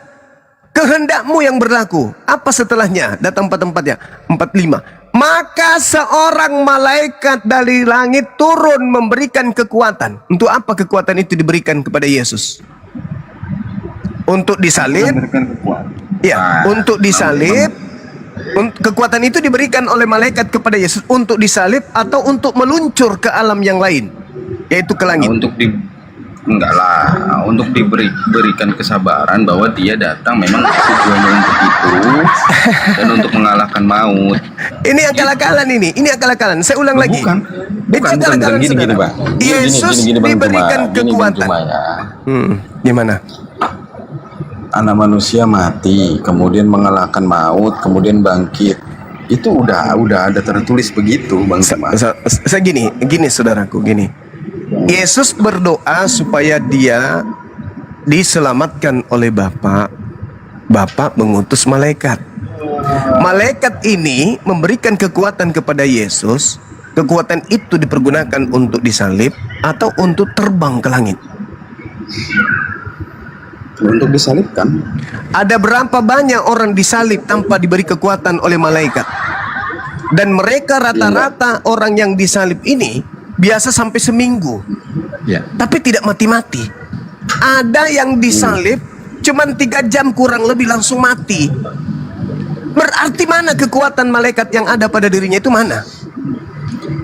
Speaker 1: Kehendakmu yang berlaku. Apa setelahnya? Data 44-nya. 45. Maka seorang malaikat dari langit turun memberikan kekuatan. Untuk apa kekuatan itu diberikan kepada Yesus? Untuk disalib. Ya, untuk disalib. Kekuatan itu diberikan oleh malaikat kepada Yesus untuk disalib atau untuk meluncur ke alam yang lain, yaitu ke langit.
Speaker 2: Untuk diberikan kesabaran bahwa dia datang memang tujuannya untuk itu dan untuk mengalahkan maut.
Speaker 1: Ini akal-akalan ini akal-akalan. Saya ulang lagi.
Speaker 2: Bukan gini Pak.
Speaker 1: Yesus diberikan kekuatan. Gimana?
Speaker 2: Anak manusia mati, kemudian mengalahkan maut, kemudian bangkit. Itu udah ada tertulis begitu, Bang.
Speaker 1: Saya gini saudaraku, gini. Yesus berdoa supaya dia diselamatkan oleh Bapa. Bapa mengutus malaikat. Malaikat ini memberikan kekuatan kepada Yesus. Kekuatan itu dipergunakan untuk disalib atau untuk terbang ke langit.
Speaker 2: Untuk disalibkan.
Speaker 1: Ada berapa banyak orang disalib tanpa diberi kekuatan oleh malaikat? Dan mereka rata-rata orang yang disalib ini biasa sampai seminggu, tapi tidak mati-mati. Ada yang disalib cuman 3 jam kurang lebih langsung mati. Berarti mana kekuatan malaikat yang ada pada dirinya itu mana?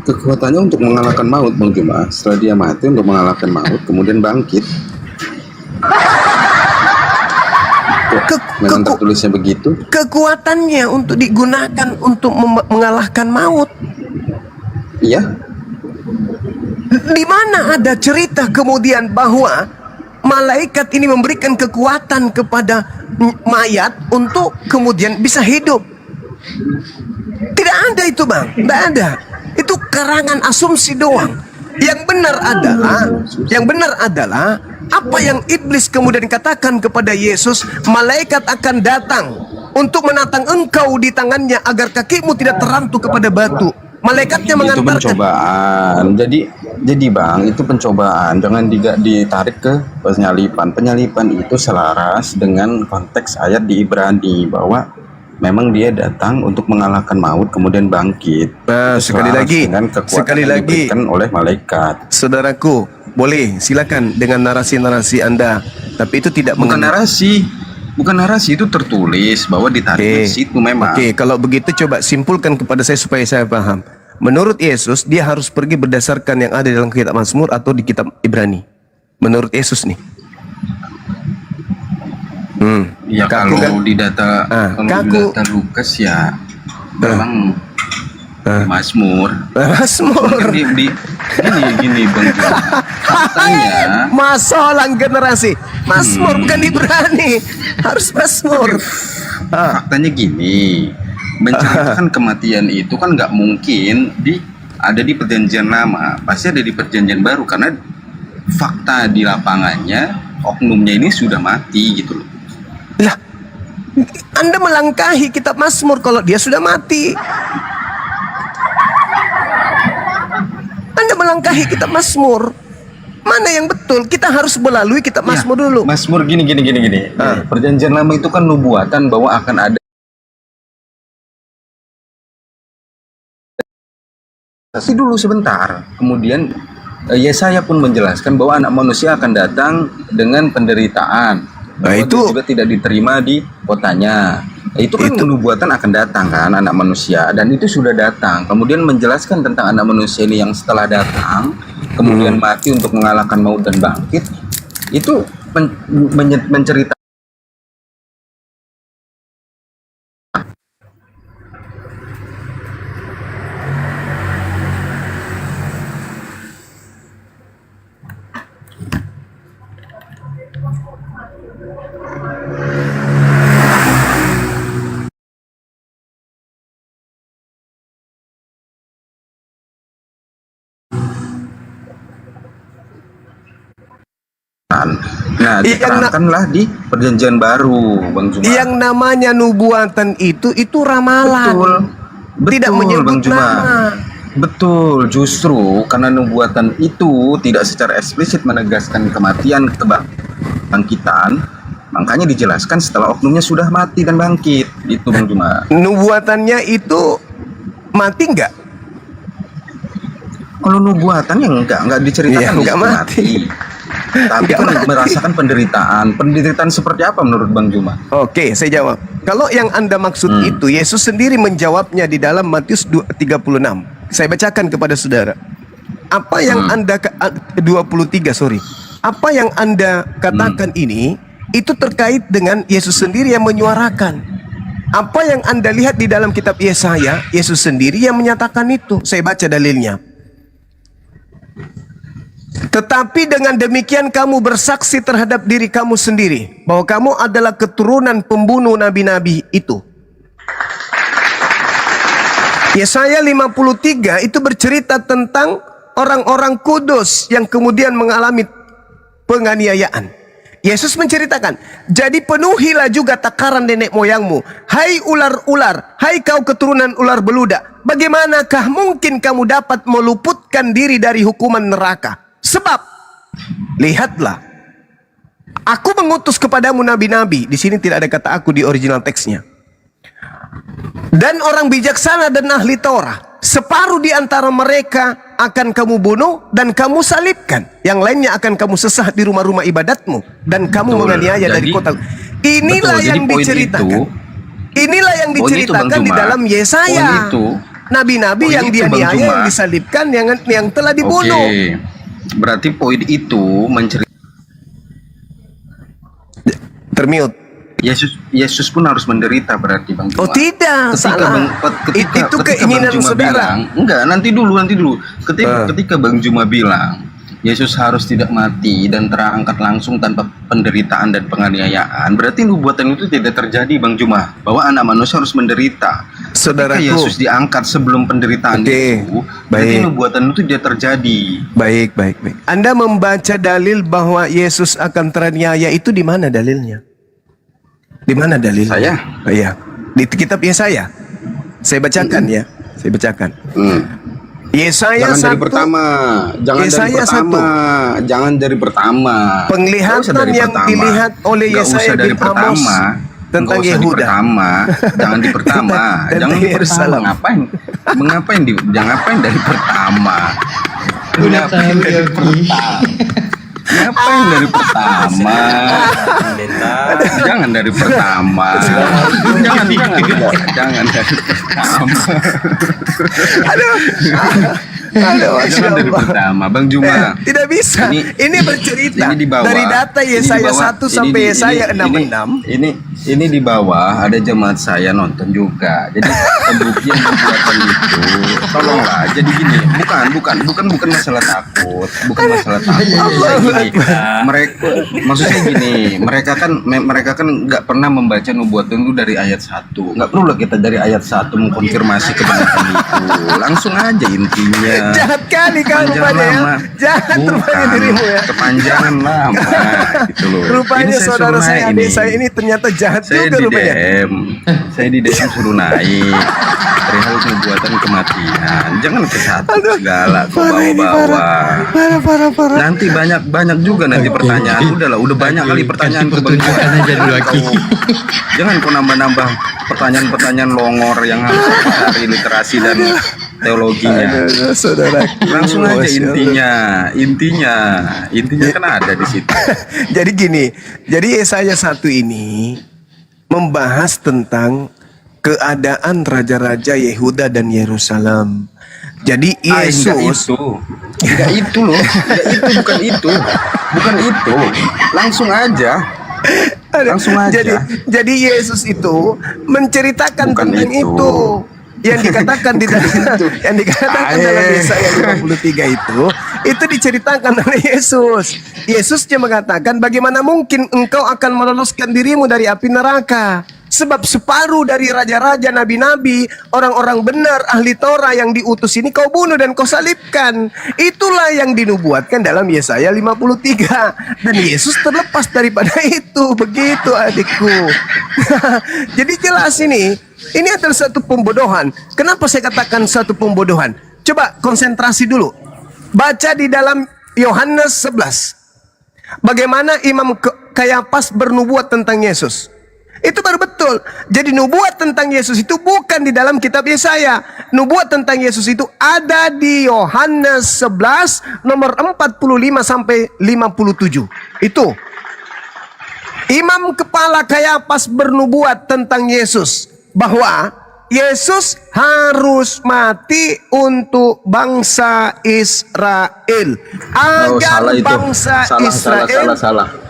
Speaker 2: Kekuatannya untuk mengalahkan maut, Bang Juma. Setelah dia mati untuk mengalahkan maut, kemudian bangkit. Memang tertulisnya begitu.
Speaker 1: Kekuatannya untuk digunakan untuk mengalahkan maut.
Speaker 2: Iya.
Speaker 1: Di mana ada cerita kemudian bahwa malaikat ini memberikan kekuatan kepada mayat untuk kemudian bisa hidup. Tidak ada itu, Bang. Tidak ada. Itu karangan asumsi doang. Yang benar adalah apa yang iblis kemudian katakan kepada Yesus, malaikat akan datang untuk menatang engkau di tangannya agar kakimu tidak terantuk kepada batu. Malaikatnya
Speaker 2: Itu
Speaker 1: mengantarkan.
Speaker 2: pencobaan. Jadi Bang, itu pencobaan. Jangan ditarik ke penyalipan. Penyalipan itu selaras dengan konteks ayat di Ibrani bahwa memang dia datang untuk mengalahkan maut kemudian bangkit.
Speaker 1: Nah,
Speaker 2: Itu
Speaker 1: sekali
Speaker 2: selaras
Speaker 1: lagi,
Speaker 2: dengan kekuatan yang diberikan oleh malaikat.
Speaker 1: Saudaraku, boleh silakan dengan narasi-narasi Anda, tapi itu tidak
Speaker 2: Bukan narasi. Bukan narasi, itu tertulis bahwa ditarik ke situ memang.
Speaker 1: Oke, kalau begitu coba simpulkan kepada saya supaya saya paham. Menurut Yesus, dia harus pergi berdasarkan yang ada dalam kitab Mazmur atau di kitab Ibrani. Menurut Yesus nih.
Speaker 2: Ya kalau di data Lukas ya memang Mazmur. Gini Bang. Faktanya
Speaker 1: Masalah generasi. Mazmur bukan Ibrani. Harus Mazmur.
Speaker 2: Faktanya gini, menceritakan kematian itu kan nggak mungkin ada di perjanjian lama, pasti ada di perjanjian baru karena fakta di lapangannya oknumnya ini sudah mati gitu loh.
Speaker 1: Lah, Anda melangkahi kitab Mazmur kalau dia sudah mati. Anda melangkahi kitab Mazmur. Mana yang betul? Kita harus melalui kitab Mazmur dulu.
Speaker 2: Mazmur gini. Perjanjian lama itu kan nubuatan bahwa akan ada. Tapi dulu sebentar. Kemudian Yesaya pun menjelaskan bahwa anak manusia akan datang dengan penderitaan. Nah, itu juga tidak diterima di kotanya. Itu kan nubuatan akan datang kan anak manusia, dan itu sudah datang. Kemudian menjelaskan tentang anak manusia ini yang setelah datang kemudian mati untuk mengalahkan maut dan bangkit. Itu menceritakan nah, diterangkanlah di perjanjian baru, Bang Juma.
Speaker 1: Yang namanya nubuatan itu ramalan. Tidak menyebut nama.
Speaker 2: Betul, justru karena nubuatan itu tidak secara eksplisit menegaskan kematian kebangkitan, makanya dijelaskan setelah oknumnya sudah mati dan bangkit. Itu Bang Juma.
Speaker 1: Nubuatannya itu mati enggak?
Speaker 2: Kalau nubuatannya enggak diceritakan
Speaker 1: enggak mati.
Speaker 2: Tapi kan merasakan penderitaan seperti apa menurut Bang Juma?
Speaker 1: Oke, saya jawab. Kalau yang Anda maksud itu, Yesus sendiri menjawabnya di dalam Matius 36. Saya bacakan kepada saudara. Apa yang Anda 23, sorry. Apa yang Anda katakan ini itu terkait dengan Yesus sendiri yang menyuarakan. Apa yang Anda lihat di dalam kitab Yesaya, Yesus sendiri yang menyatakan itu. Saya baca dalilnya. Tetapi dengan demikian kamu bersaksi terhadap diri kamu sendiri bahwa kamu adalah keturunan pembunuh nabi-nabi itu. Yesaya 53 itu bercerita tentang orang-orang kudus yang kemudian mengalami penganiayaan. Yesus menceritakan, jadi penuhilah juga takaran nenek moyangmu. Hai ular-ular, hai kau keturunan ular beludak, bagaimanakah mungkin kamu dapat meluputkan diri dari hukuman neraka? Sebab, lihatlah, aku mengutus kepadamu nabi-nabi. Di sini tidak ada kata aku di original teksnya. Dan orang bijaksana dan ahli Taurat. Separuh di antara mereka akan kamu bunuh dan kamu salibkan. Yang lainnya akan kamu sesah di rumah-rumah ibadatmu. Dan kamu menganiaya dari kota. Inilah yang diceritakan. Inilah yang diceritakan di dalam Yesaya. Nabi-nabi yang dianiaya, yang disalibkan, yang telah dibunuh.
Speaker 2: Berarti poin itu menceritakan
Speaker 1: termute.
Speaker 2: Yesus pun harus menderita berarti Bang Juma.
Speaker 1: Oh tidak, salah.
Speaker 2: Ketika
Speaker 1: keinginan
Speaker 2: Bang Juma
Speaker 1: saudara.
Speaker 2: bilang, enggak, nanti dulu. Ketika Bang Juma bilang Yesus harus tidak mati dan terangkat langsung tanpa penderitaan dan penganiayaan, berarti nubuatan itu tidak terjadi, Bang Juma, bahwa anak manusia harus menderita.
Speaker 1: Saudaraku,
Speaker 2: Ketika Yesus diangkat sebelum penderitaan itu, berarti nubuatan itu tidak terjadi.
Speaker 1: Baik. Anda membaca dalil bahwa Yesus akan teraniaya itu di mana dalilnya? Di mana dalilnya?
Speaker 2: Saya?
Speaker 1: Iya, di kitab Yesaya. Saya bacakan ya. Saya bacakan. Yesaya
Speaker 2: Jangan dari
Speaker 1: 1.
Speaker 2: pertama, jangan
Speaker 1: Yesaya
Speaker 2: dari pertama, jangan dari pertama.
Speaker 1: Penglihatan
Speaker 2: dari
Speaker 1: yang
Speaker 2: pertama.
Speaker 1: dilihat oleh
Speaker 2: Nggak
Speaker 1: Yesaya
Speaker 2: usah dari
Speaker 1: bin Amos
Speaker 2: pertama.
Speaker 1: tentang
Speaker 2: Nggak usah di
Speaker 1: Yehuda.
Speaker 2: pertama, jangan di pertama,
Speaker 1: Tentang
Speaker 2: jangan di pertama.
Speaker 1: Yerusalem.
Speaker 2: Ngapain dari pertama? Ngapain dari pertama? Ngapain dari pertama? Jangan dari pertama. Jangan dari pertama. Jangan dari pertama, Bang Juma.
Speaker 1: Tidak bisa. Ini bercerita
Speaker 2: ini di bawah,
Speaker 1: dari data Yesaya 1 sampai Yesaya 66.
Speaker 2: Ini di bawah ada jemaat saya nonton juga. Jadi pembuktian nubuatan itu, tolonglah. Jadi gini, bukan masalah takut, bukan masalah takut. Gini, maksudnya gini, mereka kan nggak pernah membaca nubuatan itu dari ayat 1. Nggak perlu lah kita dari ayat 1 mengkonfirmasi kebenaran itu. Langsung aja intinya.
Speaker 1: Jahat kali kau rupanya ya. Jahat rupanya dirimu ya.
Speaker 2: Kepanjangan lama gitu loh.
Speaker 1: Rupanya saudara saya, adik saya ini ternyata jahat
Speaker 2: saya
Speaker 1: juga
Speaker 2: di
Speaker 1: rupanya.
Speaker 2: saya di DM suruh naik perihal nubuatan kematian. Jangan ke satu segala kau bawa-bawa.
Speaker 1: Parah.
Speaker 2: Nanti banyak juga nanti pertanyaan. Udah banyak kali pertanyaan ke Bang Juma. Jangan kau nambah pertanyaan-pertanyaan longor yang harus cari literasi dan teologinya.
Speaker 1: Saudara.
Speaker 2: Langsung aja intinya kan ada di situ.
Speaker 1: Jadi gini, jadi Yesaya 1 ini membahas tentang keadaan raja-raja Yehuda dan Yerusalem. Jadi Yesus
Speaker 2: Enggak itu loh. Bukan itu. Langsung aja.
Speaker 1: Jadi Yesus itu menceritakan tentang itu. Yang dikatakan dalam Yesaya 53 itu diceritakan oleh Yesus. Yesusnya mengatakan, bagaimana mungkin engkau akan meloloskan dirimu dari api neraka? Sebab separuh dari raja-raja, nabi-nabi, orang-orang benar, ahli Torah yang diutus ini kau bunuh dan kau salibkan. Itulah yang dinubuatkan dalam Yesaya 53. Dan Yesus terlepas daripada itu. Begitu adikku. Jadi jelas ini adalah satu pembodohan. Kenapa saya katakan satu pembodohan? Coba konsentrasi dulu. Baca di dalam Yohanes 11. Bagaimana Imam Kayapas bernubuat tentang Yesus. Itu baru betul. Jadi nubuat tentang Yesus itu bukan di dalam kitab Yesaya. Nubuat tentang Yesus itu ada di Yohanes 11 nomor 45 sampai 57. Itu. Imam kepala Kayapas bernubuat tentang Yesus bahwa Yesus harus mati untuk bangsa Israel agar bangsa Israel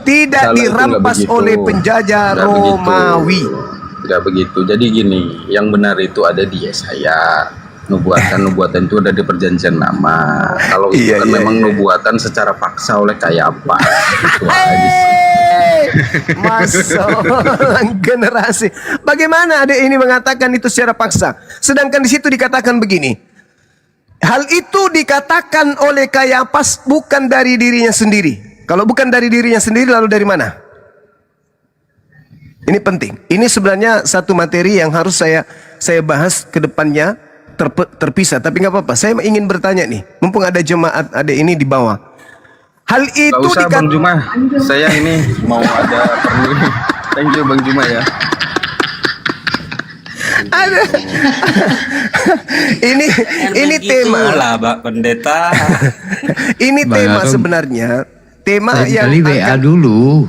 Speaker 1: tidak dirampas oleh penjajah Romawi.
Speaker 2: Tidak begitu. Jadi gini, yang benar itu ada di Yesaya. Nubuatan itu ada di Perjanjian Lama. Kalau itu memang nubuatan secara paksa oleh Kayapas. Itu aja sih.
Speaker 1: Masa generasi. Bagaimana adik ini mengatakan itu secara paksa? Sedangkan di situ dikatakan begini. Hal itu dikatakan oleh Kayapas bukan dari dirinya sendiri. Kalau bukan dari dirinya sendiri, lalu dari mana? Ini penting. Ini sebenarnya satu materi yang harus saya bahas ke depannya terpisah. Tapi nggak apa-apa. Saya ingin bertanya nih. Mumpung ada jemaat adik ini di bawah. Hal itu
Speaker 2: nggak usah Bang Juma. Saya ini mau ada perlu. Thank you Bang Juma ya.
Speaker 1: Ada. ini tema
Speaker 9: lah, Pak Pendeta.
Speaker 1: Ini tema sebenarnya. Tema yang
Speaker 12: WA dulu.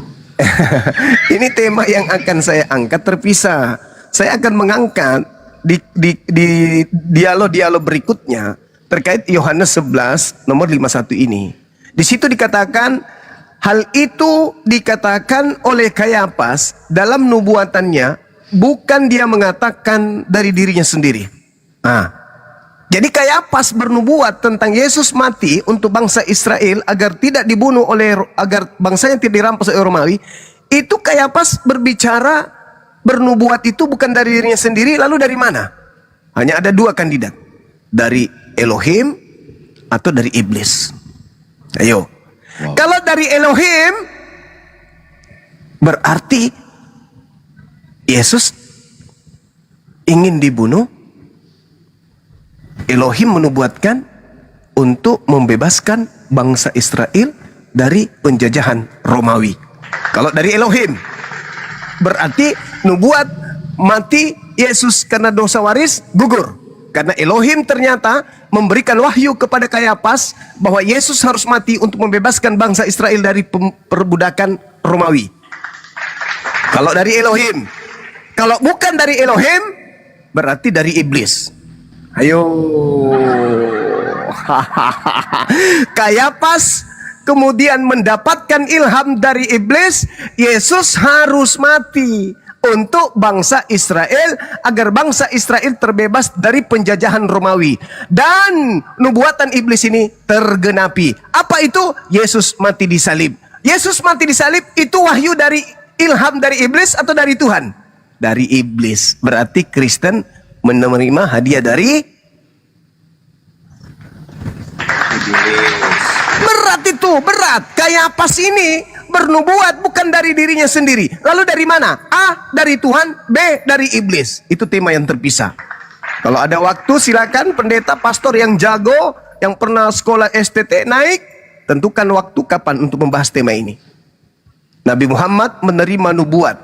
Speaker 1: Ini tema yang akan saya angkat terpisah. Saya akan mengangkat di dialog-dialog berikutnya terkait Yohanes 11 nomor 51 ini. Di situ dikatakan hal itu dikatakan oleh Kayapas dalam nubuatannya, bukan dia mengatakan dari dirinya sendiri. Nah, Jadi Kayapas bernubuat tentang Yesus mati untuk bangsa Israel agar tidak dibunuh agar bangsanya tidak dirampas oleh Romawi. Itu Kayapas berbicara, bernubuat itu bukan dari dirinya sendiri, lalu dari mana? Hanya ada dua kandidat, dari Elohim atau dari iblis. Ayo, kalau dari Elohim berarti Yesus ingin dibunuh. Elohim menubuatkan untuk membebaskan bangsa Israel dari penjajahan Romawi. Kalau dari Elohim berarti nubuat mati Yesus karena dosa waris gugur. Karena Elohim ternyata memberikan wahyu kepada Kayapas bahwa Yesus harus mati untuk membebaskan bangsa Israel dari perbudakan Romawi. Kalau dari Elohim. Kalau bukan dari Elohim, berarti dari iblis. Ayo. Kayapas kemudian mendapatkan ilham dari iblis, Yesus harus mati untuk bangsa Israel agar bangsa Israel terbebas dari penjajahan Romawi. Dan nubuatan iblis ini tergenapi. Apa itu? Yesus mati di salib. Yesus mati di salib itu wahyu dari ilham dari iblis atau dari Tuhan? Dari iblis. Berarti Kristen menerima hadiah dari iblis. Berat itu, berat. Kayapas ini bernubuat bukan dari dirinya sendiri. Lalu dari mana? A, dari Tuhan. B, dari iblis. Itu tema yang terpisah. Kalau ada waktu silakan pendeta pastor yang jago, yang pernah sekolah STT naik, tentukan waktu kapan untuk membahas tema ini. Nabi Muhammad menerima nubuat,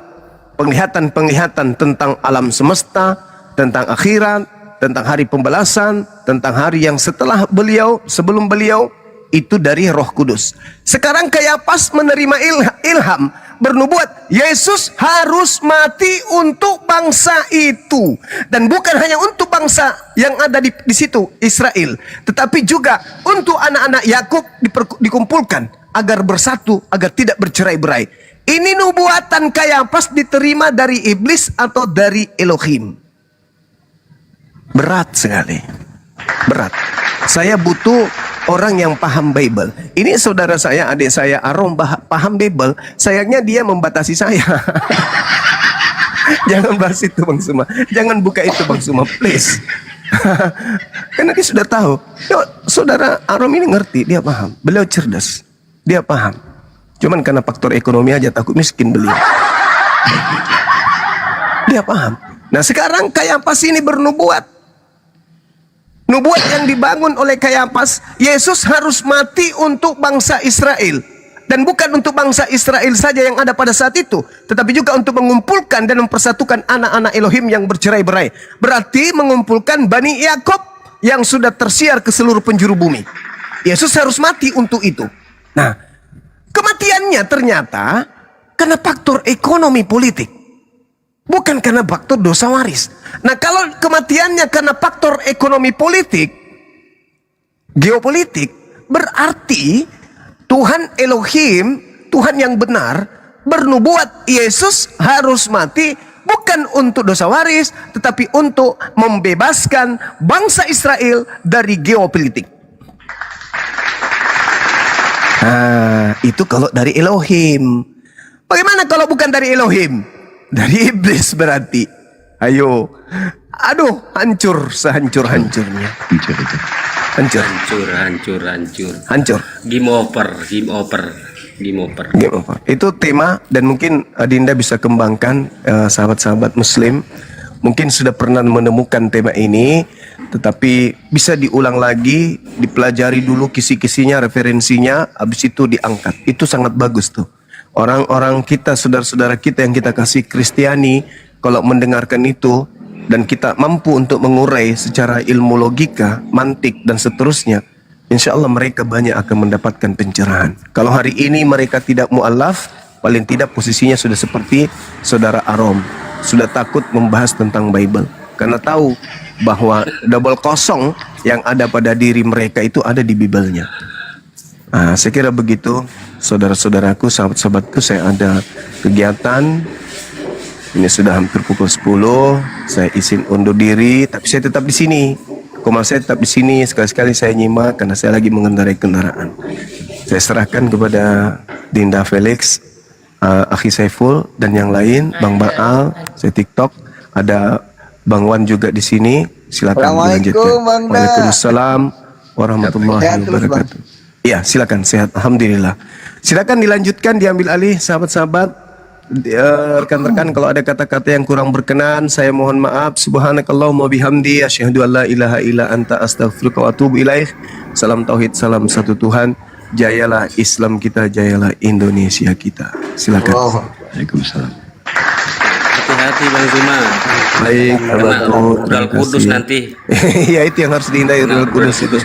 Speaker 1: penglihatan-penglihatan tentang alam semesta, tentang akhirat, tentang hari pembalasan, tentang hari yang setelah beliau, sebelum beliau, itu dari Roh Kudus. Sekarang Kayapas menerima ilham, bernubuat Yesus harus mati untuk bangsa itu, dan bukan hanya untuk bangsa yang ada di situ Israel, tetapi juga untuk anak-anak Yakub dikumpulkan agar bersatu, agar tidak bercerai-berai. Ini nubuatan Kayapas diterima dari iblis atau dari Elohim? Berat sekali, berat. Saya butuh orang yang paham Bible. Ini saudara saya, adik saya Arom paham Bible. Sayangnya dia membatasi saya. Jangan bahas itu Bang Suma. Jangan buka itu Bang Suma, please. Karena dia sudah tahu. Yo, saudara Arom ini ngerti, dia paham. Beliau cerdas, dia paham. Cuman karena faktor ekonomi aja takut miskin beliau. Dia paham. Nah sekarang Kayapas ini bernubuat. Nubuat yang dibangun oleh Kayapas, Yesus harus mati untuk bangsa Israel. Dan bukan untuk bangsa Israel saja yang ada pada saat itu, tetapi juga untuk mengumpulkan dan mempersatukan anak-anak Elohim yang bercerai-berai. Berarti mengumpulkan Bani Yakob yang sudah tersiar ke seluruh penjuru bumi. Yesus harus mati untuk itu. Nah, kematiannya ternyata karena faktor ekonomi politik. Bukan karena faktor dosa waris. Nah kalau kematiannya karena faktor ekonomi politik, geopolitik, berarti Tuhan Elohim, Tuhan yang benar, bernubuat Yesus harus mati bukan untuk dosa waris, tetapi untuk membebaskan bangsa Israel dari geopolitik. Nah, itu kalau dari Elohim. Bagaimana kalau bukan dari Elohim? Dari iblis berarti. Ayo. Aduh, hancur sehancur-hancurnya. Hancur. Hancur.
Speaker 9: Game over.
Speaker 1: Itu tema, dan mungkin Adinda bisa kembangkan, sahabat-sahabat muslim. Mungkin sudah pernah menemukan tema ini, tetapi bisa diulang lagi, dipelajari dulu kisi-kisinya, referensinya, habis itu diangkat. Itu sangat bagus tuh. Orang-orang kita, saudara-saudara kita yang kita kasih Kristiani, kalau mendengarkan itu dan kita mampu untuk mengurai secara ilmu logika, mantik dan seterusnya, insya Allah mereka banyak akan mendapatkan pencerahan. Kalau hari ini mereka tidak mu'alaf, paling tidak posisinya sudah seperti saudara Arom, sudah takut membahas tentang Bible, karena tahu bahwa double kosong yang ada pada diri mereka itu ada di Bible-nya. Nah, saya kira begitu, saudara-saudaraku, sahabat-sahabatku. Saya ada kegiatan. Ini sudah hampir pukul 10. Saya izin undur diri, tapi saya tetap di sini. Koma saya tetap di sini, sekali-sekali saya nyimak karena saya lagi mengendarai kendaraan. Saya serahkan kepada Dinda Felix, Akhi Saiful dan yang lain, Bang Baal, saya TikTok, ada Bang Wan juga di sini. Silakan dilanjutkan. Waalaikumsalam warahmatullahi wabarakatuh. Iya, silakan, sehat, alhamdulillah. Silakan dilanjutkan, diambil alih, sahabat-sahabat. Rekan-rekan, kalau ada kata-kata yang kurang berkenan, saya mohon maaf. Subhanakallahumma bihamdi, asyhadu an la ilaha illa anta, astaghfiruka wa atubu ilaih. Salam tauhid, salam satu Tuhan. Jayalah Islam kita, jayalah Indonesia kita. Silakan.
Speaker 12: Waalaikumsalam.
Speaker 9: Hati-hati Bang Zuma.
Speaker 1: Baik,
Speaker 9: Kena
Speaker 1: Abang,
Speaker 9: Rudal
Speaker 1: terima
Speaker 9: Kudus
Speaker 1: kasih.
Speaker 9: nanti.
Speaker 1: Ya, itu yang harus dihindari, Rudal Kudus itu.